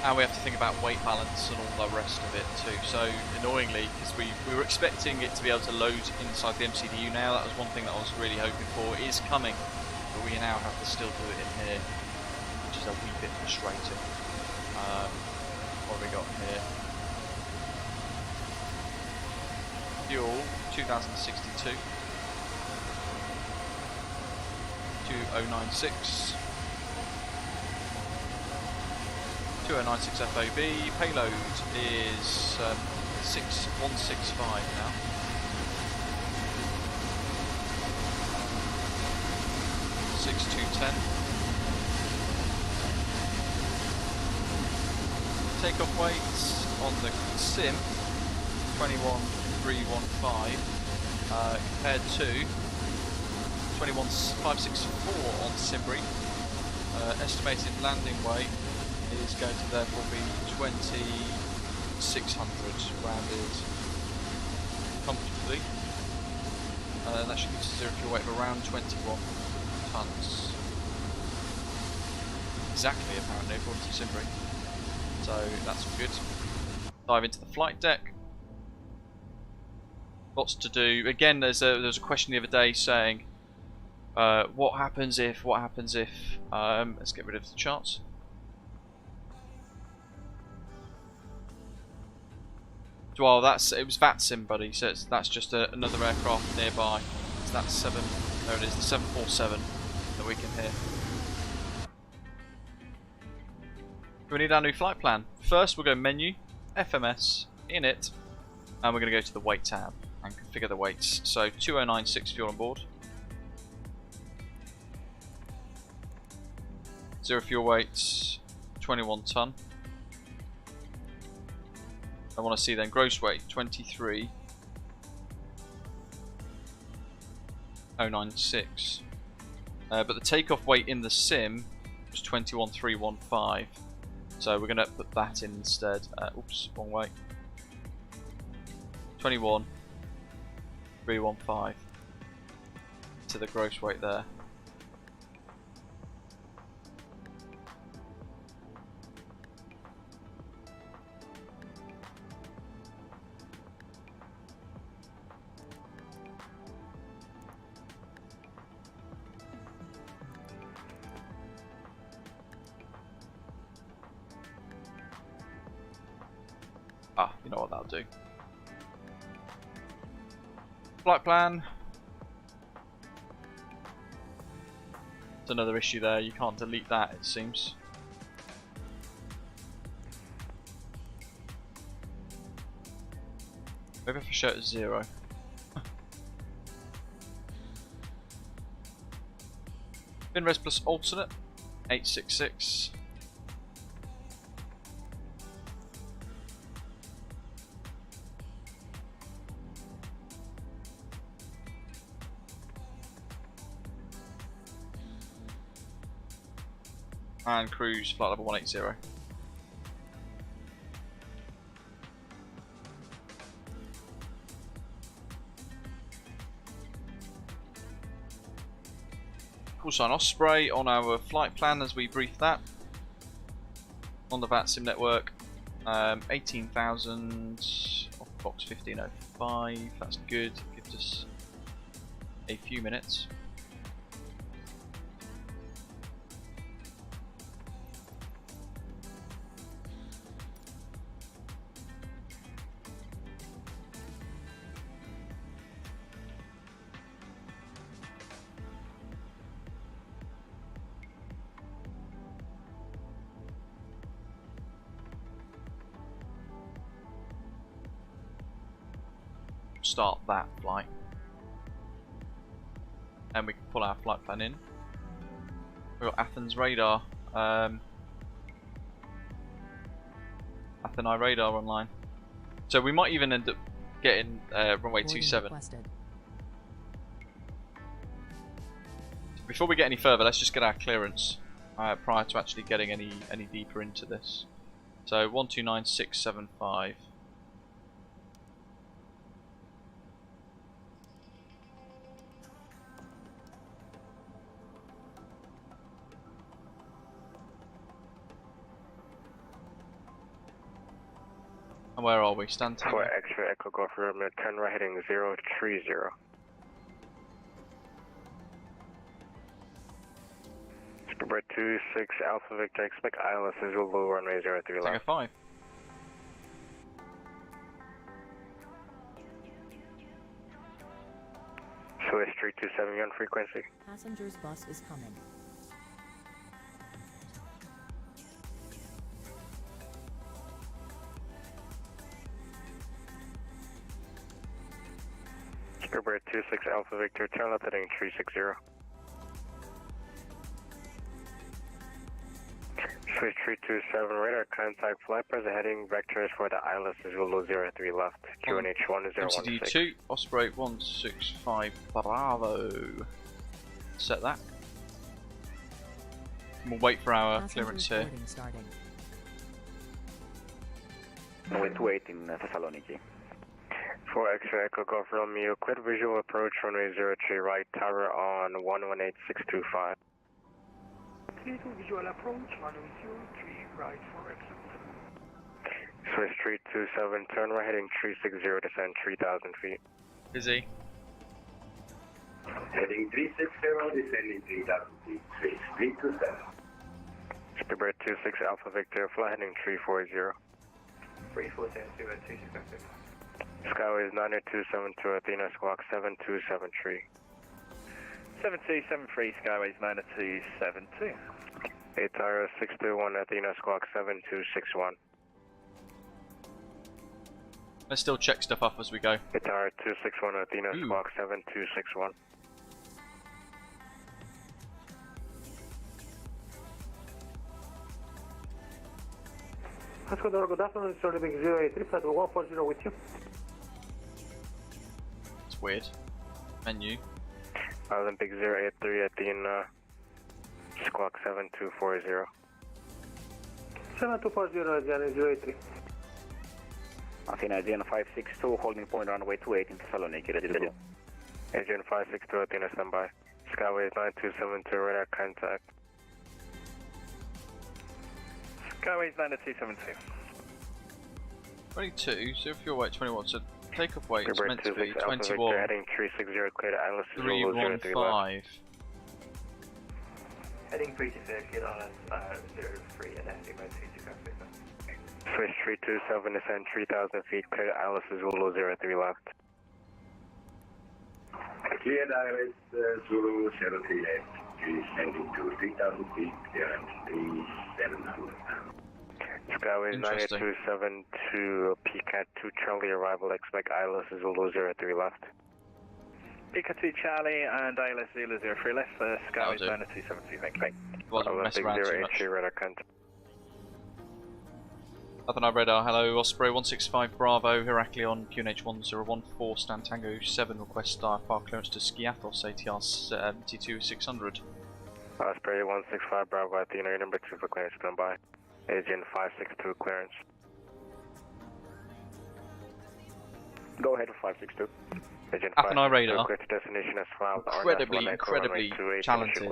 And we have to think about weight balance and all the rest of it too. So annoyingly, because we were expecting it to be able to load inside the MCDU now, that was one thing that I was really hoping for. It is coming, but we now have to still do it in here, which is a wee bit frustrating. What have we got here? Fuel 2062 2096 2096 FOB. Payload is 6165 now. Takeoff weights on the sim 21315 compared to 21564 on Simbri. Estimated landing weight is going to therefore be 2600 rounded comfortably. That should give us a zero fuel weight of around 21 tons. Exactly, apparently, according to Simbri. So that's good. Dive into the flight deck. Lots to do. Again, there was a question the other day saying, what happens if? Let's get rid of the charts. Well, it was VATSIM, buddy. So that's just another aircraft nearby. So that's there it is, the 747 that we can hear. We need our new flight plan. First, we'll go menu, FMS, init, and we're going to go to the weight tab and configure the weights. So 2096 fuel on board. Zero fuel weights, 21 ton. I want to see then gross weight 23,096. But the takeoff weight in the sim was 21,315. So we're going to put that in instead. Oops, wrong way. 21,315 to the gross weight there. You know what that'll do. Flight plan. There's another issue there, you can't delete that, it seems. Maybe if I show it as 0. FinRes plus alternate 866. And cruise flight level 180. Call sign Osprey on our flight plan as we brief that. On the VATSIM network, 18,000 off box 1505. That's good. Gives us a few minutes. Start that flight, and we can pull our flight plan in. We've got Athens radar, Athens radar online, so we might even end up getting runway 27. Before we get any further, let's just get our clearance prior to actually getting any deeper into this. So 129675. And where are we? Stand For X-ray Echo Golf Romeo, turn right heading 030. Speedbird 26 Alpha Victor, expect ILS as Zulu runway 03 left. Tango 5. Swiss 327 on frequency. Passenger's bus is coming. Speedbird 26 Alpha Victor, turn left heading 360. Swiss 327 radar contact flight present heading vectors for the ILS is Zulu 03 left. QNH 1016. MCD2, Osprey 165 Bravo. Set that. We'll wait for our clearance here. Starting. Runway 28 in Thessaloniki. For X-ray Echo Golf Romeo, quit visual approach runway 03 right, tower on 118625. Visual approach, runway 03 right for exit. Swiss 327, turn right heading 360, descend 3000 feet. Busy. Heading 360, descending 3000 feet, Swiss 327. Speedbird 26 Alpha Victor, fly heading 340. 3470, Skyways 90272, Athena Squawk 7273. 7273, Skyways 90272. ATR 621, Athena Squawk 7261. Let's still check stuff up as we go. ATR 261, Athena Squawk 7261. Good afternoon, it's Orbx 083, flight 140 with you. It's weird. Menu. Olympic 083, Athena Squawk 7240. 7240, Athena 083. Athena Aegean 562, holding point runway 28 in Thessaloniki, ready to go. Aegean 562, Athena standby. Skyways 9272, radar contact. Skyways 90272. 22, so if your weight 21, so takeoff weight is meant to be 21. 21. Heading 360, clear to Atlas 315. Heading 360, clear to Atlas 03 and estimate 225. Swiss 327, descend 3000 feet, clear to Atlas Zulu 03 left. Cleared ILS Zulu 03 left, descending to 3000 feet, clearance 3700. Skyways 98272, PCAT 2 Charlie arrival, expect ILS Zulu 03 left. PCAT 2 Charlie and ILS Zulu 03 left, Skyways 90272, thank you. Wasn't messing around too much. Radar contact. Athena radar, hello, Osprey 165 Bravo, Heraklion, QNH 1014, stand Tango 7, request star fire clearance to Skiathos ATR72-600. Osprey 165 Bravo, Athena, your number 2 for clearance, stand by. Agent 562 clearance. Go ahead for 562. Agent Athena radar, clear to destination as filed. incredibly talented.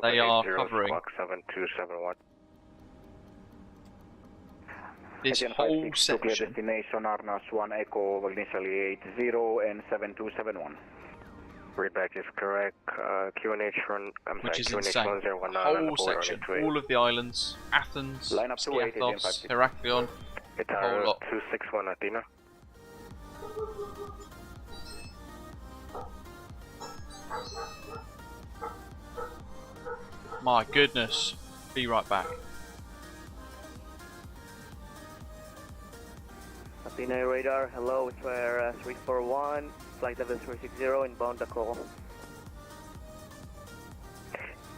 They are covering 7271. this whole section. Destination Arnas 1 Echo, initially 80 and 7271. Readback is correct. QNH run, Which is QNH insane. 1019 Whole section, all of the islands, Athens, Line up to Skiathos, Heraklion, ATR lot. 261 Athena. My goodness. Be right back. Athena radar, hello, it's 341, flight level 360, inbound the call.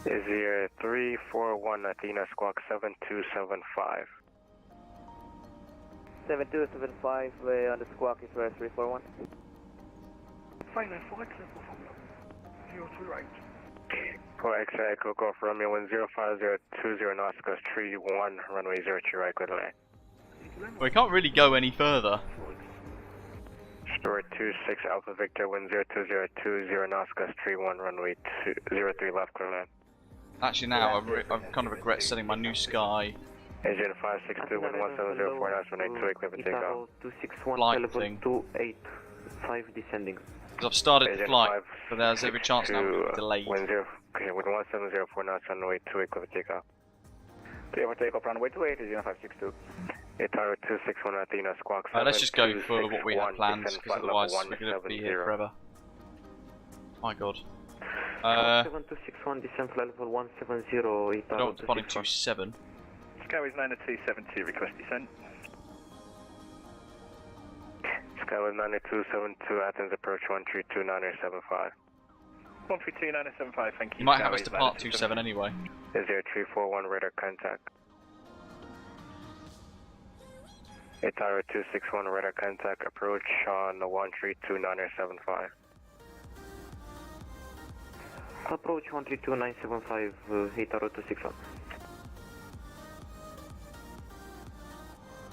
Is here 341 Athena Squawk 7275. 7275 on the squawk is 341. Final flight level from 02 right. For X-ray Echo Golf Romeo 105020 Oscar 31 runway 02 right, good land. We can't really go any further. Spirit 26 Alpha Victor 10220 Oscar 31 runway 03 left, clear land. Actually now, I kind of regret setting my new sky Agent 562, 117049, clear for takeoff. 261, Flight level thing. 285 descending. Because I've started the Agent flight, but there's every chance now we'll be delayed. 10, okay, with 1704 knots, runway 28, clear for takeoff. Clear for takeoff, runway 28, Agent 562. ATR 261 Athena, squawk 7. Let's just go for what we had planned, because otherwise we're going to be here forever. My god. 7261, descent flight level 170, I don't want to find 27. Skyway's 90272, request descent. Skyway 90272, Athens approach 1329075. 1329075, thank you. You might have us depart 27 anyway. 0341 radar contact. ATR 261 radar contact approach on the 1329075. Approach 132975, ATR 261.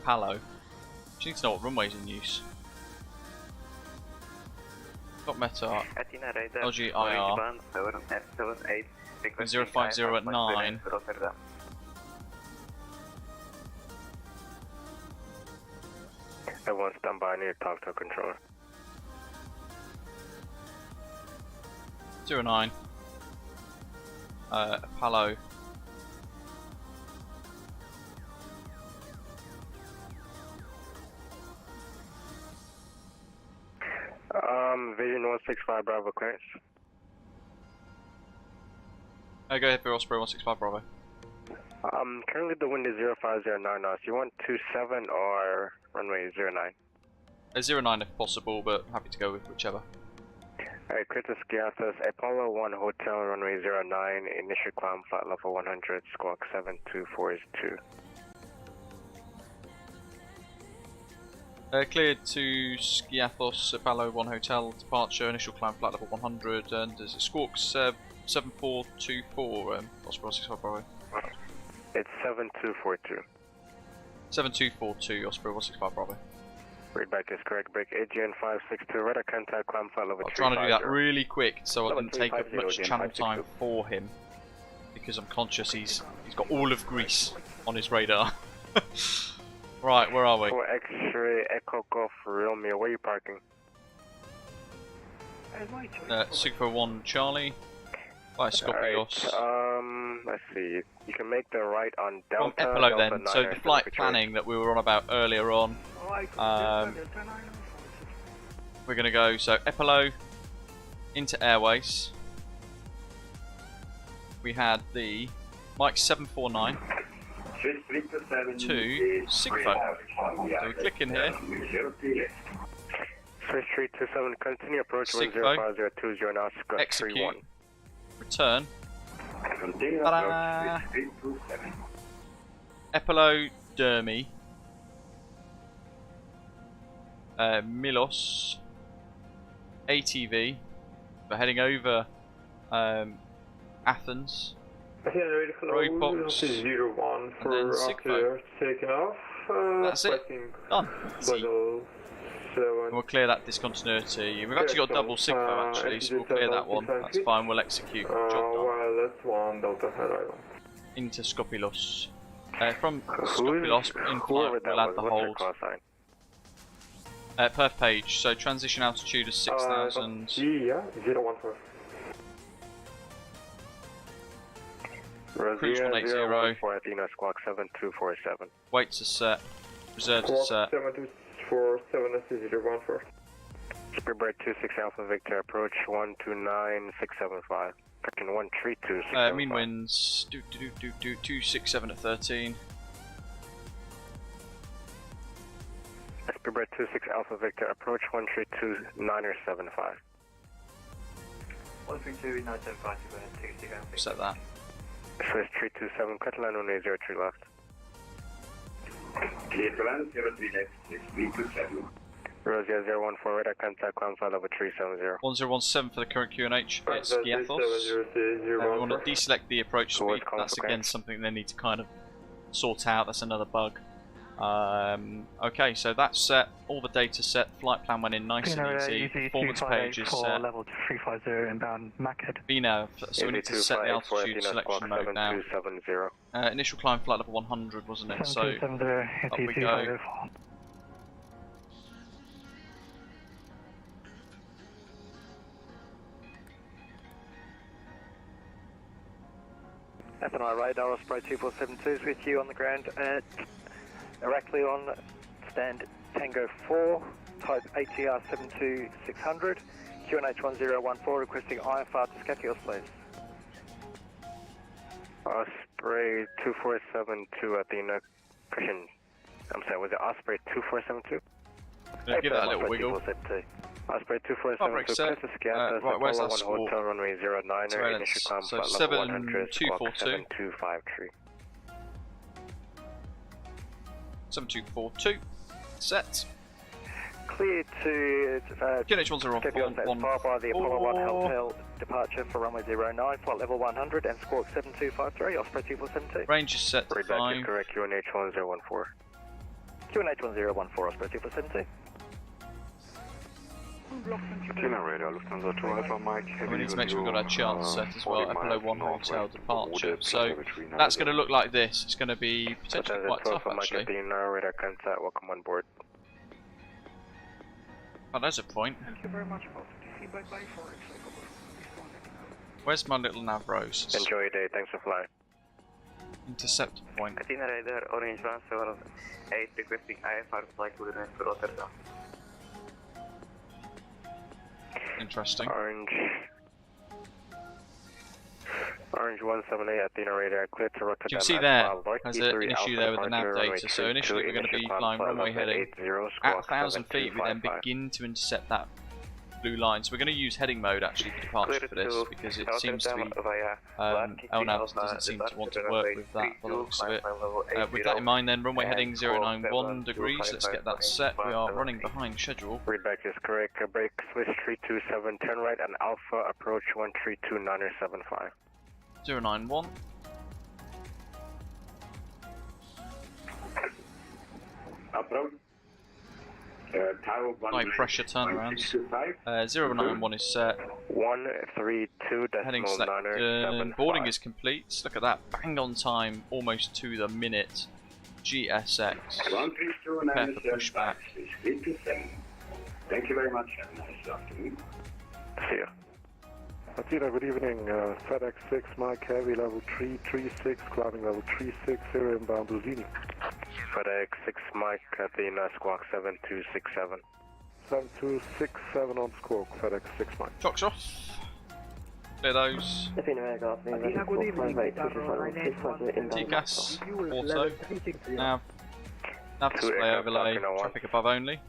Palo. She needs to know what runway's in use. Got Meta, LGIR, 050 at 9. Everyone stand by, I need to talk to a controller. 09. Palo. Vision 165 Bravo clearance. Go ahead for Osprey 165 Bravo. Currently the wind is 0509 knots. You want 27 or runway 09? 09 if possible, but happy to go with whichever. Alright, Crete Skiathos, Apollo 1 Hotel, runway 09, initial climb flight level 100, squawk 7242. Cleared to Skiathos, Apollo 1 Hotel, departure, initial climb flight level 100, and there's a squawks 7424, Osprey 165 Bravo. It's 7242. 7242, Osprey 165 Bravo. Readback is correct, break AGN 562, radar contact, climb flight level 350. I'm trying to do that really quick so I can take up much channel time for him, because I'm conscious he's got all of Greece on his radar. Right, where are we? For X-ray Echo Golf Romeo, where are you parking? 641 Charlie, by Scorpios. Let's see, you can make the right on Delta. From Epilo then, so the flight planning that we were on about earlier on. We're going to go, so Epilo into Airways. We had the Mike 749 to Sigfo. So we click in here. Swiss 327, continue approach 10520 knots, execute, 31. Return. Ta-da! Epilo Dermy. Milos. ATV. We're heading over Athens. Roypox. This is 01 for and then Sigfo. Taking off. That's it. Done. Easy. And we'll clear that discontinuity. We've actually got double Sigfo actually, so we'll clear that one. That's fine, we'll execute. Job done. Wireless 1 Delta Heraklion. Into Skopilos. From Skopilos, in flight, we'll add the hold. Perth page, so transition altitude is 6,000. Yeah, 014. Cruise 180. For Athena, squawk 7247. Weights are set. Reserves are set. 7247 is 014. Speedbird 26 Alpha Victor, approach 129675. Correction 132. Mean winds 267 at 13. Speedbird 26 Alpha Victor, approach 132.975. 132.975, Set that. Swiss 327, cut line on A03 left. Clear to land, 03 left, 6327. Rosia 014, radar contact, climb flight level 370. 1017 for the current QNH, it's Skiathos. We want to deselect the approach speed, that's again something they need to kind of sort out, that's another bug. Okay, so that's set. All the data set. Flight plan went in nice and easy. Performance page is set. Level 350 inbound MACAD. VNAV. So we need to set the altitude selection mode now. Initial climb flight level 100, wasn't it? So up we go. FNI radar, Osprey 2472 is with you on the ground at Heraklion, stand Tango 4, type ATR72-600, QNH1014, requesting IFR to Skiathos, please. Osprey 2472 Athena, question. I'm sorry, was it Osprey 2472? Yeah, give that a little wiggle. Osprey 2472, Crete Skiathos, right, where's that score? Hotel runway 09er, initial climb so flight level 100, squawk 7242. 7253. 7242. Set. Clear to QNH1014. followed by the Apollo 1 Hotel departure for runway 09, flight level 100 and squawk 7253, Osprey 2472. Range is set to Read 5. back is correct, QNH1014. QNH1014, Osprey 2472. Radar, Lufthansa 2 Alpha Mike. We need to make sure we've got our charts set as well. Apollo 1 Hotel departure. So that's going to look like this. It's going to be potentially quite tough actually. Radar contact, welcome on board. Oh, there's a point. Thank you very much, both. Where's my little Navros? Enjoy your day, thanks for flying. Intercept point. Athena Radar, Orange 178, requesting IFR flight to Rotterdam. Interesting. Orange 178 Athena Radar, clear to Rotterdam. You can see there, there's an issue there with the nav data. So initially we're going to be flying runway heading at 1,000 feet. We then begin to intercept that blue line. So we're going to use heading mode actually for departure for this because it seems to be LNAV doesn't seem to want to work with that by the looks of it. With that in mind then, runway heading 091 degrees, let's get that set. We are running behind schedule. Readback is correct, break switch 327, turn right and Alpha approach 132.975. 091. Approach. High pressure turnarounds. 091 is set. 132. Heading selected. Boarding is complete. Look at that. Bang on time. Almost to the minute. GSX. Prepare for pushback. Thank you very much. Have a nice afternoon. See ya. Athena, good evening. FedEx 6 Mike Heavy level 336, climbing level 360 inbound Luzini. FedEx 6 Mike Athena squawk 7267. 7267 on squawk, FedEx 6 Mike. Chocks off. Clear those. Athena, good evening. TCAS. Auto. Nav display overlay. Traffic above only.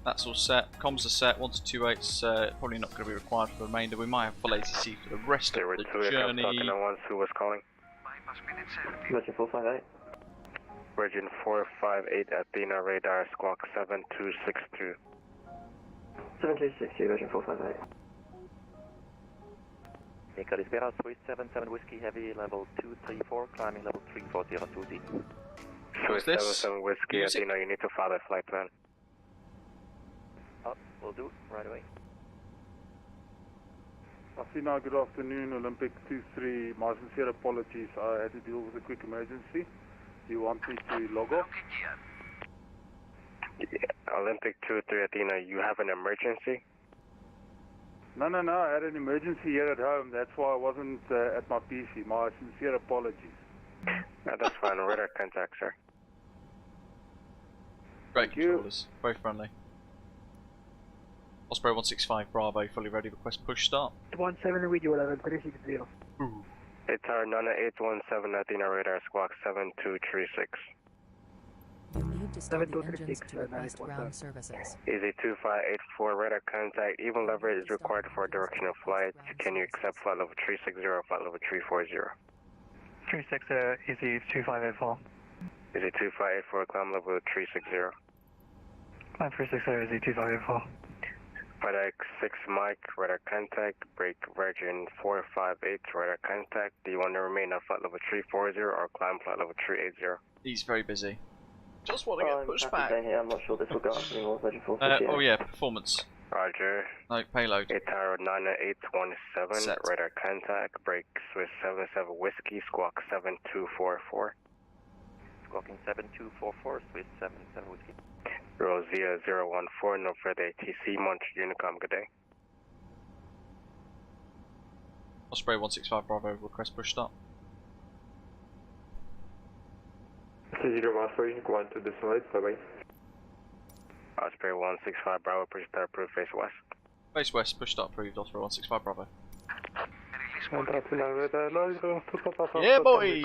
That's all set. Comms are set. 1 to 28's probably not going to be required for the remainder. We might have full ATC for the rest of the journey. Who was calling? Virgin 458. Virgin 458 Athena radar squawk 7262. 7262, Virgin 458. Nico Despera, Swiss 77 Whiskey Heavy, level 234, climbing level 340 Swiss 77 Whiskey Athena, you need to follow the flight plan. Will do, right away. Athena, good afternoon. Olympic 23. My sincere apologies. I had to deal with a quick emergency. You want me to log off? Yeah, Olympic 23 Athena, you have an emergency? No. I had an emergency here at home. That's why I wasn't at my PC. My sincere apologies. No, that's fine. Radar contact, sir. Great controllers. Very friendly. Osprey 165 Bravo, fully ready. Request push start. 17 with you, 11360. It's our Nana 817 Athena radar squawk 7236. You need to start the engines to request ground services. Easy 2584 radar contact. Even lever is required for directional flight. Can you accept flight level 360, flight level 340? 36 Easy 2584. Easy 2584, climb level 360. Climb 360 Easy 2584. FedEx 6 Mike, radar contact, break Virgin 458, radar contact. Do you want to remain on flight level 340 or climb flight level 380? He's very busy. Just want to get pushed back. Here. I'm not sure this will go up anymore. Oh yeah, performance. Roger. No, payload. ATR 9817, Set. radar contact, brakes with 77 Whiskey, squawk 7244. Squawking 7244, Swiss 77 Whiskey. Rosea 014, no further ATC, Montreal Unicom, good day. Osprey 165 Bravo, request push start. 014, you go on to desolate, bye-bye. Osprey 165 Bravo, push start approved, face west. Face west, push start approved, Osprey 165 Bravo. Yeah, boy!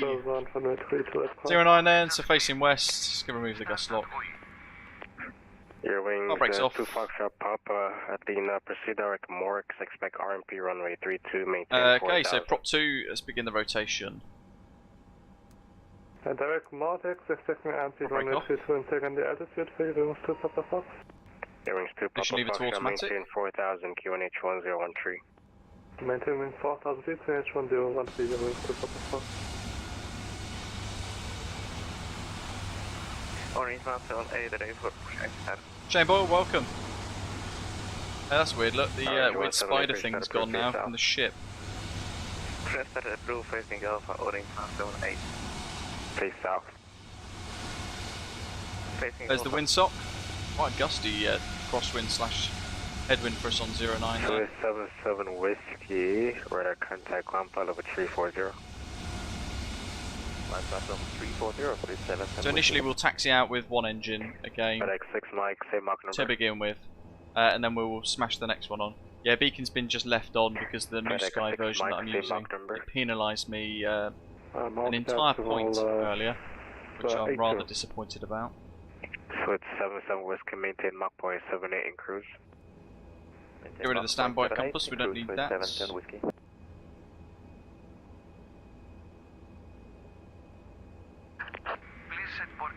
09 then, so facing west, just gonna remove the gust lock. Your wings, brakes off. 2 Foxtrot Papa, Athena, proceed direct Morix, expect RMP runway 32, maintain Okay, 4000. so prop 2, let's begin the rotation. Direct Mortex, expecting RMP runway 32 and taking the altitude for you, wings 2 Papa Fox. Your wings 2 Papa leave it to Foxtrot, automatic. maintain 4000, QNH 1013. Maintain wing 4000 feet, QNH 1013, your wings 2 Papa Fox. Orange Mountain on A, the day for Shane Boyle, welcome. That's weird, look, the weird spider thing's gone now from the ship. Press that approve facing Alpha, Orange Mountain on A. Face south. Facing There's the windsock. Quite gusty crosswind slash headwind for us on 09 there. 277 Whiskey, radar contact, climb flight level 340. So initially we'll taxi out with one engine again FedEx 6 Mike, same Mach number. to begin with, and then we'll smash the next one on. Yeah, beacon's been just left on because the new Sky version that I'm using, it penalised me an entire point earlier, which I'm rather disappointed about. Switch 77 Whiskey, maintain Mach point 78 in cruise. Get rid of the standby compass, we don't need that.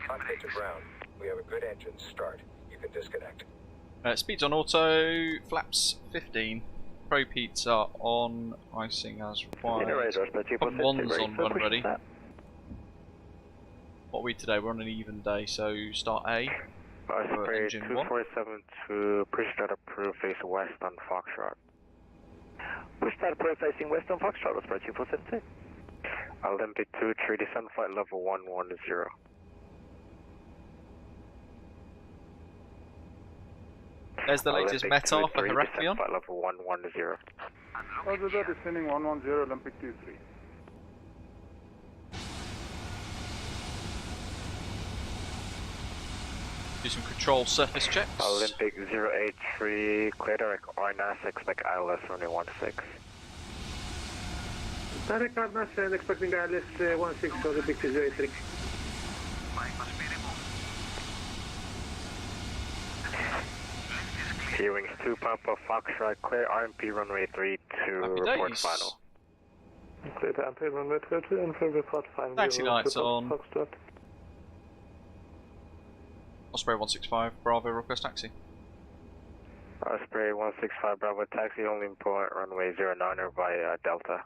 Contact to ground. We have a good engine. Start. You can disconnect. Speeds on auto, flaps 15. Pro Peats are on, icing as required. Put ones on when ready. What are we today? We're on an even day, so start A. Osprey engine 1. 247 to push start approved, face west on Foxtrot. Push start approved facing west on Foxtrot, Osprey 2472. Olympic 2, Treaty Sun flight level 110. There's the latest METAR for Heraklion. Flight level 110. Roger that, descending 110, Olympic 23. Do some control surface checks. Olympic 083, clear direct RNAS, expect ILS runway 16. Direct RNAS and expecting ILS 16, Olympic 083. Wings 2 Papa Foxtrot, clear RMP runway 32, report days. final. Clear RMP runway 32 and for report final. Taxi lights on. Foxtrot. Osprey 165, Bravo, request taxi. Osprey 165 Bravo, taxi only point runway 09er via Delta.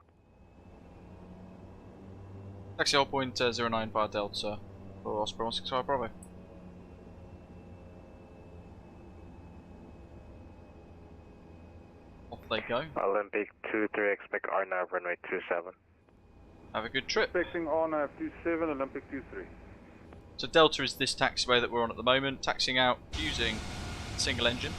Taxi hold point 09 via Delta for Osprey 165 Bravo. Off they go. Olympic 23, expect RNAV runway 27. Have a good trip. Expecting RNAV 27, Olympic 23. So Delta is this taxiway that we're on at the moment, taxiing out using single engine.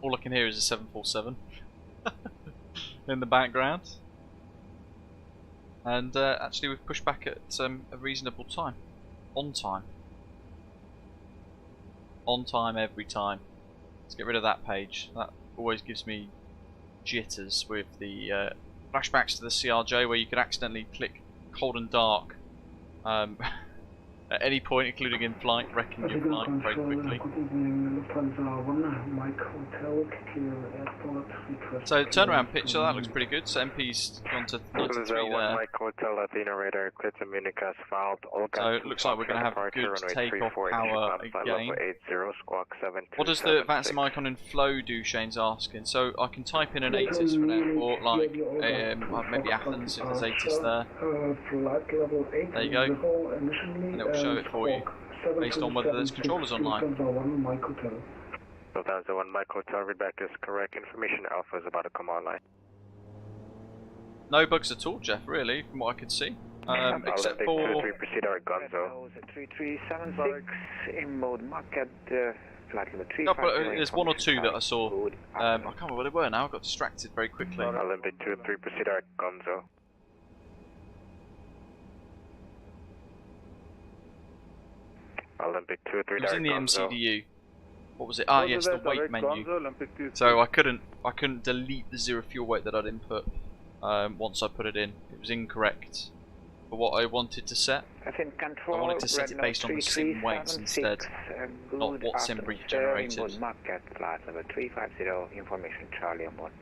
All I can hear is a 747 in the background. And actually we've pushed back at a reasonable time. On time. On time every time. Let's get rid of that page. That always gives me jitters with the flashbacks to the CRJ where you could accidentally click cold and dark At any point, including in flight, reckon your flight very quickly. So turnaround picture, that looks pretty good. So MP's gone to 93 there. Mike Hotel Athena radar, clear to Munich as filed. So it looks like we're going to have good takeoff power again. What does the VATSIM icon in flow do, Shane's asking? So I can type in an ATIS for an airport, like maybe Athens, if there's ATIS there. There you go. And it will show it for you, based on whether there's controllers online. So that's the one Mike Hotel, read back is correct. Information Alpha is about to come online. No bugs at all, Jeff, really, from what I could see. Except for... proceed our Gonzo. 3376 in mode market, flight level 3. No, but there's one or two that I saw. I can't remember what they were now, I got distracted very quickly. Olympic 23, proceed our Gonzo. Olympic 23, it was in the MCDU. What was it? Ah, yes, the weight menu. So I couldn't delete the zero fuel weight that I'd input once I put it in. It was incorrect for what I wanted to set. I wanted to set it based on the sim weights instead, not what sim brief generated. Information Charlie on board.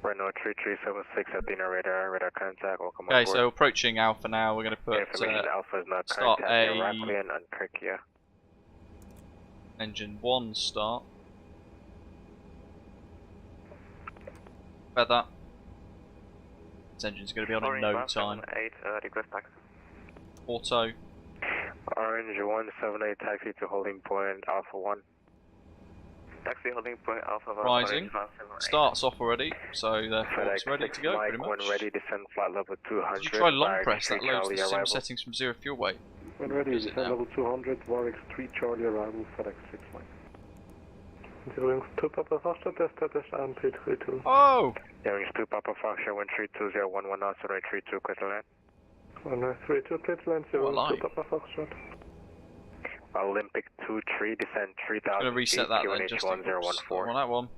Renault 3376 Athena radar contact. Welcome okay, so approaching Alpha now. We're going to put Alpha is not start Heraklion and Crete. Engine 1 start. Feather. This engine's going to be on in no time. Auto. Orange 178 taxi to holding point Alpha 1. Taxi holding point Alpha 1. Rising. Starts off already, so therefore it's ready to go pretty much. When ready, descend flight level 200. Did you try long press? That loads the sim settings from zero fuel weight. When ready, descend level 200, Orbx 3 Charlie arrival, FedEx 6 Mike. Zeroings 2 Papa Foxtrot, status MP32. Oh! Zeroings 2 Papa Foxtrot, 1320119, 032, clear to land. 132, clear to land, 02 Papa Foxtrot. Olympic 23, descend 3000 I'm going to reset that then, just on that one.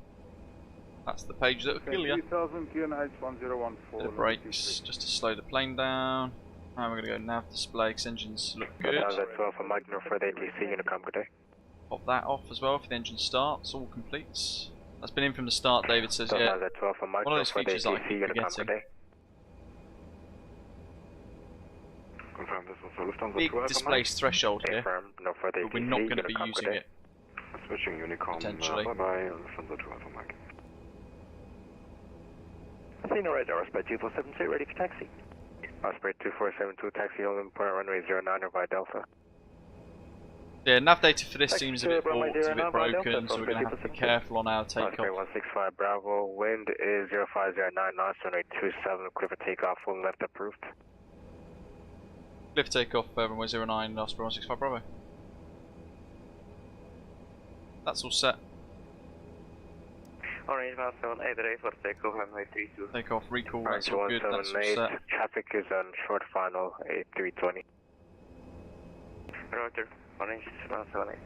That's the page that will kill you. 3000 QNH 1014. Bit of brakes, just to slow the plane down. And we're going to go nav display, because engines look good. Pop that off as well if the engine starts, all completes. That's been in from the start, David says, yeah. One of those features that I keep forgetting. Big displaced threshold here, but we're not going to be using it. Switching Unicom, potentially. bye-bye, Lufthansa 2 Alpha Mike. Athena radar, Osprey 2472, ready for taxi. Osprey 2472, taxi on point runway 09 via Delta. Yeah, nav data for this seems a bit warped, a bit broken, so we're going to have to be careful on our takeoff. Osprey 165 Bravo, wind is 0509 knots, runway 27, clear for takeoff, full left approved. Clear for takeoff, runway 09, Osprey 165 Bravo. That's all set. Orange 178 for takeoff, runway 32. Takeoff, recall, that's all good, that's all set. Traffic is on short final, 8320. Roger, Orange 178.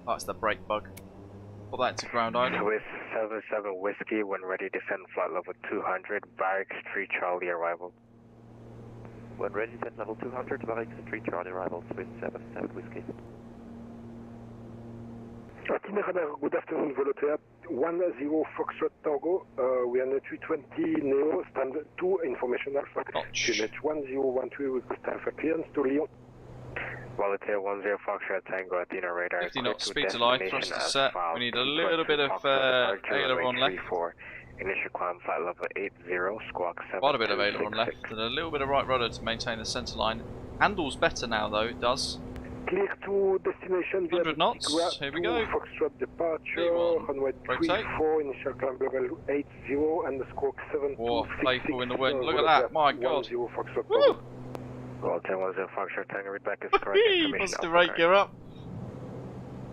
Oh, it's the brake bug. Put that into ground idle. Swiss 77 Whiskey, when ready, descend flight level 200, Barracks 3 Charlie arrival. When ready, descend level 200, Barracks 3 Charlie arrival, Swiss 77 Whiskey. Athena radar, good afternoon, Volotea. 10 Foxtrot Tango, we are on a 320 Neo, stand 2, information alpha. QNH 1013 with staff clearance to Lyon. Volotea 10 Foxtrot Tango, Athena radar. 50 knots, speed to light, thrust is set. We need a little bit of aileron left. Initial climb flight level 80, squawk 7. Quite a bit of aileron left, and a little bit of right rudder to maintain the centre line. Handles better now though, it does. Clear to destination. 100 knots, here we go. Foxtrot departure, runway 34, initial climb level 80, and the squawk 7. Whoa, playful in the wind, look at that, my god. Woo! Well, 10 Foxtrot Tango, read back is correct. Positive rate gear up.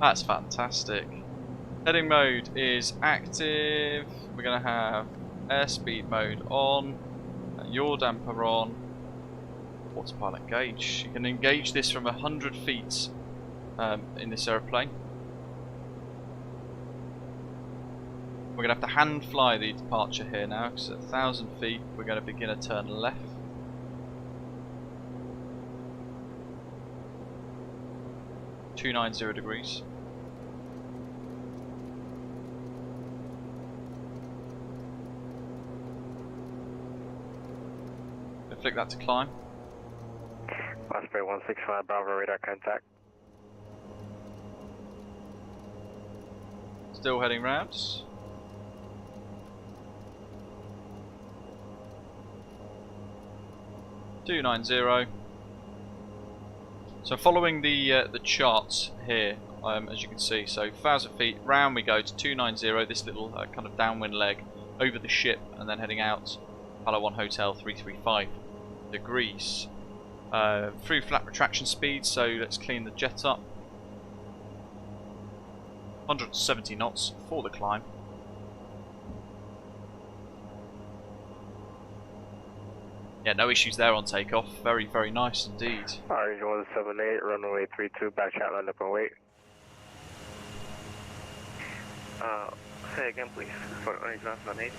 That's fantastic. Heading mode is active. We're going to have airspeed mode on, yaw damper on, autopilot gauge. You can engage this from 100 feet in this aeroplane. We're going to have to hand fly the departure here now, because at 1,000 feet we're going to begin a turn left. (290 degrees). Flick that to climb. Osprey 165 Bravo radar contact. Still heading round. (290). So following the charts here, as you can see, so 1,000 feet round we go to 290. This little kind of downwind leg over the ship, and then heading out. Palo 1 Hotel 335 degrees. Through flat retraction speed, so let's clean the jet up. 170 knots for the climb. Yeah, no issues there on takeoff. Very, very nice indeed. Orange 178, runway 32, back chat, land up and wait. Say again, please, for Orange 178.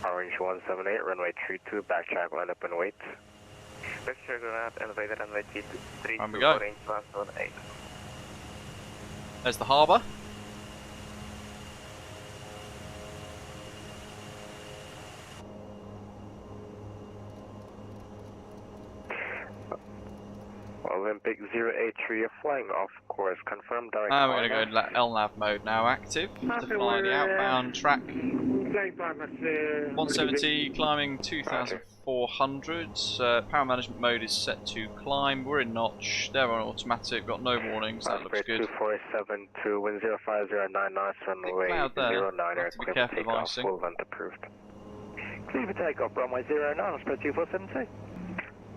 Orange 178, runway 32, back chat, land up and wait. Let's check that elevator runway 32, on we go. Orange 178. There's the harbour. Olympic 083, you're flying off course, confirm direct. We're going to go into LNAV mode now, active. To fly the outbound track. 170, climbing 2,400. Power management mode is set to climb. We're in notch. They're on automatic. Got no warnings. That looks good. 2472, wind 05099, runway 09, be careful of icing. full vent approved. Clear for takeoff, runway 09, Osprey 2472.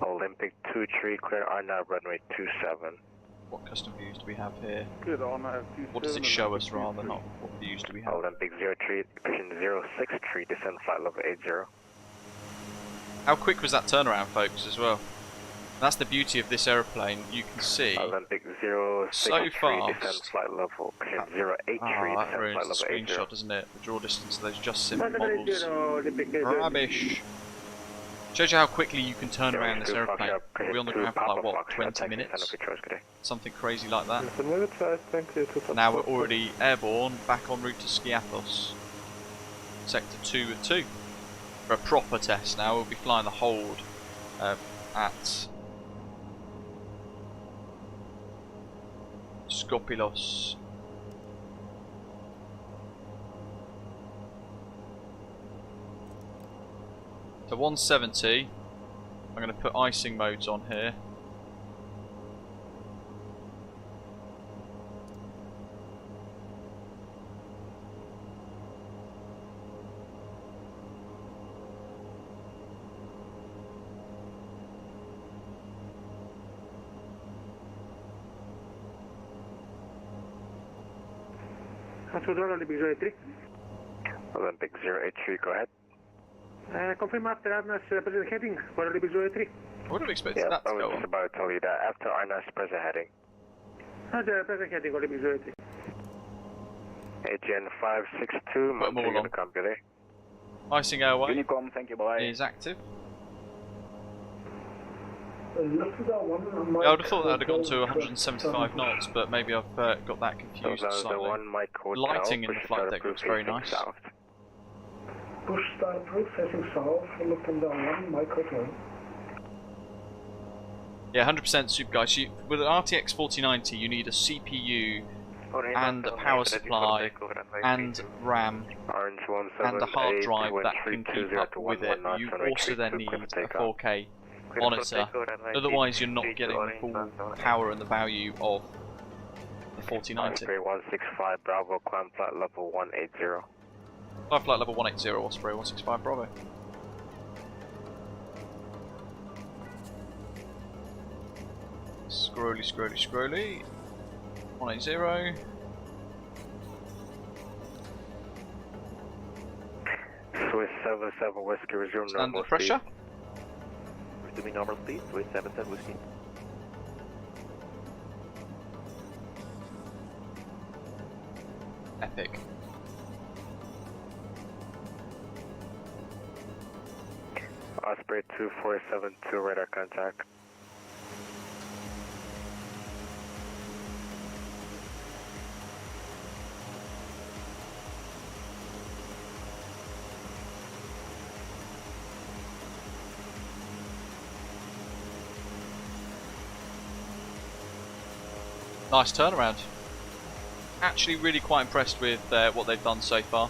Olympic 23, clear RNAV runway 27. What custom views do we have here? Good, RNAV 27. What does it show us rather, not what views do we have? Olympic 03, position 063, descend flight level 80. How quick was that turnaround, folks, as well? That's the beauty of this aeroplane. You can see Olympic so 063, fast. descend flight level, position 083, that descend ruins flight the level 80. screenshot, doesn't it? The draw distance of those JustSim models. Rubbish. Shows you how quickly you can turn around this aeroplane. We're on the ground for like, what, 20 minutes? Something crazy like that. Now we're already airborne, back en route to Skiathos. Sector 2 at 2. For a proper test now, we'll be flying the hold at Skopilos. So 170, I'm going to put icing modes on here. Olympic 083, go ahead. Confirm after Arnas present heading for Olympic 083. I would have expected that to I go was on. just about to tell you that after Arnas present heading. Present heading Olympic 083. AGN 562, mounting in the company. Icing airway Unicom, thank you, bye. is active. Yeah, I would have thought that would have gone to 175 knots, but maybe I've got that confused slightly. Lighting in the flight deck looks very nice. Push start proof, facing south, looking down 1, Mike Hotel. Yeah, 100% super guys. With an RTX4090 you need a CPU and a power supply and RAM and a hard drive that can keep up with it. You also then need a 4K monitor, otherwise you're not getting the full power and the value of the 4090. 165 Bravo, climb flight level 180. Climb flight level 180, Osprey 165 Bravo. Scrolly, scrolly, scrolly. 180. Swiss 77 Whiskey, resume normal Standard pressure. Resuming normal speed, Swiss 77 Whiskey. Epic. Osprey 2472, radar contact. Nice turnaround. Actually really quite impressed with what they've done so far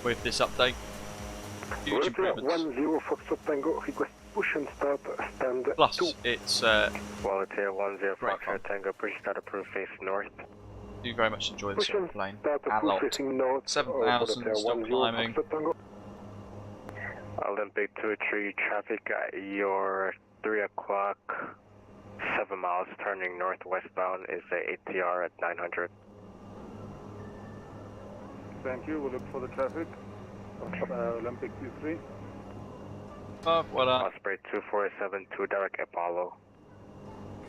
with this update. Huge improvements. 10 Foxtrot Tango, request push and start, stand Plus, 2. it's Volunteer 10 great fun. Foxtrot Tango, push start approved, face north. Do very much enjoy this airplane. Start A lot. facing north. 7,000 still climbing. Olympic 23 traffic at your 3 o'clock, 7 miles turning northwestbound is the ATR at 900. Thank you. We'll look for the traffic. Olympic 23. Osprey 2472, direct Apollo.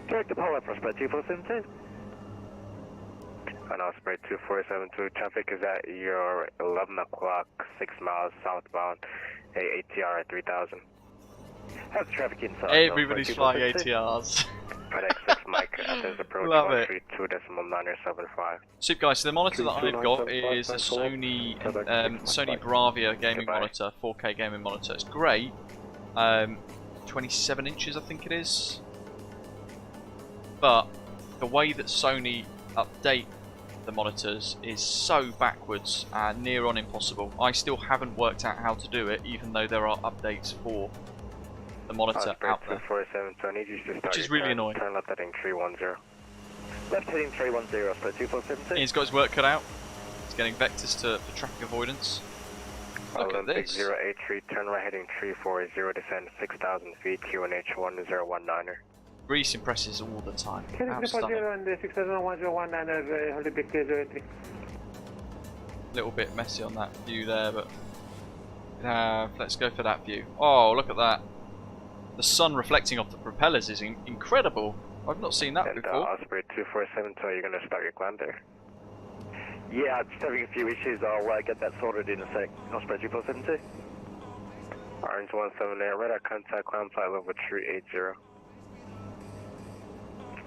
Direct Apollo, Prospect 2472. And Osprey 2472, traffic is at your 11 o'clock, 6 miles southbound, ATR at 3000. How's the traffic inside? Everybody's flying ATRs. FedEx 6 Mike, Athens approach Love it. 132.975. Super guys, so the monitor that I've got is a Sony Bravia gaming monitor, 4K gaming monitor. It's great. 27 inches I think it is. But the way that Sony update the monitors is so backwards and near on impossible. I still haven't worked out how to do it, even though there are updates for the monitor out there, which is really annoying. Turn left heading 310. Left heading 310, Osprey 2472. He's got his work cut out. He's getting vectors for traffic avoidance. Look at this. 083, turn right heading 340, descend 6,000 feet, QNH 1019er. Greece impresses all the time. How and stunning. 601019 Olympic 03. Little bit messy on that view there, but let's go for that view. Oh, look at that. The sun reflecting off the propellers is incredible. I've not seen that and, before. Osprey 2472, are you going to start your climb there? Yeah, I'm just having a few issues. I'll get that sorted in a sec. Osprey 2472. Orange 178, radar contact, climb flight level 380.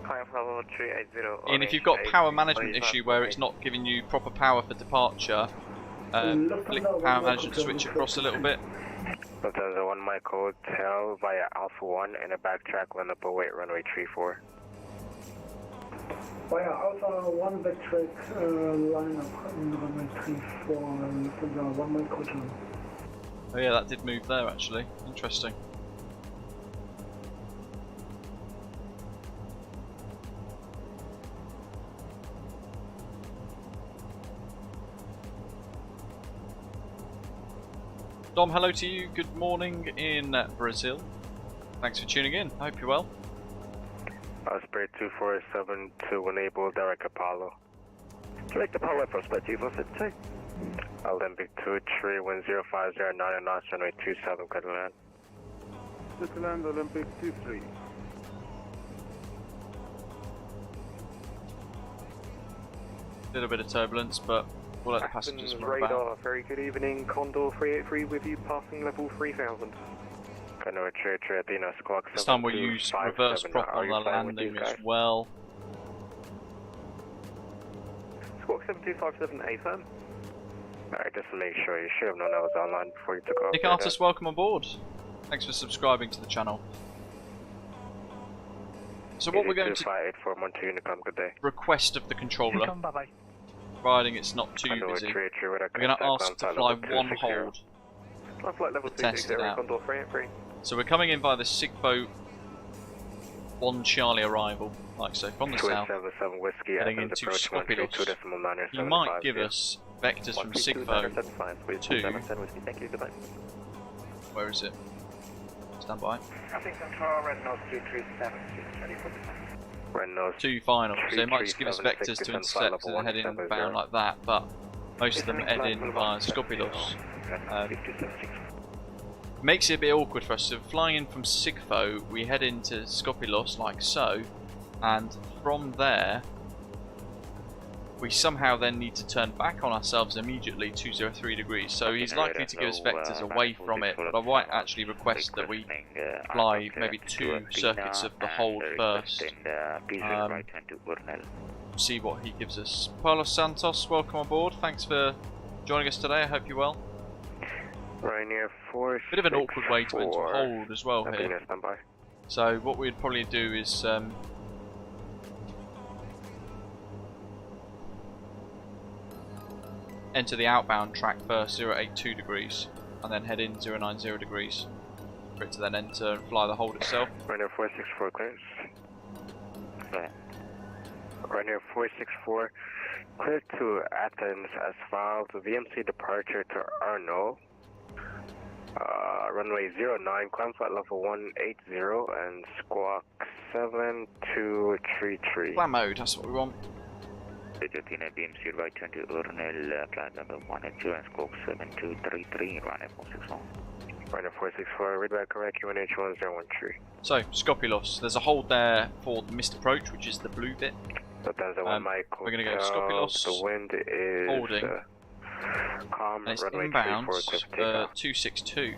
Climb flight level 380. And if you've got power management issue where it's not giving you proper power for departure, flick power management switch across a little bit. Lufthansa 1 Mike Hotel via Alpha 1 and a backtrack, land up await runway 34. Via Alpha 1 backtrack, line up runway 34, Lufthansa 1 Mike Hotel. Oh yeah, that did move there actually. Interesting. Dom, hello to you. Good morning in Brazil. Thanks for tuning in. I hope you're well. Osprey 2472, enable direct Apollo. Direct Apollo, Prospect 2472. Olympic 23, 10509 and notch runway 27, clear to land. Clear to land, Olympic 23. Little bit of turbulence, but we'll let the passengers move radar, about. very good evening. Condor 383 with you, passing level 3000. Condor 383, Athena, squawk 7. This time we'll use reverse prop on the landing as well. Squawk 7257, firm. Alright, just to make sure, you should have known I was online before you took off. Nick Artis, welcome on board. Thanks for subscribing to the channel. So what we're going to good day. request of the controller, Bye-bye. providing it's not too busy, we're going to ask to fly one hold Flight level to test it 260, out. Condor 383. So we're coming in by the SIGBO 1 Charlie arrival, like so, from the south, heading into Skopilos. He might give us vectors from SIGBO to... Where is it? Stand by. I think Control Red Nose 237, ready for the Two finals. They might just give us vectors to intercept and head in and bound like that, but most of them head in via Skopilos. Makes it a bit awkward for us. So flying in from Sigfo, we head into Skopilos like so, and from there we somehow then need to turn back on ourselves immediately 203 degrees. So he's likely to give us vectors away from it, but I might actually request that we fly maybe 2 circuits of the hold first. See what he gives us. Paulo Santos, welcome aboard. Thanks for joining us today. I hope you're well. Ryanair 4. Bit of an awkward way to enter hold as well here. So what we'd probably do is enter the outbound track first, 082 degrees, and then head in 090 degrees for it to then enter and fly the hold itself. Ryanair 464 clearance. Ryanair 464, clear to Athens as filed. VMC departure to Arno. Runway 09, climb flight level 180 and squawk 7233. Plan mode, that's what we want. BMC right 20 Urnell, flight level 180 and squawk 7233, Ryanair 464. Ryanair 464, read back correct, QNH 1013. So, Skopilos, there's a hold there for the missed approach, which is the blue bit. We're going to go to Skopilos, the wind is holding, calm, and it's runway inbound 262.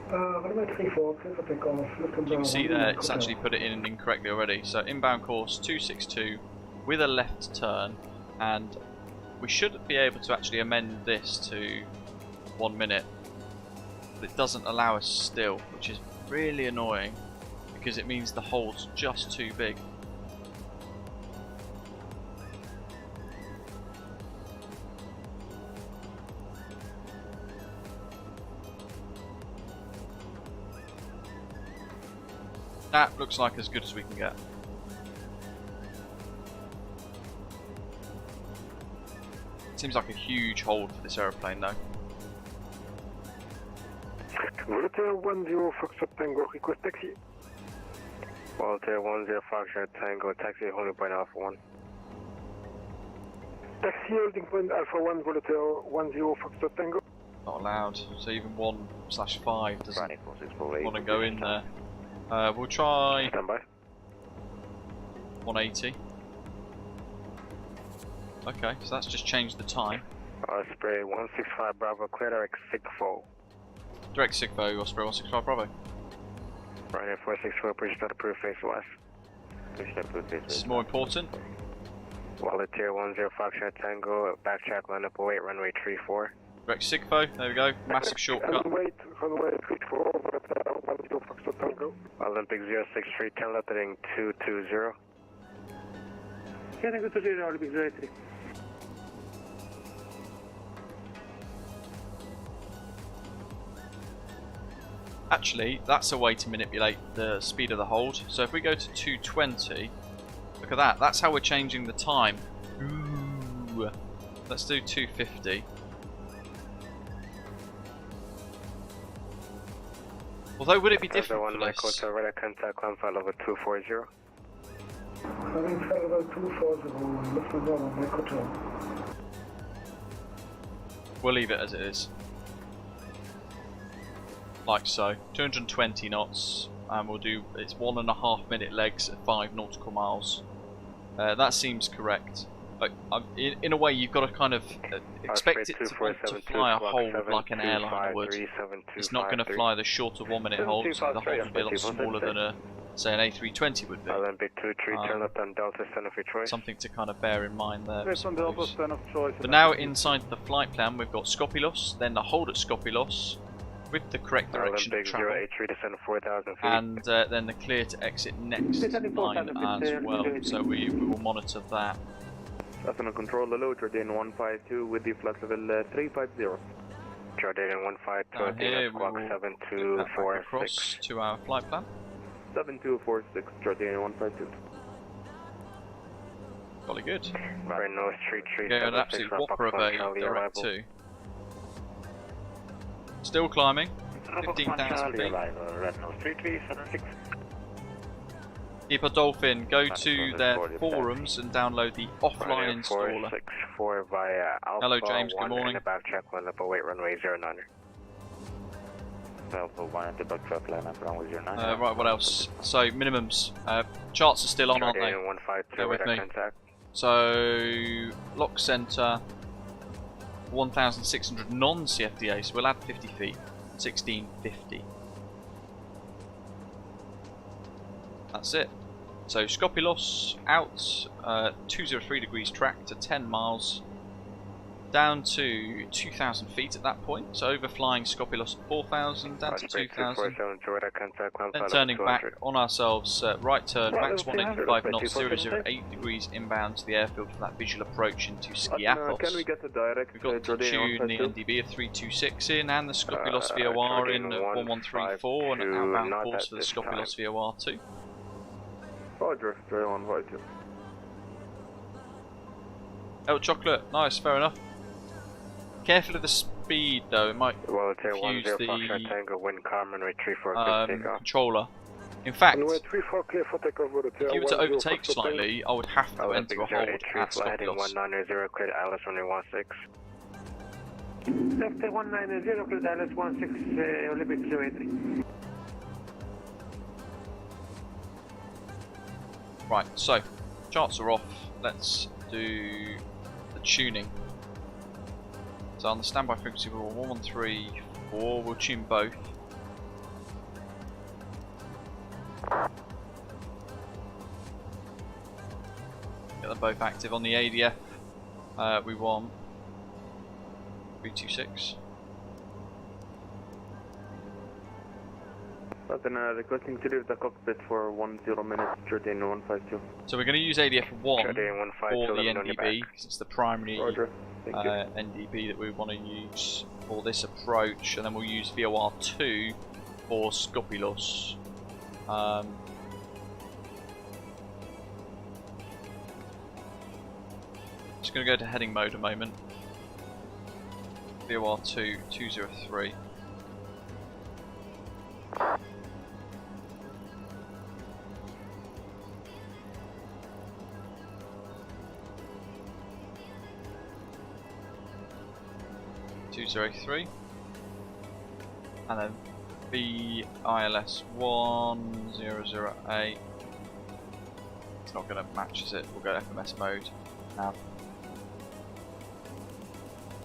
Runway 34, clear for takeoff. You can see there, it's actually put it in incorrectly already. So inbound course 262 with a left turn, and we should be able to actually amend this to 1 minute, but it doesn't allow us still, which is really annoying because it means the hold's just too big. That looks like as good as we can get. Seems like a huge hold for this aeroplane though. Voltaire 10 Foxtrot Tango, request taxi. Voltaire 10 Foxtrot Tango, taxi holding point Alpha 1. Taxi holding point Alpha 1, Voltaire 10 Foxtrot Tango. Not allowed, so even 1/5 doesn't want to go in there. We'll try 180. Okay, so that's just changed the time. Osprey 165 Bravo, clear direct SIGFO. Direct SIGFO, Osprey 165 Bravo. Ryanair 464, push start approved, face west. This is more important. Volunteer 10 Foxtrot Tango, backtrack line up 08, runway 34. Direct SIGFO, there we go, massive shortcut. Runway 34, 10 Foxtrot Tango. Olympic 063, 10 left heading 220. Yeah, thank you to 0, Olympic 03. Actually, that's a way to manipulate the speed of the hold. So if we go to 220, look at that, that's how we're changing the time. Ooh. Let's do 250. Although, would it be different for this? Contact climb flight level 240. Having flight level 240, Lufthansa 1 Mike Hotel. We'll leave it as it is. Like so. 220 knots, and we'll do, it's 1.5 minute legs at 5 nautical miles. That seems correct. But in a way, you've got to kind of expect it to want to fly a hold like an airliner would. It's not going to fly the shorter 1 minute hold, so the hold will be a lot smaller than a, say, an A320 would be. Something to kind of bear in mind there. But now inside the flight plan, we've got Skopilos, then the hold at Skopilos with the correct direction of travel, and then the clear to exit next line as well. So we will monitor that. Lieutenant Control, hello, Jordanian 152 with the flight level 350. Jordanian 152, here we will put that back across to our flight plan. 7246, Jordanian 152. Jolly good. Renault Street Tree. Yeah, an absolute whopper of a direct 2. Still climbing, 15,000 feet. Keep a Dolphin, go to their forums and download the offline installer. Hello James, good morning. Right, what else? So minimums. Charts are still on, aren't they? Bear with me. So lock center 1,600 non-CFDA, so we'll add 50 feet, 1650. That's it. So Skopilos out, 203 degrees track to 10 miles, down to 2,000 feet at that point. So overflying Skopilos at 4,000, down to 2,000. Then turning back on ourselves, right turn, max 185 knots, 008 degrees inbound to the airfield for that visual approach into Skiathos. Can we get a direct We've got the tune, the NDB of 326 in, and the Skopilos VOR in 1134, and an outbound course for the Skopilos VOR 2. Roger, J152. Oh, chocolate, nice, fair enough. Careful of the speed though, it might confuse the controller. In fact, if you were to overtake slightly, I would have to enter a hold at Skopilos. 190, Alice 116. Left 190, Crete Alice 16, Orbx 083. Right, so, charts are off, let's do the tuning. So on the standby frequency we're 1134, we'll tune both. Get them both active. On the ADF we want 326. Then requesting to leave the cockpit for 10 minutes, Jordan 152. So we're going to use ADF 1 for the NDB, because it's the primary NDB that we want to use for this approach, and then we'll use VOR 2 for Skopilos. Just going to go to heading mode a moment. VOR 2 203. And then VILS 1008. It's not going to match, is it? We'll go FMS mode now.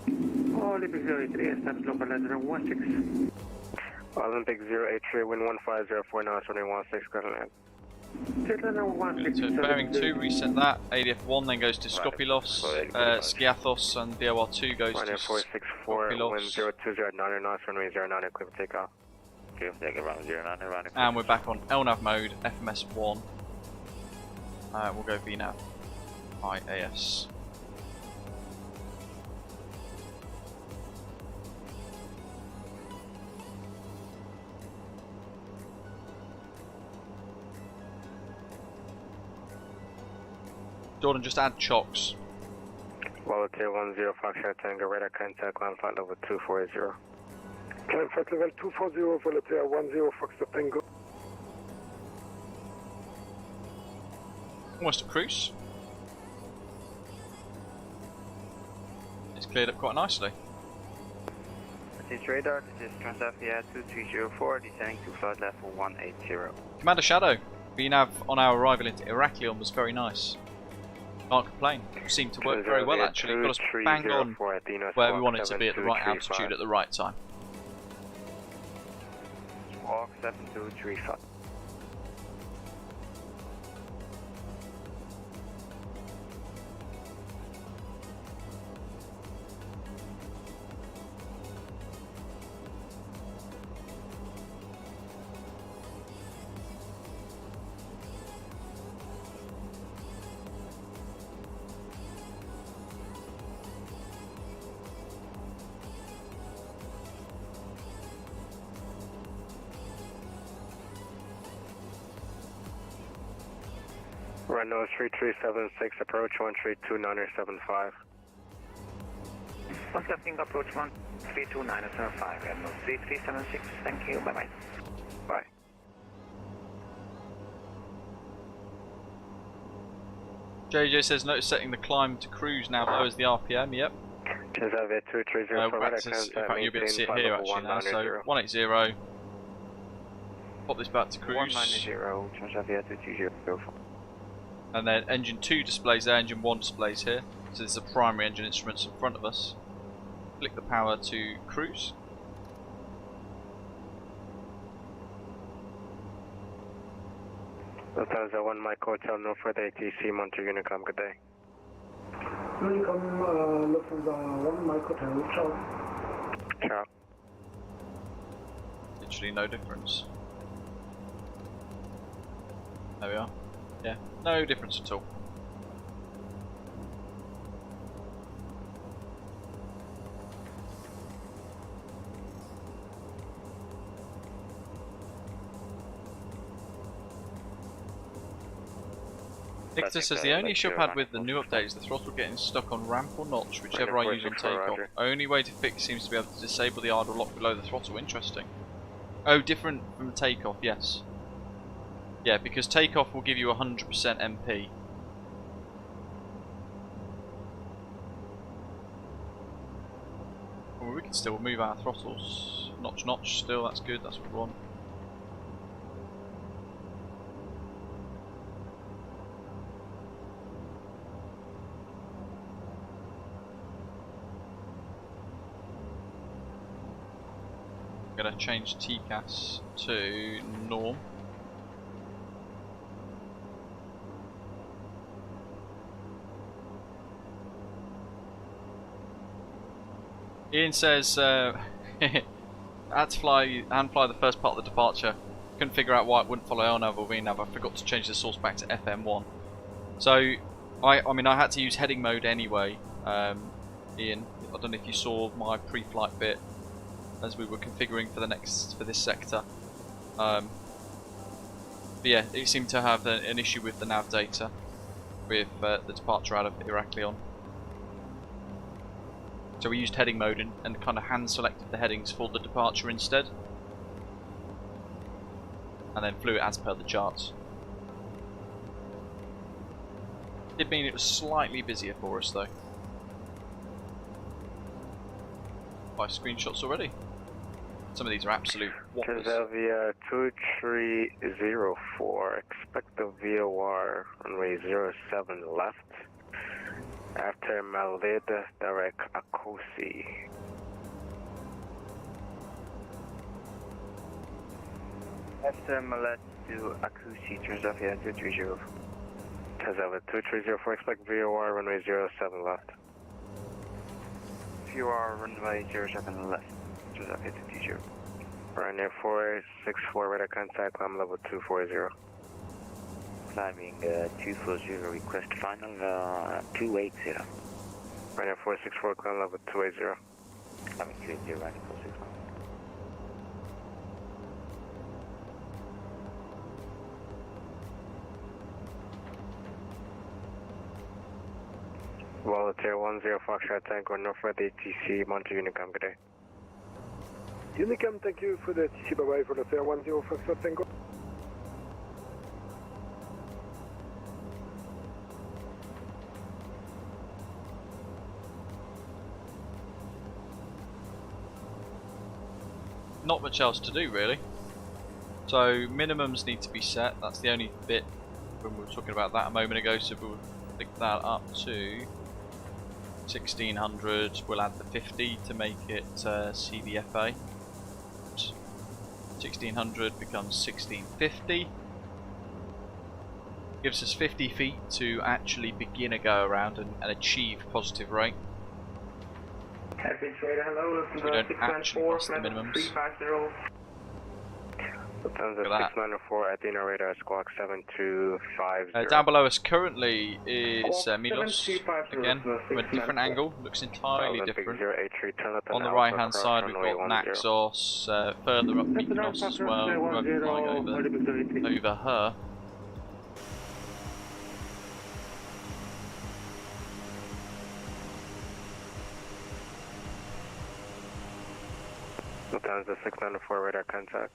Orbx 083, establish local letter 16. Olympic 083, wind 1504 now, 216, currently. So bearing 2, reset that. ADF 1 then goes to Skopilos, Skiathos, and VOR 2 goes to Skopilos. And we're back on LNAV mode, FMS 1. We'll go VNAV, IAS. Jordan, just add chocks. Volatility 10 Foxtrot Tango, radar contact, climb flight level 240. Climb flight level 240, volatility 10 Foxtrot Tango. Almost a cruise. It's cleared up quite nicely. This is radar, this is Transavia 2304, descending to flight level 180. Commander Shadow, VNAV on our arrival into Heraklion was very nice. Can't complain. Seemed to work very well actually. Got us bang on where we wanted to be at the right altitude at the right time. Squawk 7235. Renault 3376, approach 132975. Accepting approach 132975, Renault 3376, thank you, bye bye. Bye. JJ says notice setting the climb to cruise now lowers the RPM, yep. Transavia 2304, in fact you'll be able to see it here actually now, so 180. Pop this back to cruise. 190, Transavia 2204. And then engine 2 displays there, engine 1 displays here. So this is the primary engine instruments in front of us. Click the power to cruise. Lufthansa 1 Mike Hotel, no further ATC, Monte Unicom, good day. Unicom, Lufthansa 1 Mike Hotel, ciao. Ciao. Literally no difference. There we are. Yeah, no difference at all. Victor says the only issue I've had with the new update is the throttle getting stuck on ramp or notch, whichever I use on takeoff. Only way to fix seems to be able to disable the idle lock below the throttle. Interesting. Oh, different from takeoff, yes. Yeah, because takeoff will give you 100% MP. Well, we can still move our throttles. Notch still, that's good, that's what we want. I'm going to change TCAS to norm. Ian says, I had to fly the first part of the departure. Couldn't figure out why it wouldn't follow LNAV or VNAV. I forgot to change the source back to FM1. So, I mean, I had to use heading mode anyway. Ian, I don't know if you saw my pre-flight bit as we were configuring for this sector. But yeah, it seemed to have an issue with the nav data with the departure out of Heraklion. So we used heading mode and kind of hand selected the headings for the departure instead. And then flew it as per the charts. Did mean it was slightly busier for us though. By screenshots already. Some of these are absolute whoppers. Transavia 2304, expect the VOR runway 07 left. After Malid, direct Akosi. After Malid to Akusi, Transavia 230. Transavia 2304, expect VOR runway 07 left. VOR runway 07 left, Transavia 230. Ryanair 464, radar contact, climb level 240. Climbing 240, request final 280. Ryanair 464, climb level 280. Climbing 280, Ryanair 464. Volunteer 10 Foxtrot Tango, Northwest ATC, Monte Unicom, good day. Unicom, thank you for the TC, bye-bye for the fair 10 Foxtrot Tango. Not much else to do really. So minimums need to be set. That's the only bit when we were talking about that a moment ago. So we'll pick that up to 1600. We'll add the 50 to make it CDFA. 1600 becomes 1650. Gives us 50 feet to actually begin a go around and achieve positive rate. Hello, we don't actually pass the minimums. Lufthansa 694 at Dino radar, squawk 7250. Down below us currently is Milos, again, from a different angle, looks entirely different. On the right hand side we've got Naxos, further up Mykonos as well, we won't be flying over her. Lufthansa 694 radar contact.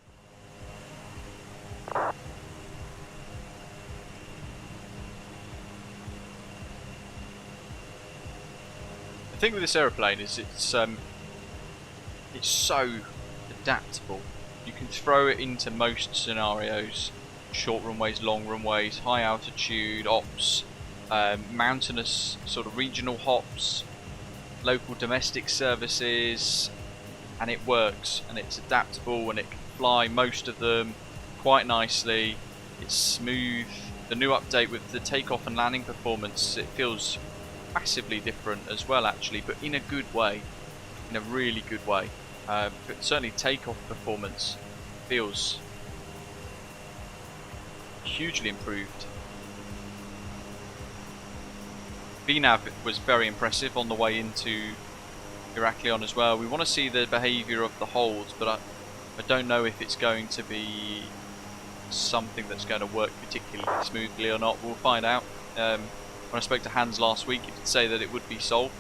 The thing with this aeroplane is it's so adaptable. You can throw it into most scenarios short runways, long runways, high altitude ops, mountainous sort of regional hops, local domestic services, and it works, and it's adaptable, and it can fly most of them quite nicely. It's smooth. The new update with the takeoff and landing performance, it feels massively different as well actually, but in a good way, in a really good way. Certainly takeoff performance feels hugely improved. VNAV was very impressive on the way into Heraklion as well. We want to see the behaviour of the holds, but I don't know if it's going to be something that's going to work particularly smoothly or not. We'll find out. When I spoke to Hans last week, he did say that it would be solved.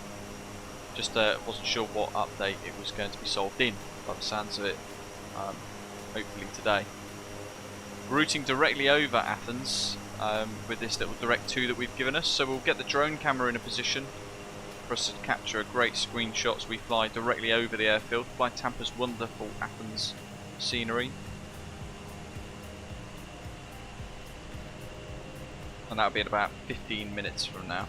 Just wasn't sure what update it was going to be solved in, by the sounds of it. Hopefully today. Routing directly over Athens with this little Direct 2 that we've given us, so we'll get the drone camera in a position for us to capture a great screenshot as we fly directly over the airfield, fly Tampa's wonderful Athens scenery. And that'll be in about 15 minutes from now.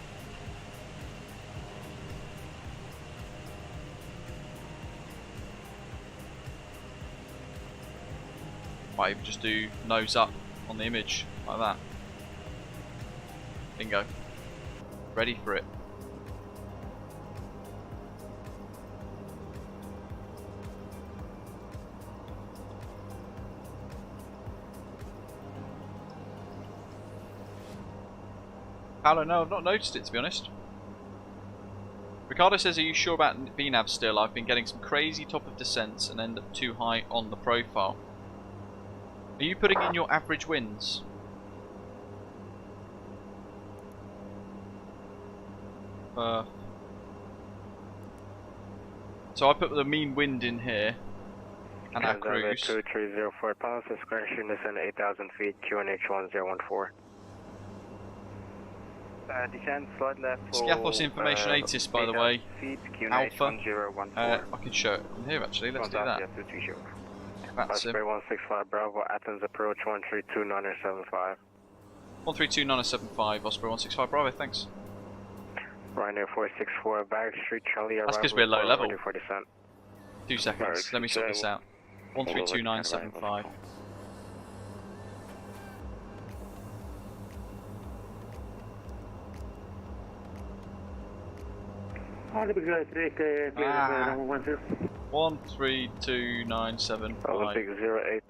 Might even just do nose up on the image, like that. Bingo. Ready for it. Paolo, no, I've not noticed it to be honest. Ricardo says, are you sure about VNAV still? I've been getting some crazy top of descents and end up too high on the profile. Are you putting in your average winds? So I put the mean wind in here and our cruise. 2304 pounds, discretion is in 8,000 feet, QNH1014. Descend slide left for Skiathos information ATIS, by the way. Alpha. I can show it from here actually. Let's do that. VATSIM. 165 Bravo, Athens approach 132.975. 132.975, Osprey 165 Bravo, thanks. Ryanair 464, Barrack Street, Charlie. That's because we're low level. 40%. 2 seconds, let me sort this out. 132.975. Olympic 132.975. Olympic 08.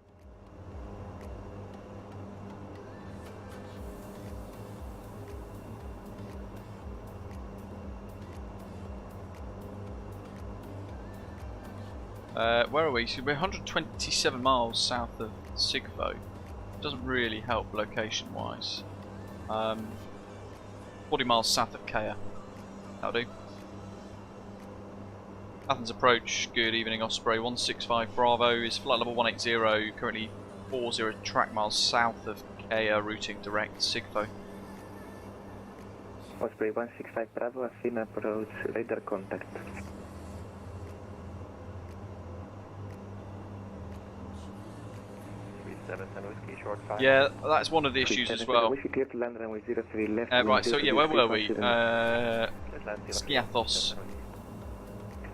Where are we? So we're 127 miles south of Sigfo. Doesn't really help location wise. 40 miles south of Kea. That'll do. Athens approach, good evening Osprey 165 Bravo is flight level 180, currently 40 track miles south of Kea, routing direct Sigfo. Osprey 165 Bravo, Athens approach, radar contact. Yeah, that's one of the issues as well. Right, so yeah, where were we? Skiathos.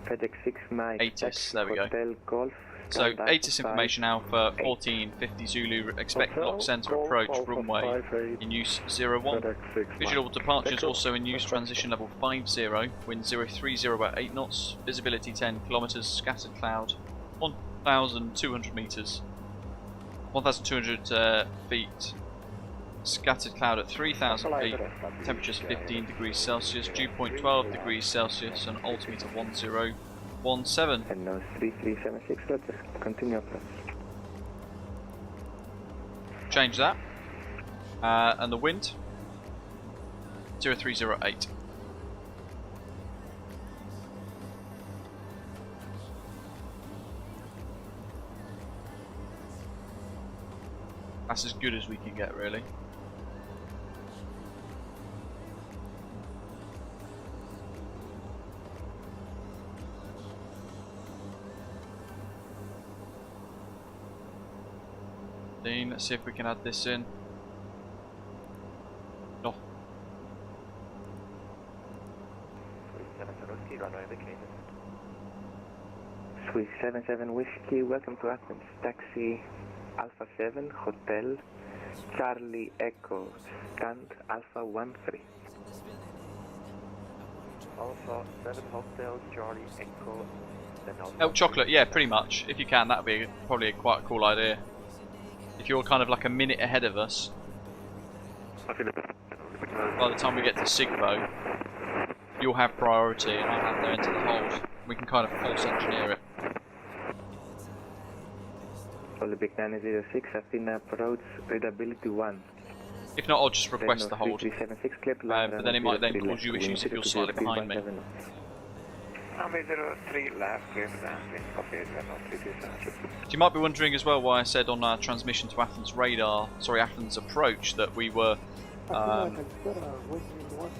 ATIS, there we go. So, ATIS information Alpha 1450 Zulu, expect lock center approach runway in use 01. Visual departures also in use, transition level 50, wind 030 about 8 knots, visibility 10 kilometers, scattered cloud 1,200 meters, 1,200 feet. Scattered cloud at 3,000 feet, temperatures 15 degrees Celsius, dew point 12 degrees Celsius, and altimeter 1017. And now 3376, let's continue approach. Change that. And the wind 0308. That's as good as we can get, really. 15. Let's see if we can add this in. No. Swiss 77 Whiskey, welcome to Athens. Taxi Alpha 7 Hotel Charlie Echo stand Alpha 13. Alpha 7 Hotel Charlie Echo. Elk chocolate, yeah, pretty much. If you can, that'd be probably quite a cool idea. If you're kind of like a minute ahead of us, by the time we get to Sigbo, you'll have priority and I'll have to enter the hold. We can kind of force engineer it. Olympic 906, Athena approach, readability 1. If not, I'll just request the hold. 3376, But then it might then cause you issues if you're slightly behind me. So you might be wondering as well why I said on our transmission to Athens radar, sorry, Athens approach, that we were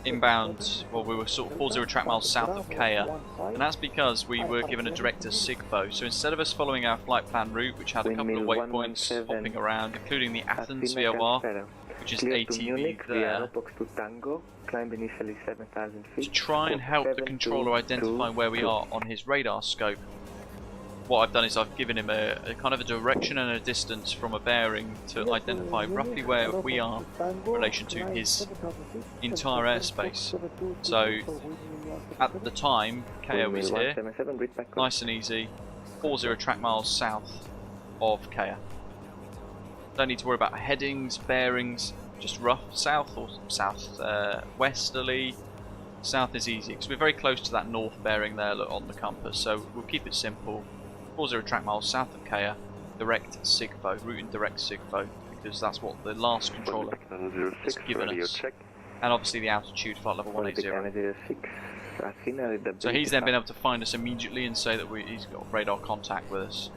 inbound, well, we were sort of 40 track miles south of Kea, and that's because we were given a direct to Sigbo. So instead of us following our flight plan route, which had a couple of waypoints hopping around, including the Athens VOR, which is ATV there, to try and help the controller identify where we are on his radar scope, what I've done is I've given him a kind of a direction and a distance from a bearing to identify roughly where we are in relation to his entire airspace. So at the time, KO is here, nice and easy, 40 track miles south of Kea. Don't need to worry about headings, bearings, just rough south or south westerly. South is easy because we're very close to that north bearing there on the compass, so we'll keep it simple. 40 track miles south of Kea, direct Sigbo, routing direct Sigbo, because that's what the last controller has given us. And obviously the altitude, flight level 180. So he's then been able to find us immediately and say that he's got radar contact with us.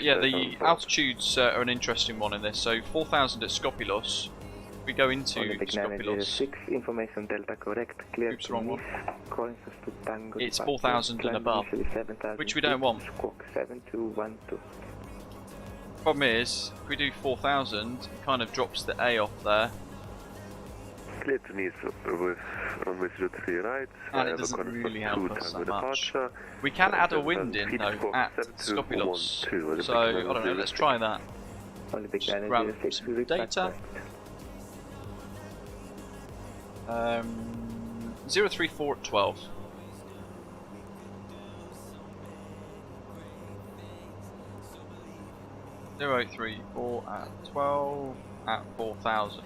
Yeah, the altitudes are an interesting one in this. So 4,000 at Skopilos. We go into Skopilos. Oops, wrong one. It's 4,000 and above, which we don't want. Problem is, if we do 4,000, it kind of drops the A off there. Clear to Nice with runway 03 right. And it doesn't really help us that much. We can add a wind in though at Skopilos. So, I don't know, let's try that. Just grab some data. 034 at 12. Zero 34 at 12 at 4,000.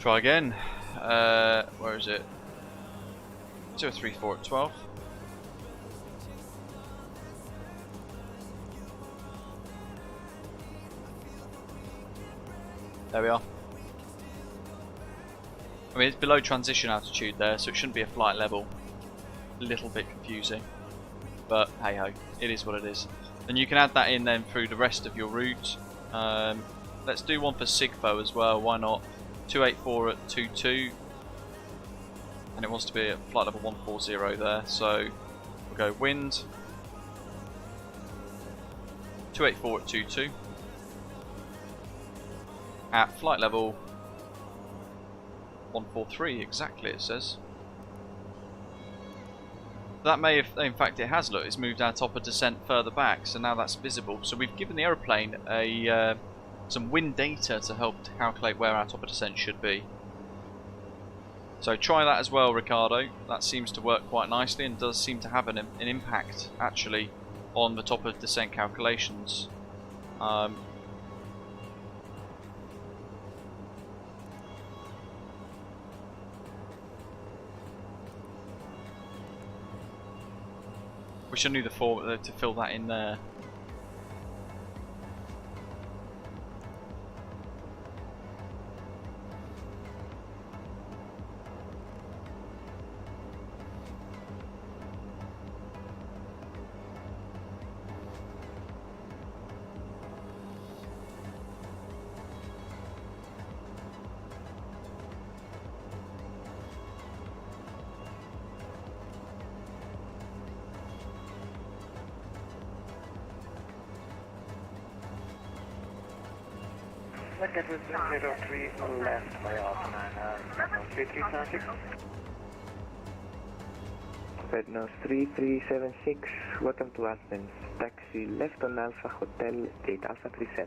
Try again. Where is it? 034 at 12. There we are. I mean, it's below transition altitude there, so it shouldn't be a flight level. A little bit confusing, but hey ho, it is what it is. And you can add that in then through the rest of your route. Let's do one for Sigbo as well, why not? 284 at 22, and it wants to be at flight level 140 there, so we'll go wind 284 at 22 at flight level 143 exactly, it says. That may have, in fact it has, look, it's moved our top of descent further back, so now that's visible. So we've given the aeroplane some wind data to help to calculate where our top of descent should be. So try that as well, Ricardo. That seems to work quite nicely and does seem to have an impact actually on the top of descent calculations. Wish I knew the form to fill that in there. That was 03 left by Hartmann, 3376. Rednose 3376, welcome to Athens. Taxi left on Alpha Hotel, gate Alpha 37.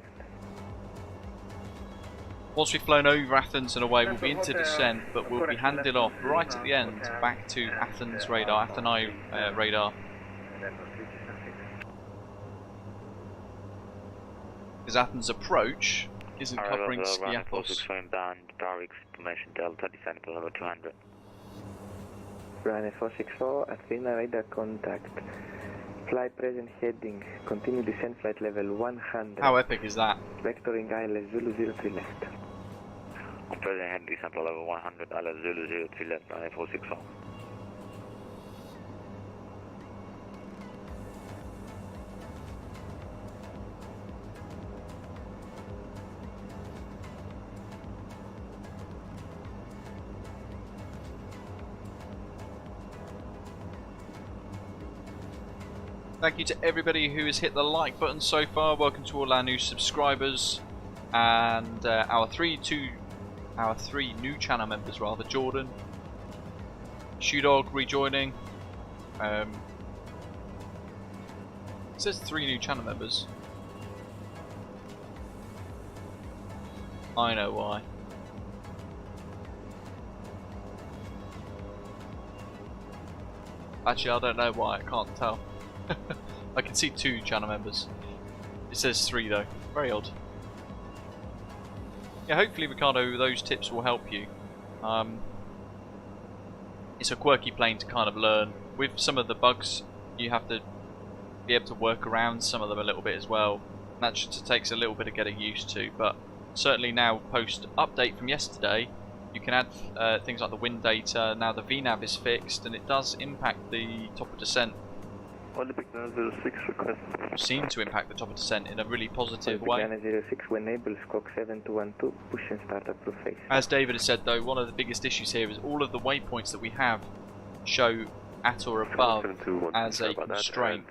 Once we've flown over Athens and away, we'll be into descent, but we'll be handed off right at the end back to Athens radar, Athens radar. Because Athens approach isn't covering Skiathos. Inbound, Orbx information Delta, descending to level 200. Runway 464, Athena radar contact. Fly present heading, continue descent flight level 100. How epic is that? Vectoring ILS Zulu 03 left. Present heading descent level 100, ILS Zulu 03 left, runway 464. Thank you to everybody who has hit the like button so far. Welcome to all our new subscribers and our three new channel members rather. Jordan, Shoedog rejoining. It says 3 new channel members. I know why. Actually, I don't know why. I can't tell. I can see 2 channel members. It says 3 though. Very odd. Yeah, hopefully Ricardo, those tips will help you. It's a quirky plane to kind of learn. With some of the bugs, you have to be able to work around some of them a little bit as well. And that just takes a little bit of getting used to. But certainly now, post update from yesterday, you can add things like the wind data. Now the VNAV is fixed, and it does impact the top of descent. Olympic 06 request. Seem to impact the top of descent in a really positive way. Olympic 06 when able, Squawk 7212, push and start approve phase. As David has said though, one of the biggest issues here is all of the waypoints that we have show at or above as a constraint,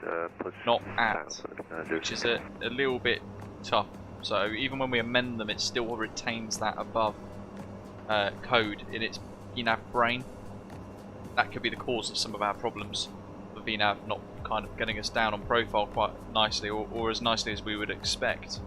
not at, which is a little bit tough. So even when we amend them, it still retains that above code in its VNAV brain. That could be the cause of some of our problems. The VNAV not kind of getting us down on profile quite nicely, or as nicely as we would expect.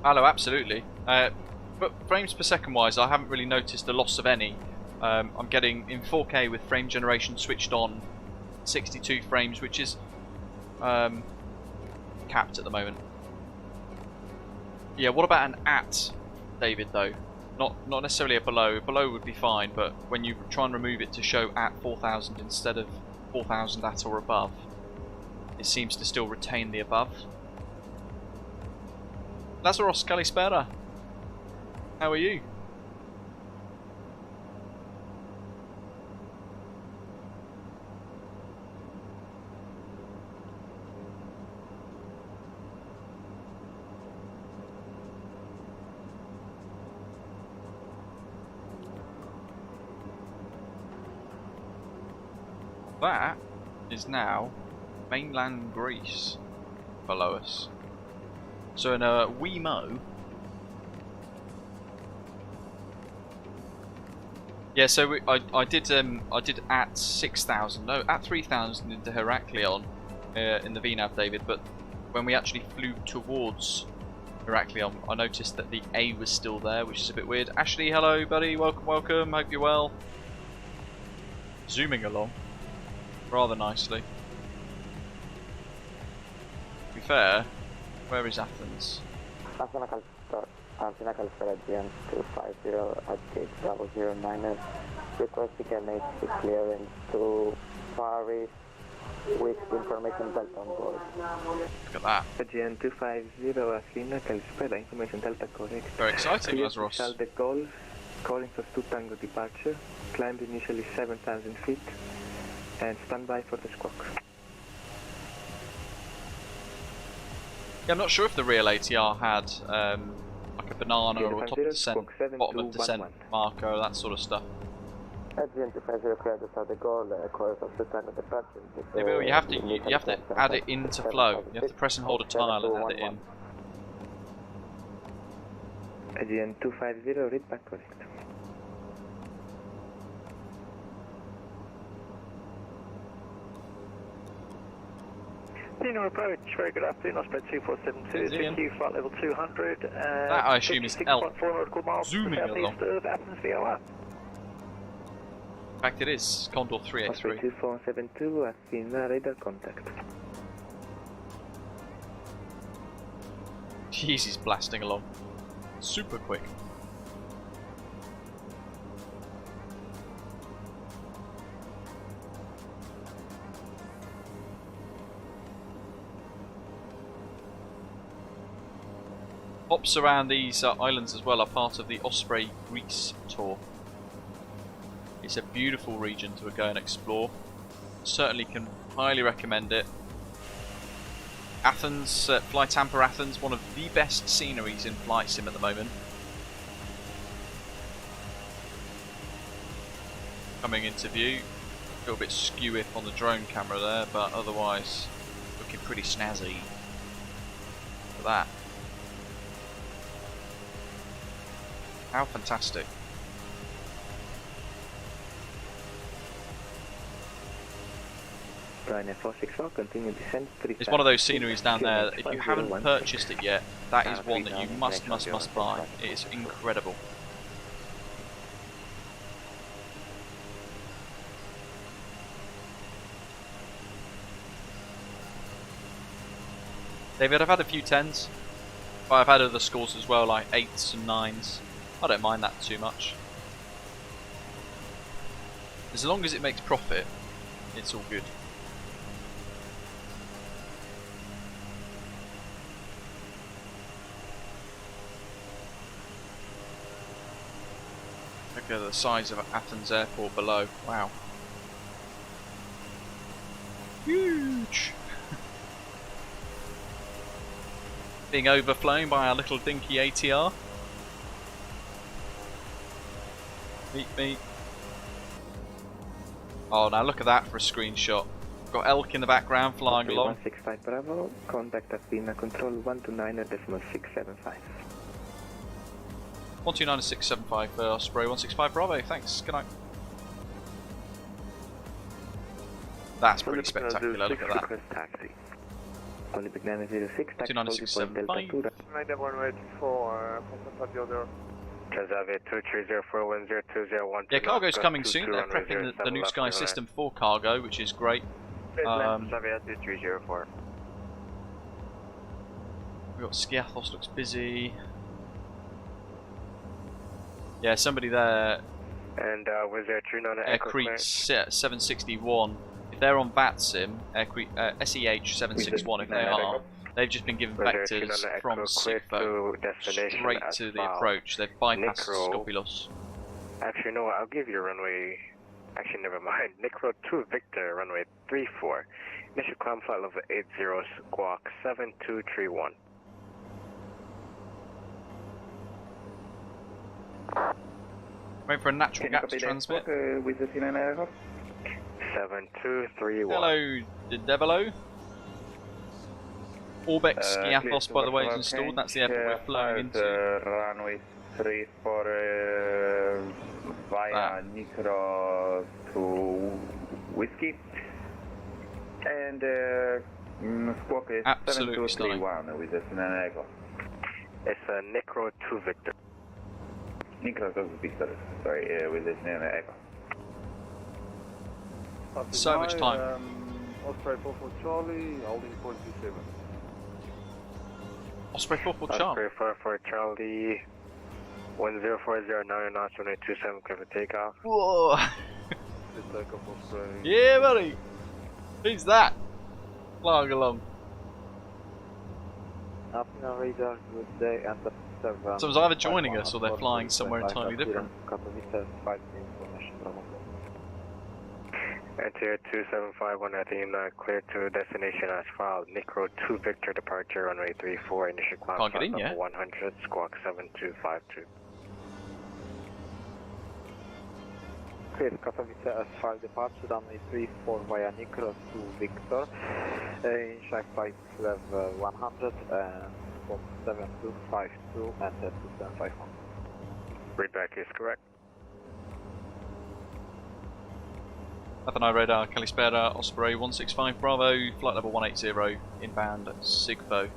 Hello, absolutely. But frames per second wise, I haven't really noticed the loss of any. I'm getting in 4K with frame generation switched on, 62 frames, which is capped at the moment. Yeah, what about an at, David, though? Not necessarily a below. Below would be fine, but when you try and remove it to show at 4000 instead of 4000 at or above, it seems to still retain the above. Lazaros Kalispera, how are you? That is now mainland Greece below us. So in a Wemo, yeah. So I did at 6,000, no, at 3,000 into Heraklion in the VNAV, David. But when we actually flew towards Heraklion, I noticed that the A was still there, which is a bit weird. Ashley, hello, buddy. Welcome, welcome. Hope you're well. Zooming along rather nicely. To be fair. Where is Athens? Athena Calispera GM250 at gate 00 minus, requesting an 86 clearance to Paris with information delta on board. Look at that. Aegean 250 Athena, Kalispera, information delta correct. Very exciting, Clear Lazarus. to Charles de Gaulle, calling for 2 Tango departure, climbed initially 7,000 feet, and stand by for the squawk. Yeah, I'm not sure if the real ATR had like a banana or top of descent, bottom of descent marker, that sort of stuff. Aegean 250 clear to Charles de Gaulle, calling for 2 Tango departure. Yeah, but you have to add it into flow. You have to press and hold a tile and add it in. Aegean 250, read back correct. Senior approach, very good afternoon, Osprey 2472, Q flight level 200. That I assume is L. 56.4 nautical miles Zooming southeast along. of Athens VOR. In fact, it is Condor 383. Osprey 2472, Athena radar contact. Jeez, he's blasting along. Super quick. Hops around these islands as well are part of the Osprey Greece tour. It's a beautiful region to go and explore. Certainly can highly recommend it. Athens, Fly Tampa Athens, one of the best sceneries in flight sim at the moment. Coming into view, a little bit skew on the drone camera there, but otherwise looking pretty snazzy. Look at that. How fantastic. Ryanair 464, continue descent. It's one of those sceneries down there, if you haven't purchased it yet, that is one that you must buy. It is incredible. David, I've had a few 10s, but I've had other scores as well, like 8s and 9s. I don't mind that too much. As long as it makes profit, it's all good. Look at the size of Athens airport below. Wow. Huge! Being overflown by our little dinky ATR. Meet. Oh, now look at that for a screenshot. Got elk in the background flying along. 165 Bravo, contact Athena control 129.675. 129.675 Osprey 165 Bravo, thanks, good night. That's pretty spectacular, look at that. Taxi. Olympic 906, taxi 29675. Made 184, Transavia 230410201. Yeah, cargo's coming soon. They're prepping the new Sky system for cargo, which is great. Transavia 2304. We've got Skiathos, looks busy. Yeah, somebody there. And was there a tune on Air Crete 761. If they're on VATSIM, Air Crete SEH 761. If they are, they've just been given vectors from Sifo straight to the approach. They've bypassed Skopilos. Actually, no, I'll give you runway. Actually, never mind. Nicro 2 Victor, runway 34. Initial climb flight level 80, squawk 7231. Wait for a natural gas transmit. With the 7231. Hello, Devilo. Orbx Skiathos, by the way, is installed. That's the airport we're flying into. Runway 34 via Nicro to Whiskey. And squawk is 7231 with the Sinana Echo. It's a Nicro 2 Victor. Nicro 2 Victor, sorry, with the Sinana Echo. So much time. Osprey 44 Charlie, holding point 27. Osprey 44 Charlie. Osprey 44 Charlie, 10409 knots, 1827, clear for takeoff. Whoa! Let's take off Osprey. Yeah, buddy! Who's that? Flying along. Afternoon radar, good day, and Someone's either joining us or they're flying somewhere entirely different. ATR 2751 Athena, clear to destination as filed. Necro 2 Victor departure, runway 34, initial climb Can't get in level yet. 100, squawk 7252. Crete, Katowice as filed departure, runway 34 via Necro 2 Victor, initial flight level 100, and squawk 7252 and 2751. Readback is correct. Athena radar, Kalispera, Osprey 165 Bravo, flight level 180, inbound Sigbo.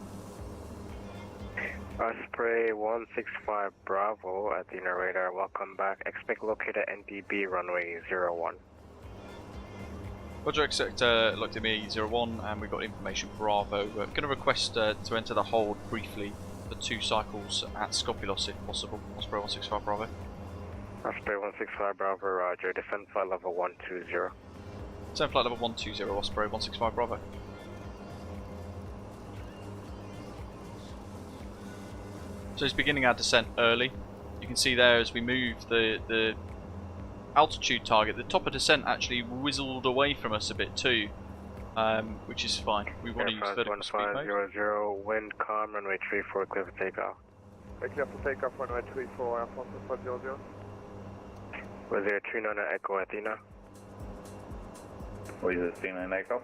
Osprey 165 Bravo, Athena radar, welcome back. Expect located NDB runway 01. Roger, expect looked at me 01, and we've got information Bravo. We're going to request to enter the hold briefly for 2 cycles at Skopilos if possible. Osprey 165 Bravo. Osprey 165 Bravo, roger. Descend flight level 120. Descend flight level 120, Osprey 165 Bravo. So it's beginning our descent early. You can see there as we move the altitude target, the top of descent actually whizzled away from us a bit too, which is fine. We want to use vertical speed mode. 1500, wind calm, runway 34, clear for takeoff. Clear for takeoff, runway 34, Air France 500. Was there 39 Echo Athena? What is it, 39 Echo?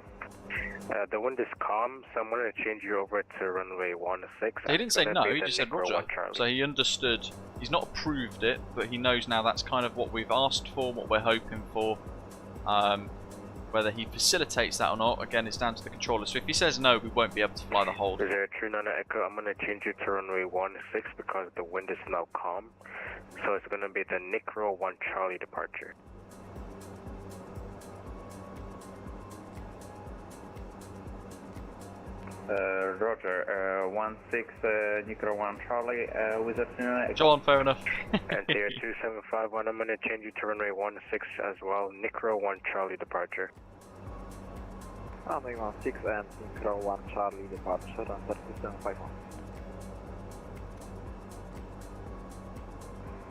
The wind is calm, so I'm going to change you over to runway 16. He didn't say no, he just said Roger. So he understood. He's not approved it, but he knows now that's kind of what we've asked for, what we're hoping for. Whether he facilitates that or not, again, it's down to the controller. So if he says no, we won't be able to fly the hold. Is there 39 Echo? I'm going to change you to runway 16 because the wind is now calm. So it's going to be the Necro 1 Charlie departure. Roger, 16 Necro 1 Charlie with a John, fair enough. And Tier 2751, I'm going to change you to runway 16 as well. Necro 1 Charlie departure. Runway 16 and Necro 1 Charlie departure, and 2751.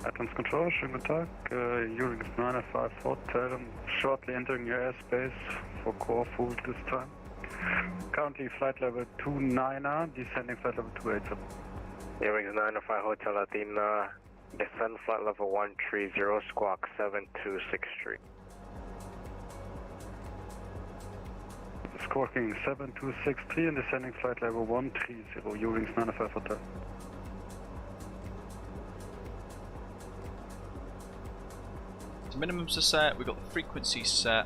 Advance Control, schönen guten Tag. Orbx 905 Hotel, shortly entering your airspace for Corfu this time. Currently flight level 29er, descending flight level 280. Orbx 905 Hotel Athena, descend flight level 130, squawk 7263. Squawking 7263 and descending flight level 130, Orbx 905 Hotel. The minimums are set, we've got the frequencies set.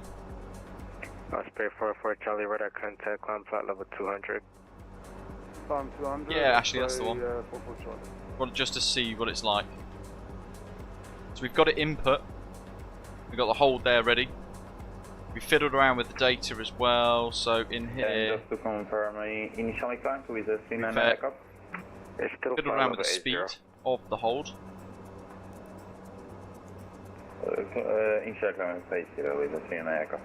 Osprey 44 Charlie radar contact, climb flight level 200. Climb 200. Yeah, actually that's the one. Well, just to see what it's like. So we've got it input. We've got the hold there ready. We fiddled around with the data as well, so in here... And just to confirm, initially climbed with a C9 backup? It's still fiddled around with the speed of the hold. Initial climb phase 0 with a C9 backup.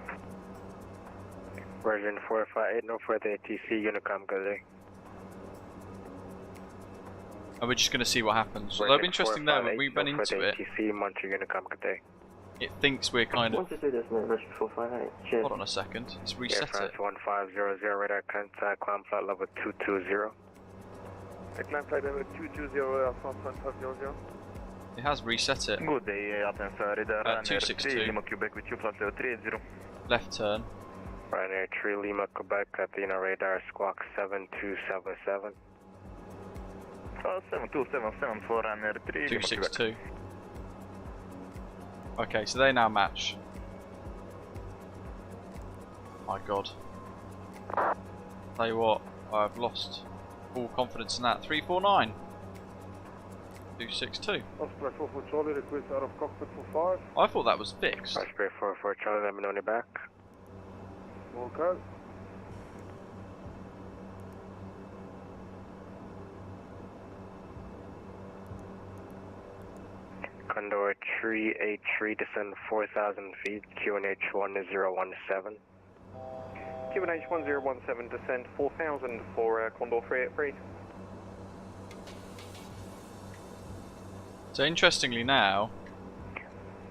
Version 458, no further ATC, Unicom good day. And we're just going to see what happens. Although it'll be interesting there, when we went into it, ATC, Montreal Unicom good day. It thinks we're kind of... 458. Cheers. Hold on a second, let's reset it. 1500, radar contact, climb flight level 220. Climb flight level 220, Air France 500. It has reset it. Good day, Athens radar, 262. Lima Quebec with you, flight level 380. Left turn. Ryanair 3 Lima Quebec, Athena radar, squawk 7277. 7277 for Ryanair 3 262. Okay, so they now match. My god. Tell you what, I've lost full confidence in that. 349. 262. Osprey 44 Charlie, request out of cockpit for 5. I thought that was fixed. Osprey 44 Charlie, let me know when you're back. Okay. Condor 383, descend 4,000 feet, QNH 1017. QNH1017, descend 4000 for Condor 383. So interestingly now,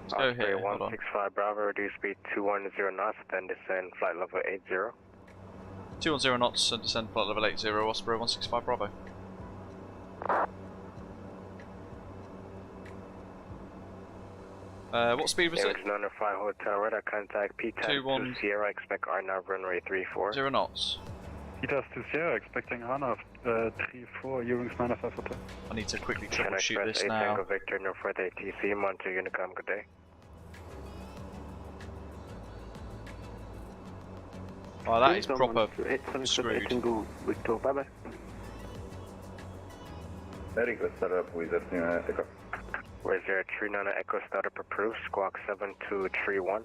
let's go Osprey here, hold on. 165 Bravo, reduce speed 210 knots, then descend flight level 80. 210 knots and descend flight level 80, Osprey 165 Bravo. What speed was it? Image 905 Hotel Radar, contact P-10 to Sierra, expect RNAV runway 34. 0 knots. P-10 to Sierra, expecting RNAV 34, Ewings 905 Hotel. I need to quickly Channel troubleshoot Express this 8 now. Tango Victor, no further ATC, monitor Unicom, good day. Oh, that is proper screwed. Bye-bye. Request startup with Echo. Where's your 39 Echo startup approved, squawk 7231.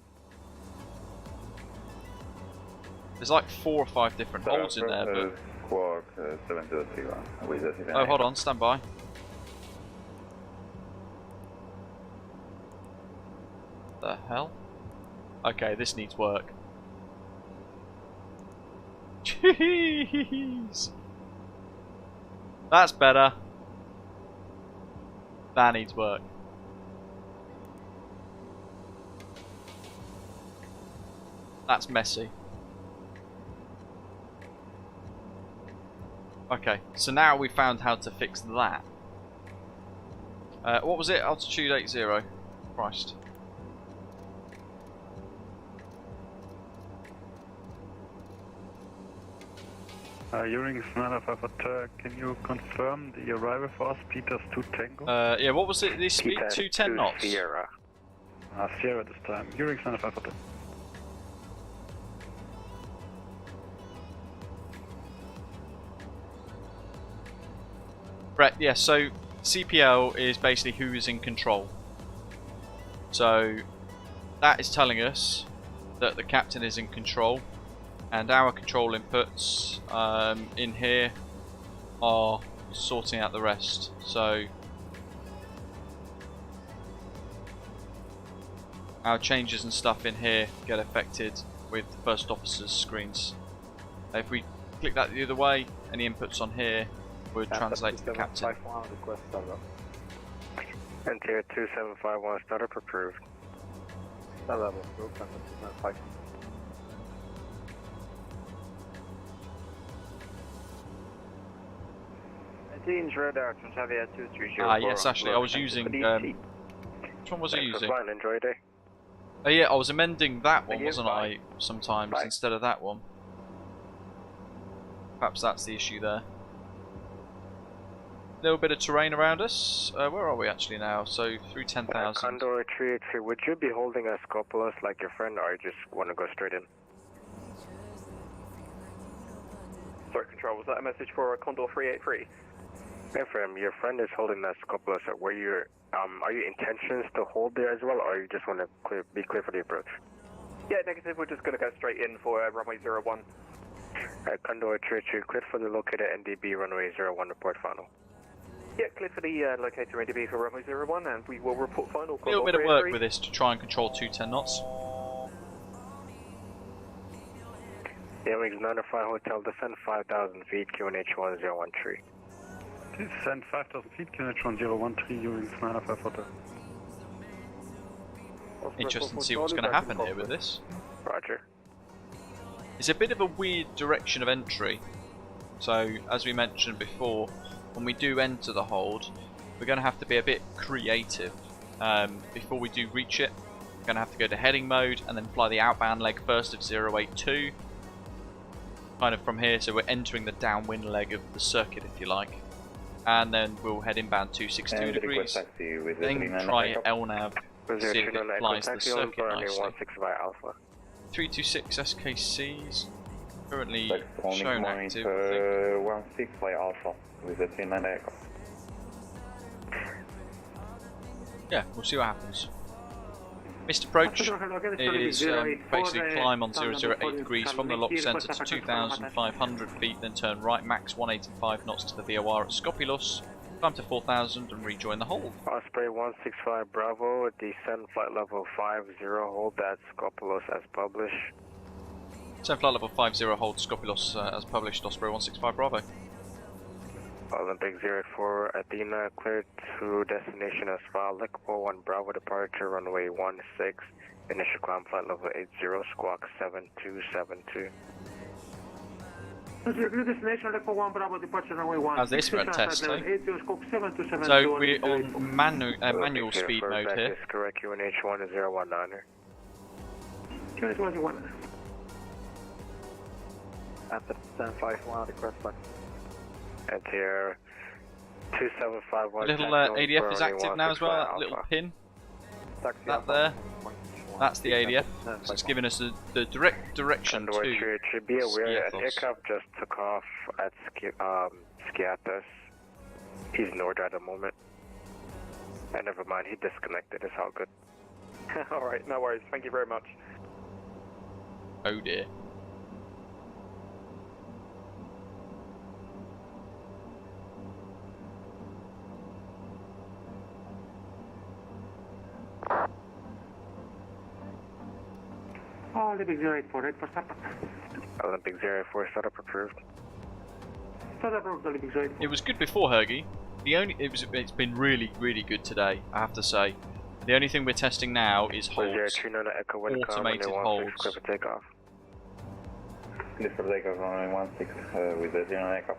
There's like 4 or 5 different holds in there, but... Squawk 7231 with Oh, hold on, stand by. The hell? Okay, this needs work. Jeez! That's better. That needs work. That's messy. Okay, so now we found how to fix that. What was it? Altitude 80. Christ. Ewings 905 Hotel, can you confirm the arrival for us, Peters 2 Tango? Yeah, what was it? This speed? 210 knots? Sierra. Sierra this time. Ewings 905 Hotel. Right, yeah, so CPL is basically who is in control. So that is telling us that the captain is in control, and our control inputs in here are sorting out the rest. So our changes and stuff in here get affected with the first officer's screens. If we click that the other way, any inputs on here would translate to the captain. NTR 2751 startup approved. Startup approved, 295. Radar, Transavia 230. Ah, yes, actually, I was using. Which one was I using? Enjoy day. Oh, yeah, I was amending that one, wasn't I? Sometimes instead of that one. Perhaps that's the issue there. Little bit of terrain around us. Where are we actually now? So through 10,000. Condor 383, would you be holding a Scopolos like your friend, or you just want to go straight in? Sorry, Control, was that a message for Condor 383? FM, your friend is holding that Scopolos. Were you, are your intentions to hold there as well, or you just want to be clear for the approach? Yeah, negative. We're just going to go straight in for runway 01. Condor 383, clear for the locator NDB runway 01, report final. Yeah, clear for the locator NDB for runway 01, and we will report final. A little bit of work with this to try and control 210 knots. Wings 905 Hotel, descend 5,000 feet, QNH 1013. Descend 5,000 feet, QNH 1013, Ewings 905 Hotel. Interesting to see what's going to happen here with this. Roger. It's a bit of a weird direction of entry. So, as we mentioned before, when we do enter the hold, we're going to have to be a bit creative. Before we do reach it, we're going to have to go to heading mode and then fly the outbound leg first of 082. Kind of from here, so we're entering the downwind leg of the circuit, if you like. And then we'll head inbound 262 degrees. Then try LNAV, see if it flies the circuit nicely. 326 SKCs, currently shown active, I think. 16 by Alpha with a 39 Echo. Yeah, we'll see what happens. Missed approach is basically climb on 008 degrees from the lock centre to 2,500 feet, then turn right max 185 knots to the VOR at Skopilos, climb to 4,000 and rejoin the hold. Osprey 165 Bravo, descend flight level 50, hold that Skopilos as published. So flight level 50 hold Skopilos as published, Osprey 165 Bravo. Olympic 04 Athena cleared to destination as filed. Link 41 Bravo departure runway 16. Initial climb flight level 80 squawk 7272. Destination Link 41 Bravo departure runway 16. How's this for a test, eh? So we're on manual speed mode here. Correct, UNH 1019. UNH 101. Enter 1051, request back. ATR 2751. The little ADF is active now as well, that little pin. That there. That's the ADF. So it's giving us the direct direction to should be aware an Skiathos. aircraft just took off at Skiathos. He's NORD at the moment. And never mind, he disconnected, it's all good. Alright, no worries, thank you very much. Oh dear. Olympic 084, for startup. Olympic 04 startup approved. Startup approved, Olympic 084. It was good before Hergy. It's been really good today, I have to say. The only thing we're testing now is holds, automated holds. Clear for takeoff. Clear for takeoff runway 16 with the 0 echo.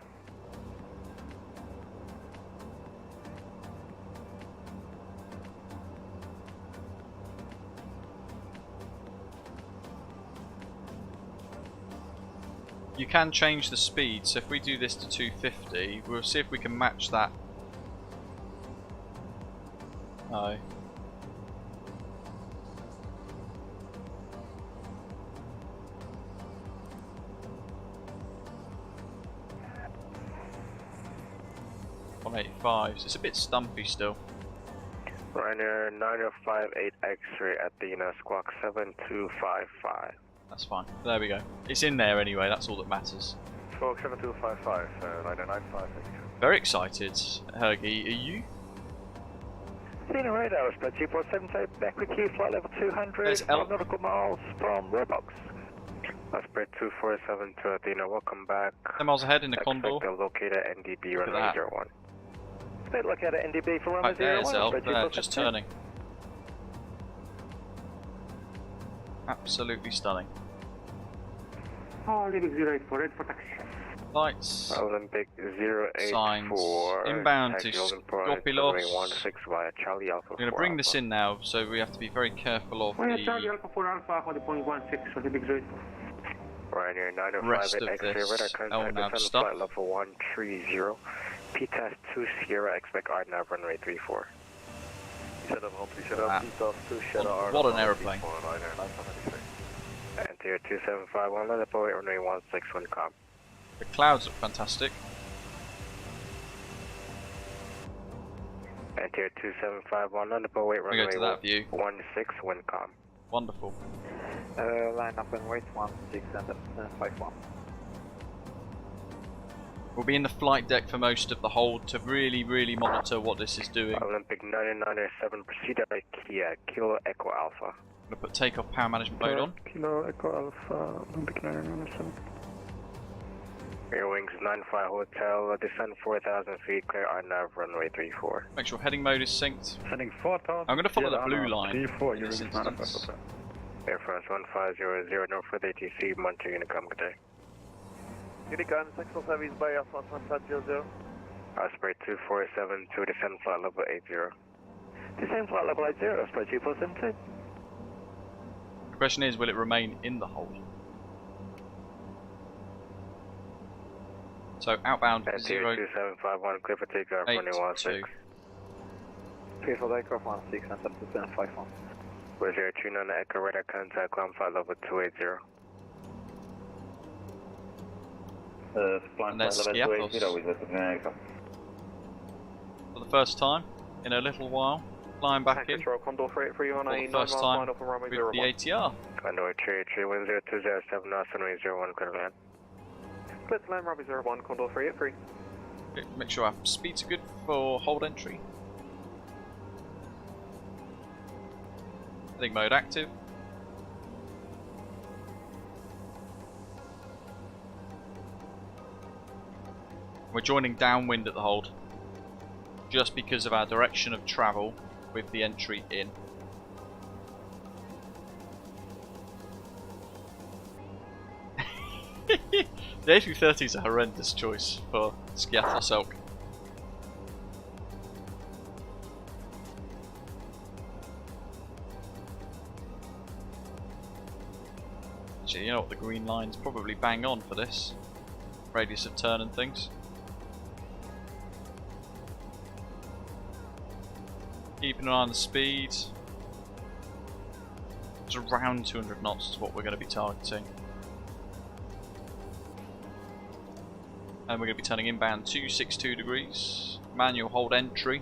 You can change the speed, so if we do this to 250, we'll see if we can match that. No. .185, so it's a bit stumpy still. Ryanair 9058 X-ray Athena squawk 7255. That's fine. There we go. It's in there anyway, that's all that matters. Squawk 7255, 9095. Very excited. Hergy, are you? Athena radar, spread 2470, back with you, flight level 200, 5 nautical miles from Orbx. Spread 247 to Athena, welcome back. 10 miles ahead in the Condor. Located at NDB Look at runway that. 01. Spread located at NDB for runway Right there, 01. Zelf, there, just turning. Absolutely stunning. Olympic 084, ready for taxi. Lights. Olympic 084. Signs. Inbound to Skopilos. 16 via Charlie Alpha. We're going to bring this in now, so we have to be very careful of Charlie the Alpha 4 Alpha, hold the point 16, Olympic 084. Ryanair rest 905 of X-ray this radar contact LNAV descend stuff. flight level 130. PTAS 2 Sierra, expect RNAV runway 34. What an aeroplane. Anterior 2751, let up await runway 16 wind calm. The clouds look fantastic. Anterior 2751, let up await We runway go to that view. 16 wind calm. Wonderful. Line up and wait 16 and 51. We'll be in the flight deck for most of the hold to really monitor what this is doing. Olympic 997, proceed by Kia, Kilo Echo Alpha. I'm going to put takeoff power management mode on. Kilo Echo Alpha, Olympic 997. Air Wings 95 Hotel, descend 4,000 feet, clear RNAV runway 34. Make sure heading mode is synced. Heading 4,000. I'm going to follow the blue line. 34, in this instance. Air France 1500, Norfolk ATC, Monterey, Unicom, good day. Unicom, Central Service by Air France 1500. Osprey 247 to descend flight level 80. Descend flight level 80, Osprey 2472. The question is, will it remain in the hold? So outbound 2751, clear for takeoff, runway 16. Clear for takeoff 16 and 1051. Was there a tune on the Echo radar contact, climb flight level 280. And there's Skiathos. For the first time in a little while, flying back in. For the first time with the ATR. Condor 3310207, knots, runway 01, clear to land. Clear to land, runway 01, Condor 383. Make sure our speeds are good for hold entry. Heading mode active. We're joining downwind at the hold, just because of our direction of travel with the entry in. The A330 is a horrendous choice for Skiathos elk. Actually, you know what, the green line's probably bang on for this. Radius of turn and things. Keeping an eye on the speed. It's around 200 knots is what we're going to be targeting. And we're going to be turning inbound 262 degrees. Manual hold entry.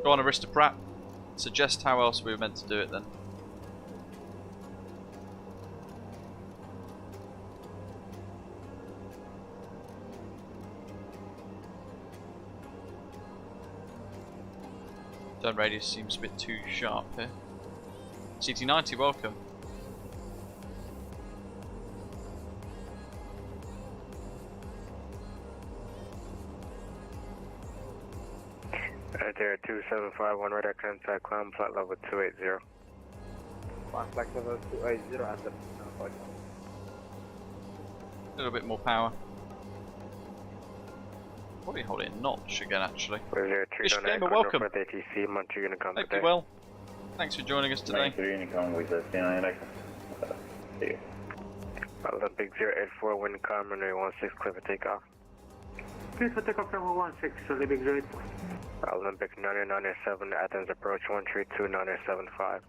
Go on, Aristocrat. Suggest how else we were meant to do it then. Turn radius seems a bit too sharp here. CT90, welcome. There 2751 radar contact, climb flight level 280. Climb flight level 280 and A little bit more power. Probably hold it in notch again actually. Fish Gamer, welcome. Hope you well. Thanks for joining us today. Olympic 084, wind calm, runway 16, clear for takeoff. Clear for takeoff, runway 16, Olympic 084. Olympic 997, Athens approach 132-975.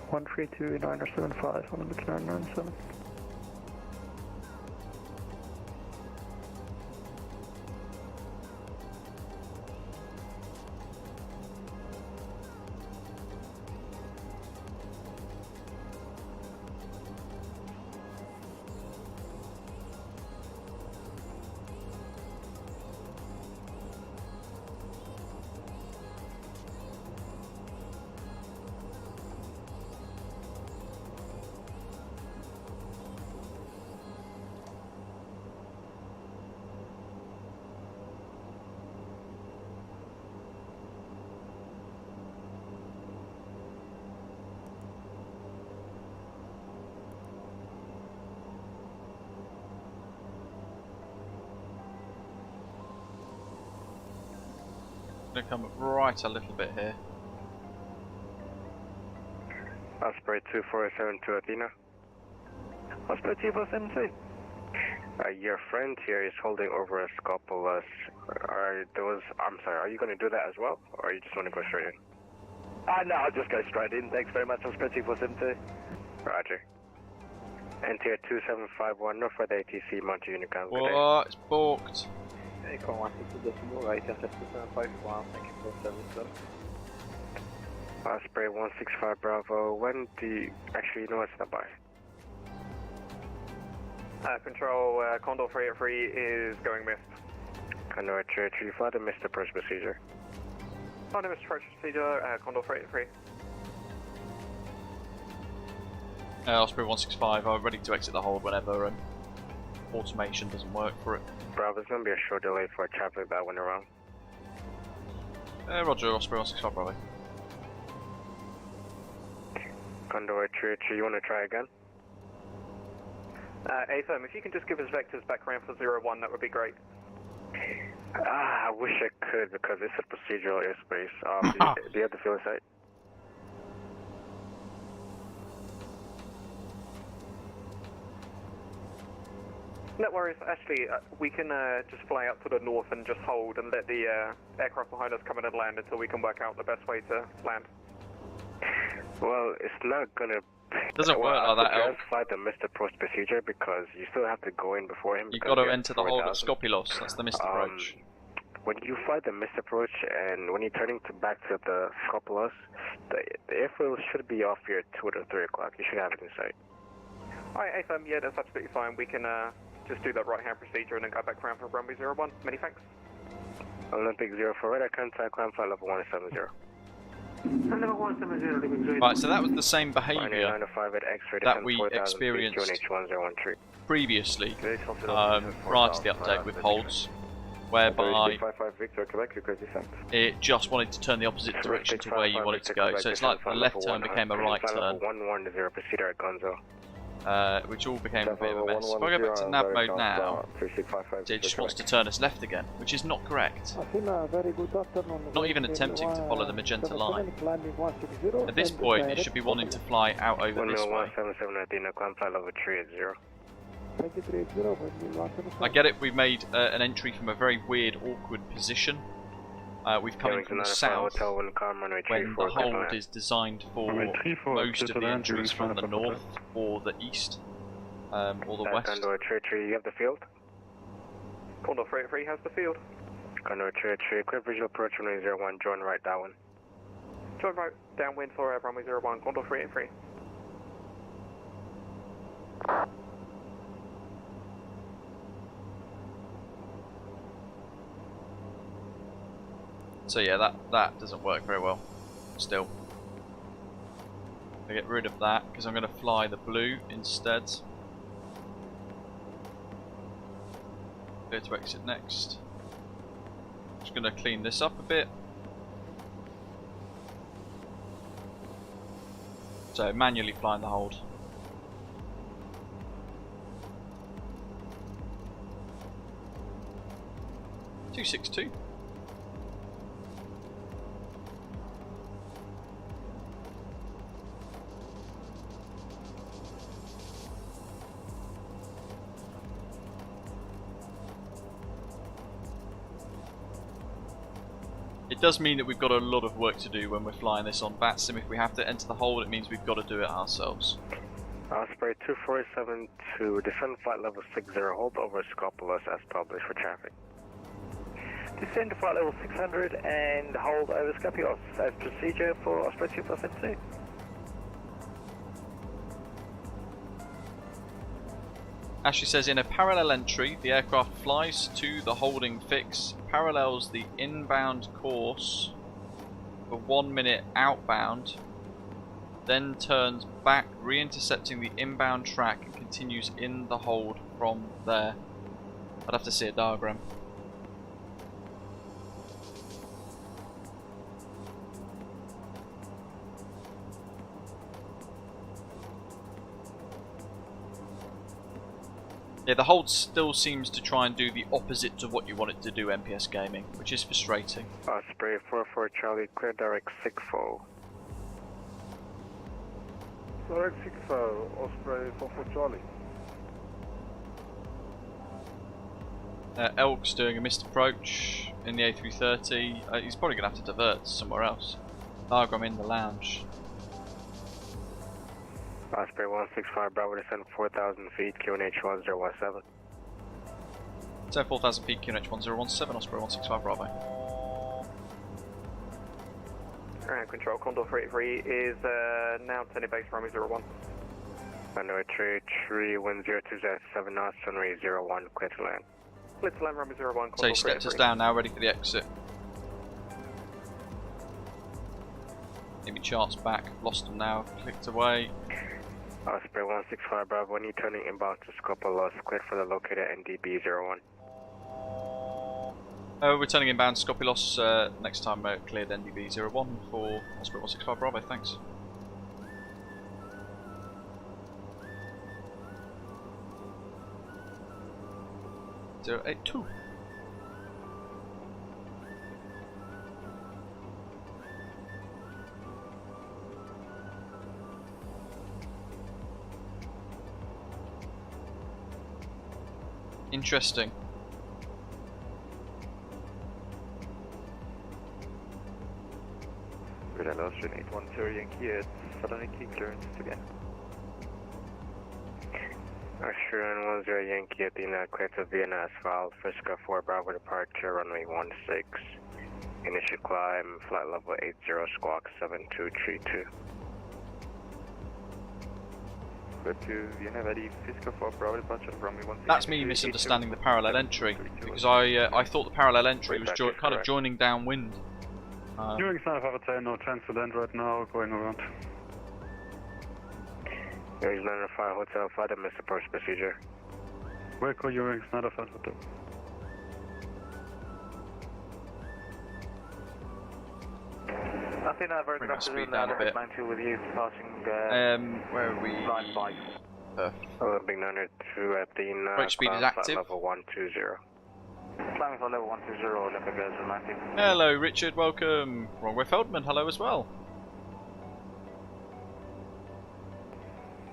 132-975, Olympic 997. Gonna come right a little bit here. Osprey 2472 Athena. Osprey 2472. Your friend here is holding over a Scopolis. I'm sorry, are you going to do that as well? Or you just want to go straight in? No, I'll just go straight in. Thanks very much, Osprey 2472. Roger. NTR 2751, no further ATC, Monte Unicom. What? It's balked. Econ 162.8, ATR72-600, thank you for service, sir. Osprey 165 Bravo, when do you... Actually, you know what, stand by. Control, Condor 383 is going missed. Condor 383, fly the missed approach procedure. Fly the missed approach procedure, Condor 383. Osprey 165, I'm ready to exit the hold whenever automation doesn't work for it. Bravo, there's going to be a short delay for traffic that went around. Roger, Osprey 165 Bravo. Condor 383, you want to try again? AFM, if you can just give us vectors back around for 01, that would be great. I wish I could because it's a procedural airspace. Do you have the field site? No worries, actually, we can just fly out to the north and just hold and let the aircraft behind us come in and land until we can work out the best way to land. Well, it's not gonna... Doesn't work like that, Elf. Fly the missed approach procedure because you still have to go in before him. You've got to enter the hold at Skopilos, that's the missed approach. When you fly the missed approach and when you're turning back to the Skopilos, the airfield should be off here at 2 or 3 o'clock. You should have it in sight. Alright, AFM, yeah, that's absolutely fine. We can just do that right-hand procedure and then go back around for runway 01. Many thanks. Olympic 04, radar contact, climb flight level 170. Level 170, living grade. Right, so that was the same behaviour that we experienced previously prior to the update with holds, whereby it just wanted to turn the opposite direction to where you want it to go. So it's like the left turn became a right turn, which all became a bit of a mess. If I go back to nav mode now, it just wants to turn us left again, which is not correct. Not even attempting to follow the magenta line. At this point, it should be wanting to fly out over this way. I get it, we've made an entry from a very weird, awkward position. We've come in from the south, when the hold is designed for most of the entries from the north, or the east, or the west. Condor 3, you have the field? Condor 3 has the field. Condor 3, clear visual approach runway 01, join right downwind. Join right downwind for runway 01, Condor 3 and 3. So yeah, that doesn't work very well, still. I get rid of that, because I'm going to fly the blue instead. Clear to exit next. Just going to clean this up a bit. So manually flying the hold. (262). It does mean that we've got a lot of work to do when we're flying this on VATSIM. If we have to enter the hold, it means we've got to do it ourselves. Osprey 2472, descend flight level 60, hold over Scopolis as published for traffic. Descend to flight level 600 and hold over Scopolis as procedure for Osprey 2472. Ashley says, in a parallel entry, the aircraft flies to the holding fix, parallels the inbound course for 1 minute outbound, then turns back, re-intercepting the inbound track and continues in the hold from there. I'd have to see a diagram. Yeah, the hold still seems to try and do the opposite to what you want it to do, MPS Gaming, which is frustrating. Osprey 44 Charlie, clear direct 6-4. Direct 6-4, Osprey 44 Charlie. Elk's doing a missed approach in the A330. He's probably going to have to divert somewhere else. Diagram in the lounge. Osprey 165 Bravo, descend 4,000 feet, QNH 1017. So 4,000 feet, QNH 1017, Osprey 165 Bravo. Alright, control, Condor 3 is now turning base runway 01. Runway 33, wind 0207 knots, runway 01, clear to land. Clear to land, runway 01, Condor So he stepped us down now, ready for the exit. Maybe charts back, lost them now, clicked away. Osprey 165 Bravo, when you turning inbound to Scopolis, cleared for the locator NDB01. We're turning inbound Scopolis, next time cleared NDB01 for Osprey 165 Bravo, thanks. (082). Interesting. Good, hello, Austrian 810 Yankee at Southern Key clearance again. Austrian 10 Yankee at the clear to Vienna asphalt, Frisco 4 Bravo departure, runway 16. Initial climb, flight level 80, squawk 7232. To Vienna, ready, Frisco 4 Bravo departure, runway 16. That's me misunderstanding the parallel entry, because I thought the parallel entry was kind of joining downwind. During Sniper Hotel, no chance to land right now, going around. Here's 905 Hotel, flight and miss approach procedure. Waco, Ewing, Sniper Hotel. I think I've bring our speed down a bit. 92 with you, passing where are we? line 5. Big 902 at the approach speed is active. Level 120. Climbing for level 120, Olympic Girls 90. Hello Richard, welcome. Wrongway Feldman, hello as well.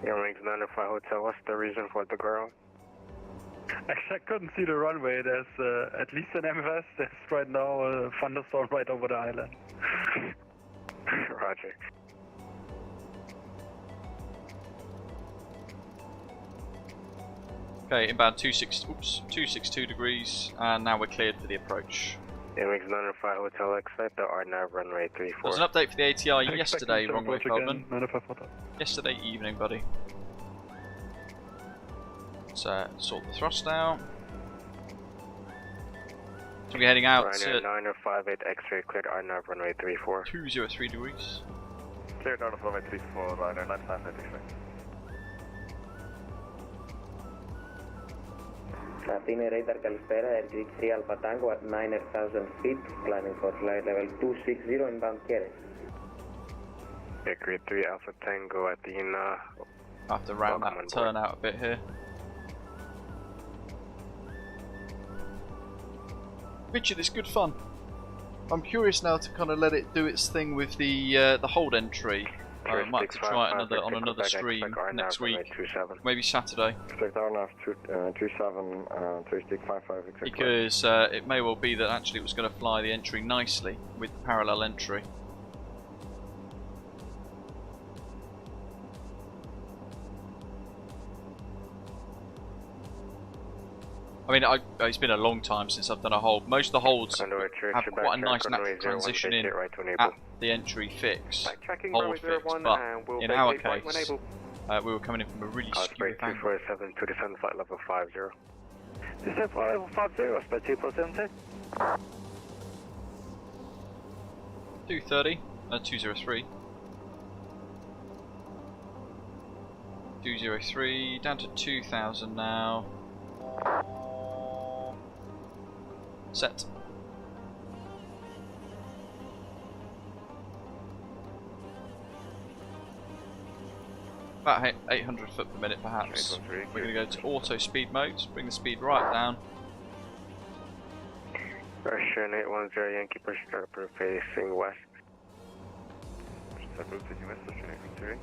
Wings 905 Hotel, what's the reason for the ground? Actually, I couldn't see the runway. There's at least an MFS. There's right now a thunderstorm right over the island. Roger. Okay, inbound 262 degrees, and now we're cleared for the approach. Wings 905 Hotel, expect the R9 runway 34. There's an update for the ATR yesterday, Wrongway Feldman. 905 Hotel. Yesterday evening, buddy. Let's sort the thrust out. So we're heading out to 9058 X-ray, cleared R9 runway 34. 203 degrees. Cleared R9 runway 34, Ryanair 95 X-ray. Athene radar Καλησπέρα, RTX3 Alpha Tango at 9,000 feet, climbing for flight level 260 inbound carriage. Yeah, Crete 3 Alpha Tango at the I have to round that turn out a bit here. Richard, it's good fun. I'm curious now to kind of let it do its thing with the hold entry. I might have to try it on another stream next week, maybe Saturday. Because it may well be that actually it was going to fly the entry nicely with the parallel entry. I mean, it's been a long time since I've done a hold. Most of the holds have quite a nice natural transition in at the entry fix hold fix, but in our case, we were coming in from a really skewed angle. 247 to descend flight level 50. Descend flight level 50, aspect 2472. 230, 203. 203, down to 2000 now. Set. About 800 foot per minute perhaps. We're going to go to auto speed mode, bring the speed right down. Russian 810 Yankee push start facing west. Start facing west, Russian 810.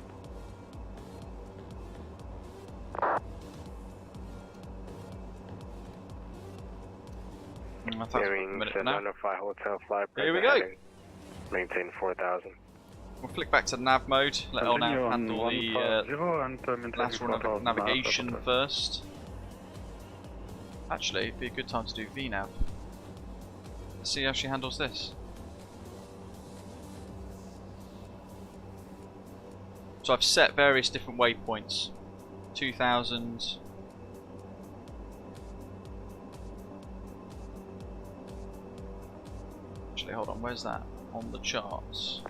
Hotel fly. Here we go. Maintain 4000. We'll flick back to nav mode. Let LNAV handle the lateral navigation first. Actually, it'd be a good time to do VNAV. Let's see how she handles this. So I've set various different waypoints. 2000. Actually, hold on, where's that on the charts?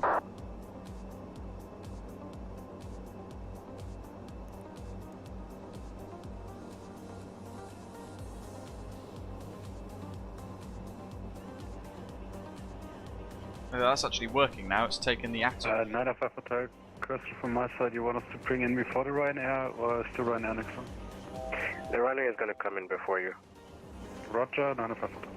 Oh, that's actually working now, it's taken the atom. 905 Hotel, question from my side, you want us to bring in before the Ryanair or still Ryanair next one? The Ryanair is going to come in before you. Roger, 905 Hotel.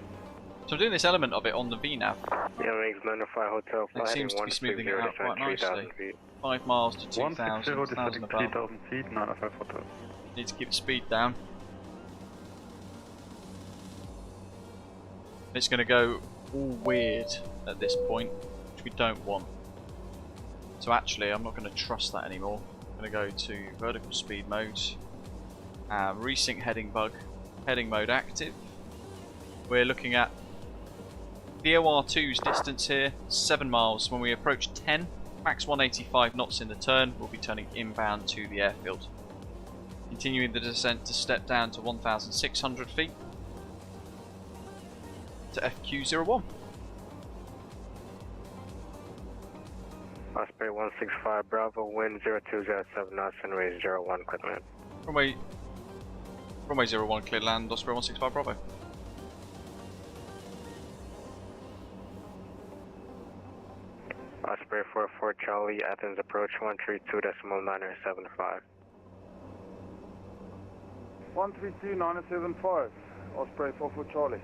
So I'm doing this element of it on the VNAV. Yeah, wings 905 Hotel, it seems to be smoothing it out quite nicely. 5 miles to 2,000, 1,000 above. 3,000 feet, 905 Hotel. Need to keep the speed down. It's going to go all weird at this point, which we don't want. So actually, I'm not going to trust that anymore. I'm going to go to vertical speed mode, resync heading mode active. We're looking at VOR2's distance here, 7 miles. When we approach 10, max 185 knots in the turn, we'll be turning inbound to the airfield. Continuing the descent to step down to 1,600 feet to FQ01. Osprey 165 Bravo, wind 0207 knots and raise 01, clear land. Runway 01, clear land, Osprey 165 Bravo. Osprey 44 Charlie, Athens approach 132.975. 132.975, Osprey 44 Charlie.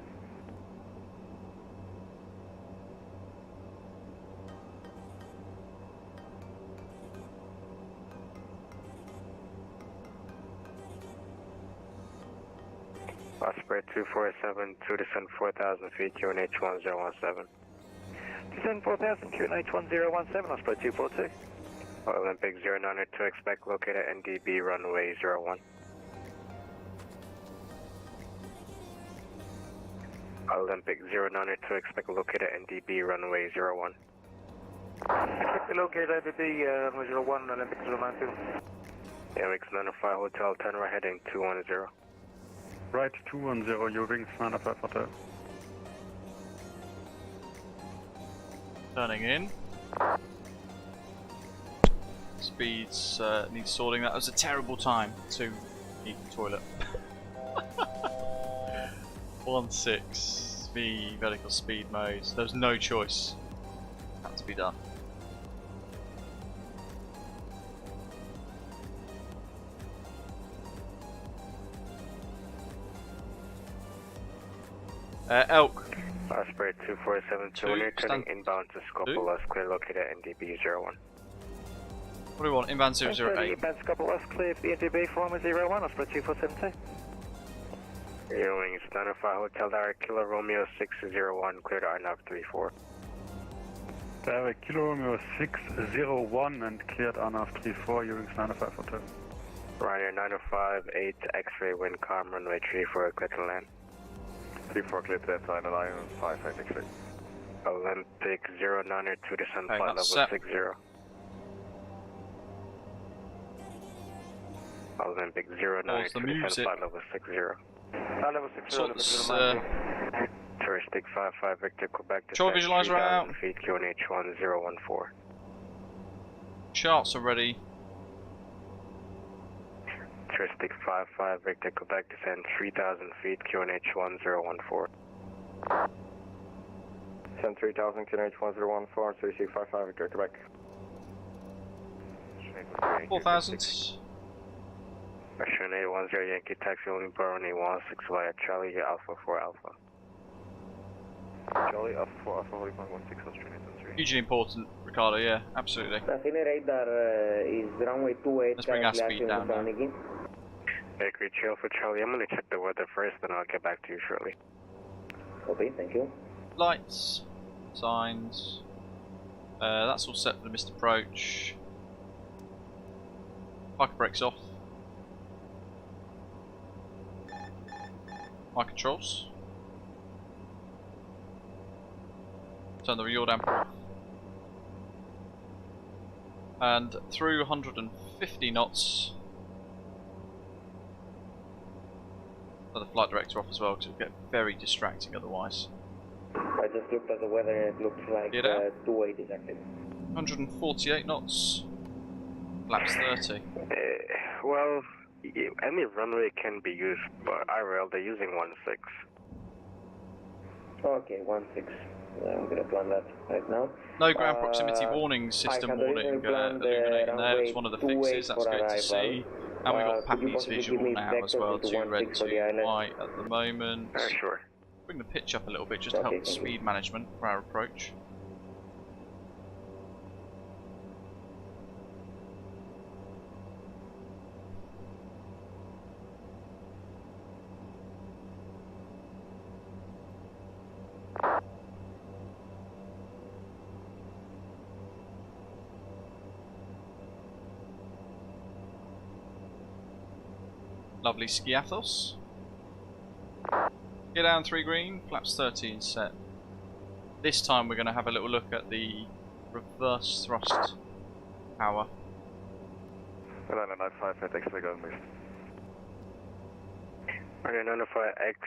Osprey 247, 2 descend 4,000 feet, QNH 1017. Descend 4,000, QNH 1017, Osprey 242. Olympic 092, expect located NDB runway 01. Olympic 092, expect located NDB runway 01. Expect located NDB runway 01, Olympic 092. Airwix 95 Hotel 10 right heading 210. Right 210, your wings 95 Hotel. Turning in. Speeds need sorting. That was a terrible time to eat the toilet. 1.6 V vertical speed mode. There was no choice. Had to be done. Elk. Osprey 247, 2 when you're turning inbound to Scopolis, clear located NDB 01. What do we want? Inbound 008. Inbound Scopolis, clear for the NDB for runway 01, Osprey 2472. Airwings 95 Hotel Direct Kilo Romeo 601, clear to RNAV 34. Direct Kilo Romeo 601 and cleared RNAV 34, Airwings 95 Hotel. Ryanair 905, 8 X-ray wind calm, runway 34, clear to land. 34 clear to that line, Lion 55 X-ray. Olympic 092 descend flight level 60. Olympic 092 descend flight level 60. Level 60, Olympic 092. Touristic 55 Victor Quebec Control visualize right out. feet, QNH 1014. Charts are ready. Touristic 55 Victor Quebec descend 3,000 feet, QNH 1014. Descend 3,000, QNH 1014, Touristic 55 Victor Quebec. 4,000. Russian 810 Yankee taxi only Baron 816 via Charlie Alpha 4 Alpha. Charlie Alpha 4 Alpha 40.16 Australian 3. Hugely important, Ricardo, yeah, absolutely. Traffic radar is runway 28. Let's bring our speed down now. Hey, Crete, chill for Charlie. I'm gonna check the weather first, then I'll get back to you shortly. Okay, thank you. Lights, signs. That's all set for the missed approach. Parker brakes off. My controls. Turn the yaw damper off. And through 150 knots. Turn the flight director off as well, because it would get very distracting otherwise. I just looked at the weather and it looks like 280 is active. 148 knots. Flaps 30. Well, any runway can be used, but IRL they're using 16. Okay, 16. I'm gonna plan that right now. No ground proximity warning system warning illuminating there. That's one of the fixes. That's great to see. And we've got Pappy's visual now as well, 2 red, 2 white at the moment. Sure. Bring the pitch up a little bit just to help with speed management for our approach. Lovely Skiathos. Get down 3 green, flaps 13 set. This time we're going to have a little look at the reverse thrust power. Runway 95 at X-ray go please. Runway 95 X,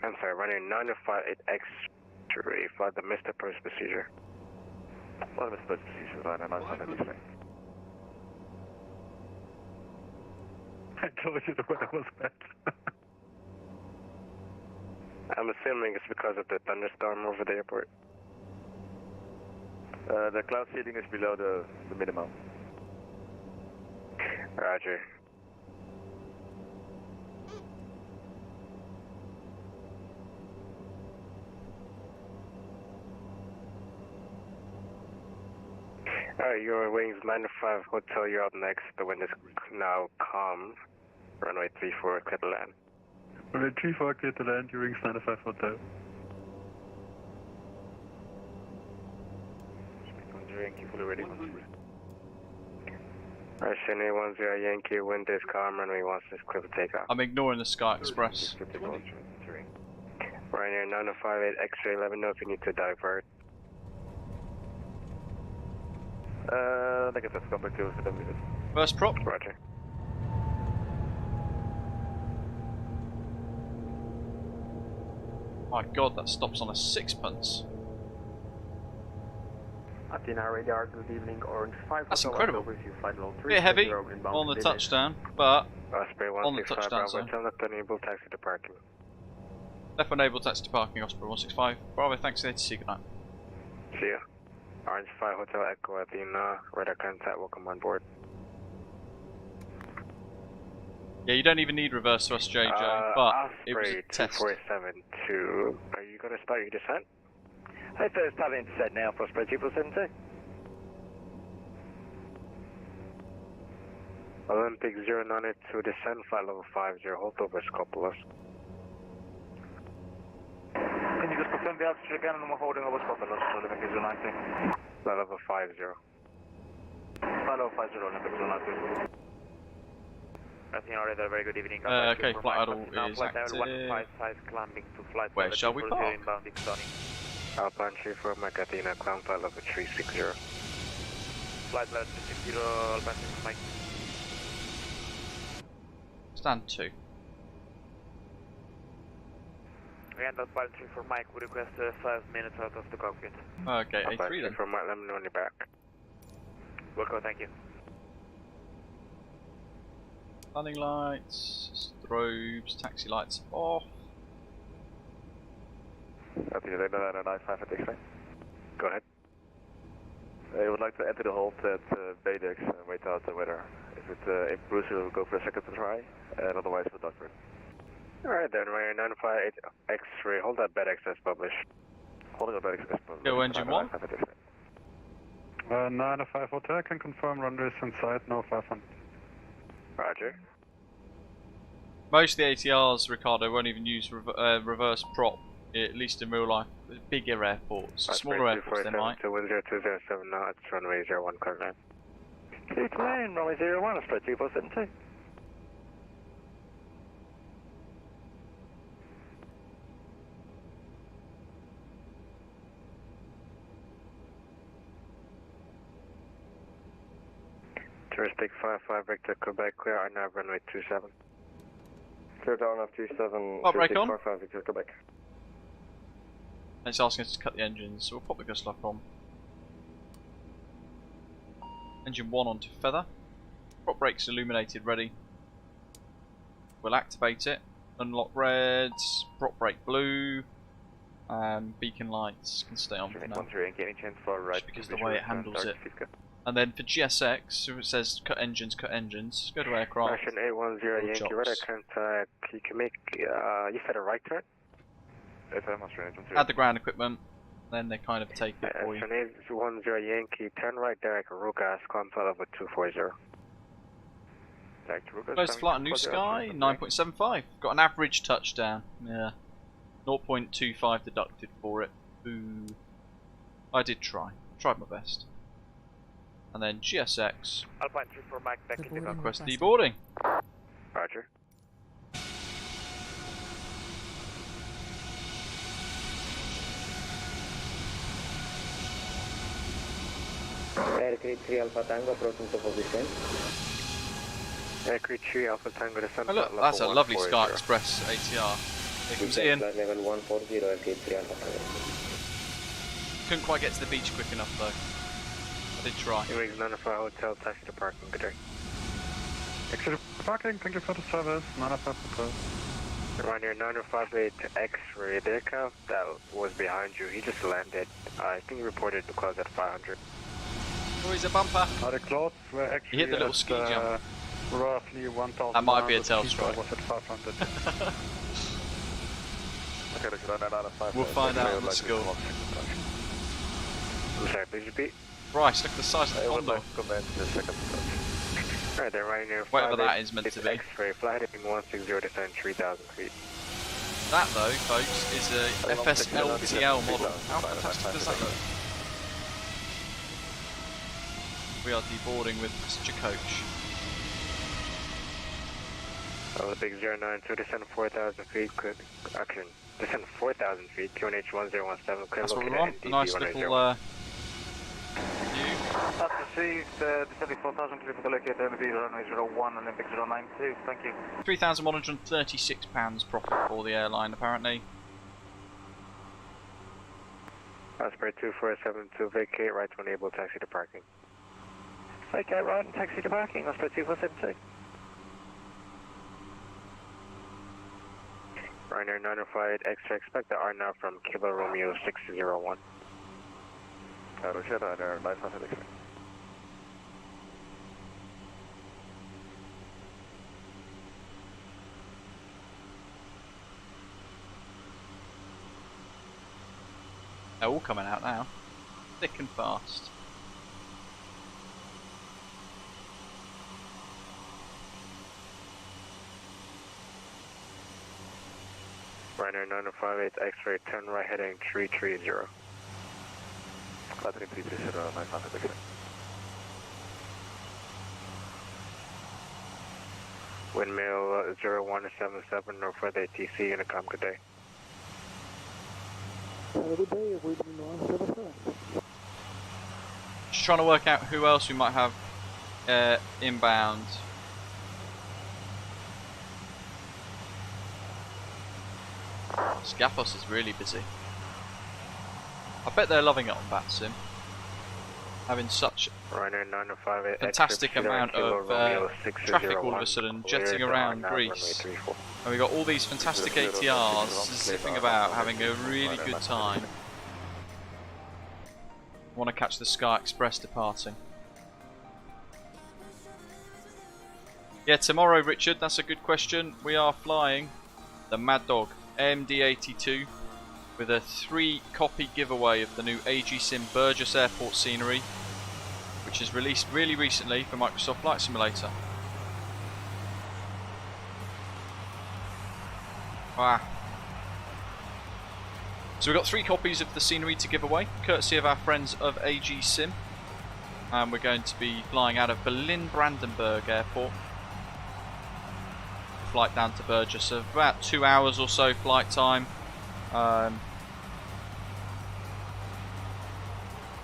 I'm sorry, runway 95 at X-ray for the missed approach procedure. What was supposed to see Savannah, not Savannah. I told you the weather was bad. I'm assuming it's because of the thunderstorm over the airport. The cloud seeding is below the minimum. Roger. Alright, your wings 95 Hotel, you're up next. The wind is now calm. Runway 34, clear to land. Runway 34, clear to land, your wings 95 Hotel. Yankee, fully ready. Alright, Sydney 10 Yankee, wind is calm, runway 16 is clear to take off. I'm ignoring the Sky Express. Ryanair 9058 X-ray, let me know if you need to divert. Negative, come back to the minute. First prop. Roger. My god, that stops on a sixpence. Athena radar, good evening, Orange 5. That's incredible. Flight level 3, Bit heavy on the touchdown, but on the touchdown zone. Enable taxi to parking. Left enable taxi to parking, Osprey 165. Bravo, thanks for the ATC, good night. See ya. Orange 5 Hotel Echo Athena, radar contact, welcome on board. Yeah, you don't even need reverse thrust, JJ, but it was a test. 2472, are you going to start your descent? Hey, first starting to set now for spread 2472. Olympic 092 descent, flight level 50, hold over Scopolis. Can you just confirm the altitude again and we're holding over Scopolis, Olympic 090? Flight level 50. Flight level 50, Olympic 090. Athena radar, very good evening. Okay, flight idle is flight active. level 155 climbing to flight Where shall we park? Inbound Dixon. Alpine 34 Mike Athena, climb flight level 360. Flight level 360, Alpine 34 Mike. Stand 2. And Alpine 34 Mike, we request 5 minutes out of the cockpit. Okay, Alpine A3 then. 34 Mike, let me know when you're back. Welcome, thank you. Landing lights, strobes, taxi lights off. Athena radar 95 at X-ray. Go ahead. I would like to enter the hold at Baydex and wait out the weather. If it improves, we'll go for a second try, and otherwise we'll doctor. Alright then, Ryanair 958 X-ray, hold that bed access publish. Holding up bed access publish. Go engine 1. 95 Hotel, can confirm runways inside, no 500. Roger. Most of the ATRs, Ricardo, won't even use reverse prop, at least in real life. Bigger airports, smaller airports they might. 210-207 now, it's runway 01, clear land. Clear to land, runway 01, spread 2472. Touristic 55 Victor, Quebec, clear, I now runway 27. Clear down of 27, Pop brake on. 55 Victor, Quebec. It's asking us to cut the engines, so we'll pop the gust lock on. Engine 1 onto feather. Prop brakes illuminated, ready. We'll activate it. Unlock reds, prop brake blue, and beacon lights can stay on for now. Just because the way it handles it. And then for GSX, so it says cut engines, go to aircraft. Russian 810 Yankee radar contact, you can make, you said a right turn? Add the ground equipment, then they kind of take it for you. Russian 810 Yankee, turn right direct, Rugas, climb flight level 240. Close to flight on New Sky, 9.75. Got an average touchdown, yeah. 0.25 deducted for it. Ooh. I did try. Tried my best. And then GSX. Alpine 34 Mike, back in the cockpit. Request deboarding. Roger. Air Crete 3 Alpha Tango approaching to position. Air Crete 3 Alpha Tango descent. Oh look, that's a lovely Sky Express ATR. It comes in. Flight level 140 Air Crete 3 Alpha Tango. Couldn't quite get to the beach quick enough though. I did try. Wings 95 Hotel, taxi to parking, good day. Taxi to parking, thank you for the service, 905 Hotel. Ryanair 9058 X-ray aircraft that was behind you. He just landed. I think he reported to close at 500. Oh, he's a bumper. The clouds were actually He hit the little ski jump. Roughly 1,000. That might be a tail strike. Was at 500. We'll find out on the score. I'm sorry, please repeat. Christ, look at the size of the condo. Alright, they're running near Whatever that is meant to be. X-ray, fly heading 160 descend 3,000 feet. That though, folks, is a FS LTL model. How fantastic does that look? We are deboarding with passenger coach. The big 092, descend 4,000 feet, actually, descend 4,000 feet, QNH 1017, that's what we want, a nice little view. That's received, descending 4,000 feet for the locator, MB 0901 and Olympic 092, thank you. £3,136 profit for the airline, apparently. Osprey 2472, vacate, right to enable taxi to parking. Vacate, right and taxi to parking, Osprey 2472. Ryanair 905 X-ray, expect the R now from Kilo Romeo 601. Roger, Ryanair 905 X-ray. They're all coming out now, thick and fast. Ryanair 9058 X-ray, turn right heading 330. Heading 330, 905 X-ray. Windmill 0177, no further ATC, Unicom, good day. Have a good day, Windmill 177. Just trying to work out who else we might have inbound. Skiathos is really busy. I bet they're loving it on VATSIM. Having such a fantastic amount of traffic all of a sudden jetting around Greece. And we've got all these fantastic ATRs zipping about, having a really good time. Want to catch the Sky Express departing. Yeah, tomorrow, Richard, that's a good question. We are flying the Mad Dog MD82 with a 3-copy giveaway of the new AGSIM Burgess Airport scenery, which is released really recently for Microsoft Flight Simulator. Wow. So we've got 3 copies of the scenery to give away, courtesy of our friends of AGSIM. And we're going to be flying out of Berlin-Brandenburg Airport. Flight down to Burgess of about 2 hours or so flight time. There's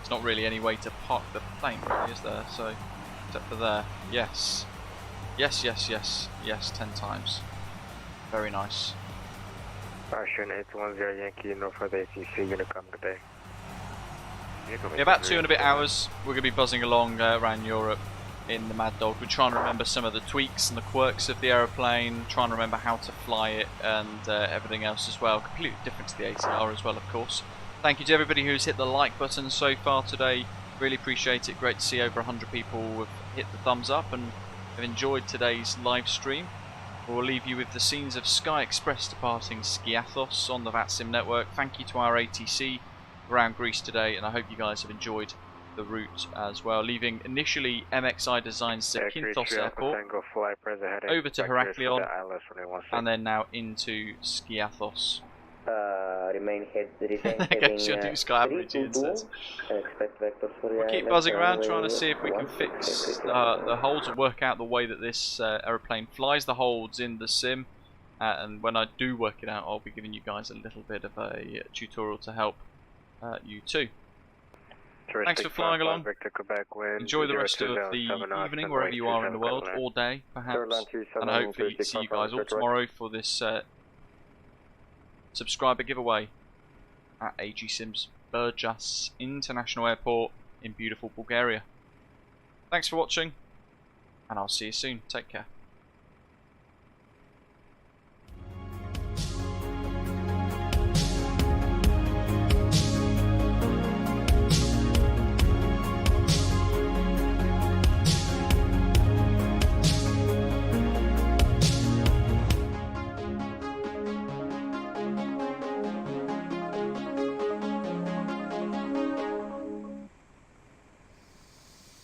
not really any way to park the plane, really, is there? So, except for there. Yes. Yes, yes, yes. Yes, 10 times. Very nice. Ocean 810 Yankee, no further ATC, Unicom, good day. Yeah, about 2 and a bit hours. We're going to be buzzing along around Europe in the Mad Dog. We're trying to remember some of the tweaks and the quirks of the aeroplane, trying to remember how to fly it and everything else as well. Completely different to the ATR as well, of course. Thank you to everybody who's hit the like button so far today. Really appreciate it. Great to see over 100 people have hit the thumbs up and have enjoyed today's live stream. We'll leave you with the scenes of Sky Express departing Skiathos on the VATSIM network. Thank you to our ATC around Greece today, and I hope you guys have enjoyed the route as well. Leaving initially MXI Design's Zakynthos Airport, over to Heraklion, and then now into Skiathos. Remain heading you'll do Sky Average instead. We'll keep buzzing around trying to see if we can fix the holds and work out the way that this aeroplane flies the holds in the sim. And when I do work it out, I'll be giving you guys a little bit of a tutorial to help you too. Thanks for flying along. Enjoy the rest of the evening wherever you are in the world, or day perhaps, and I hopefully see you guys all tomorrow for this subscriber giveaway at AGSIM's Burgess International Airport in beautiful Bulgaria. Thanks for watching, and I'll see you soon. Take care.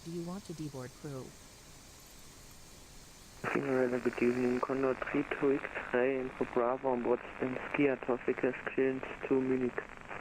Do you want to deboard crew? Good evening, Condor 32X3 Info Bravo on board Skiathos, clearance to Munich.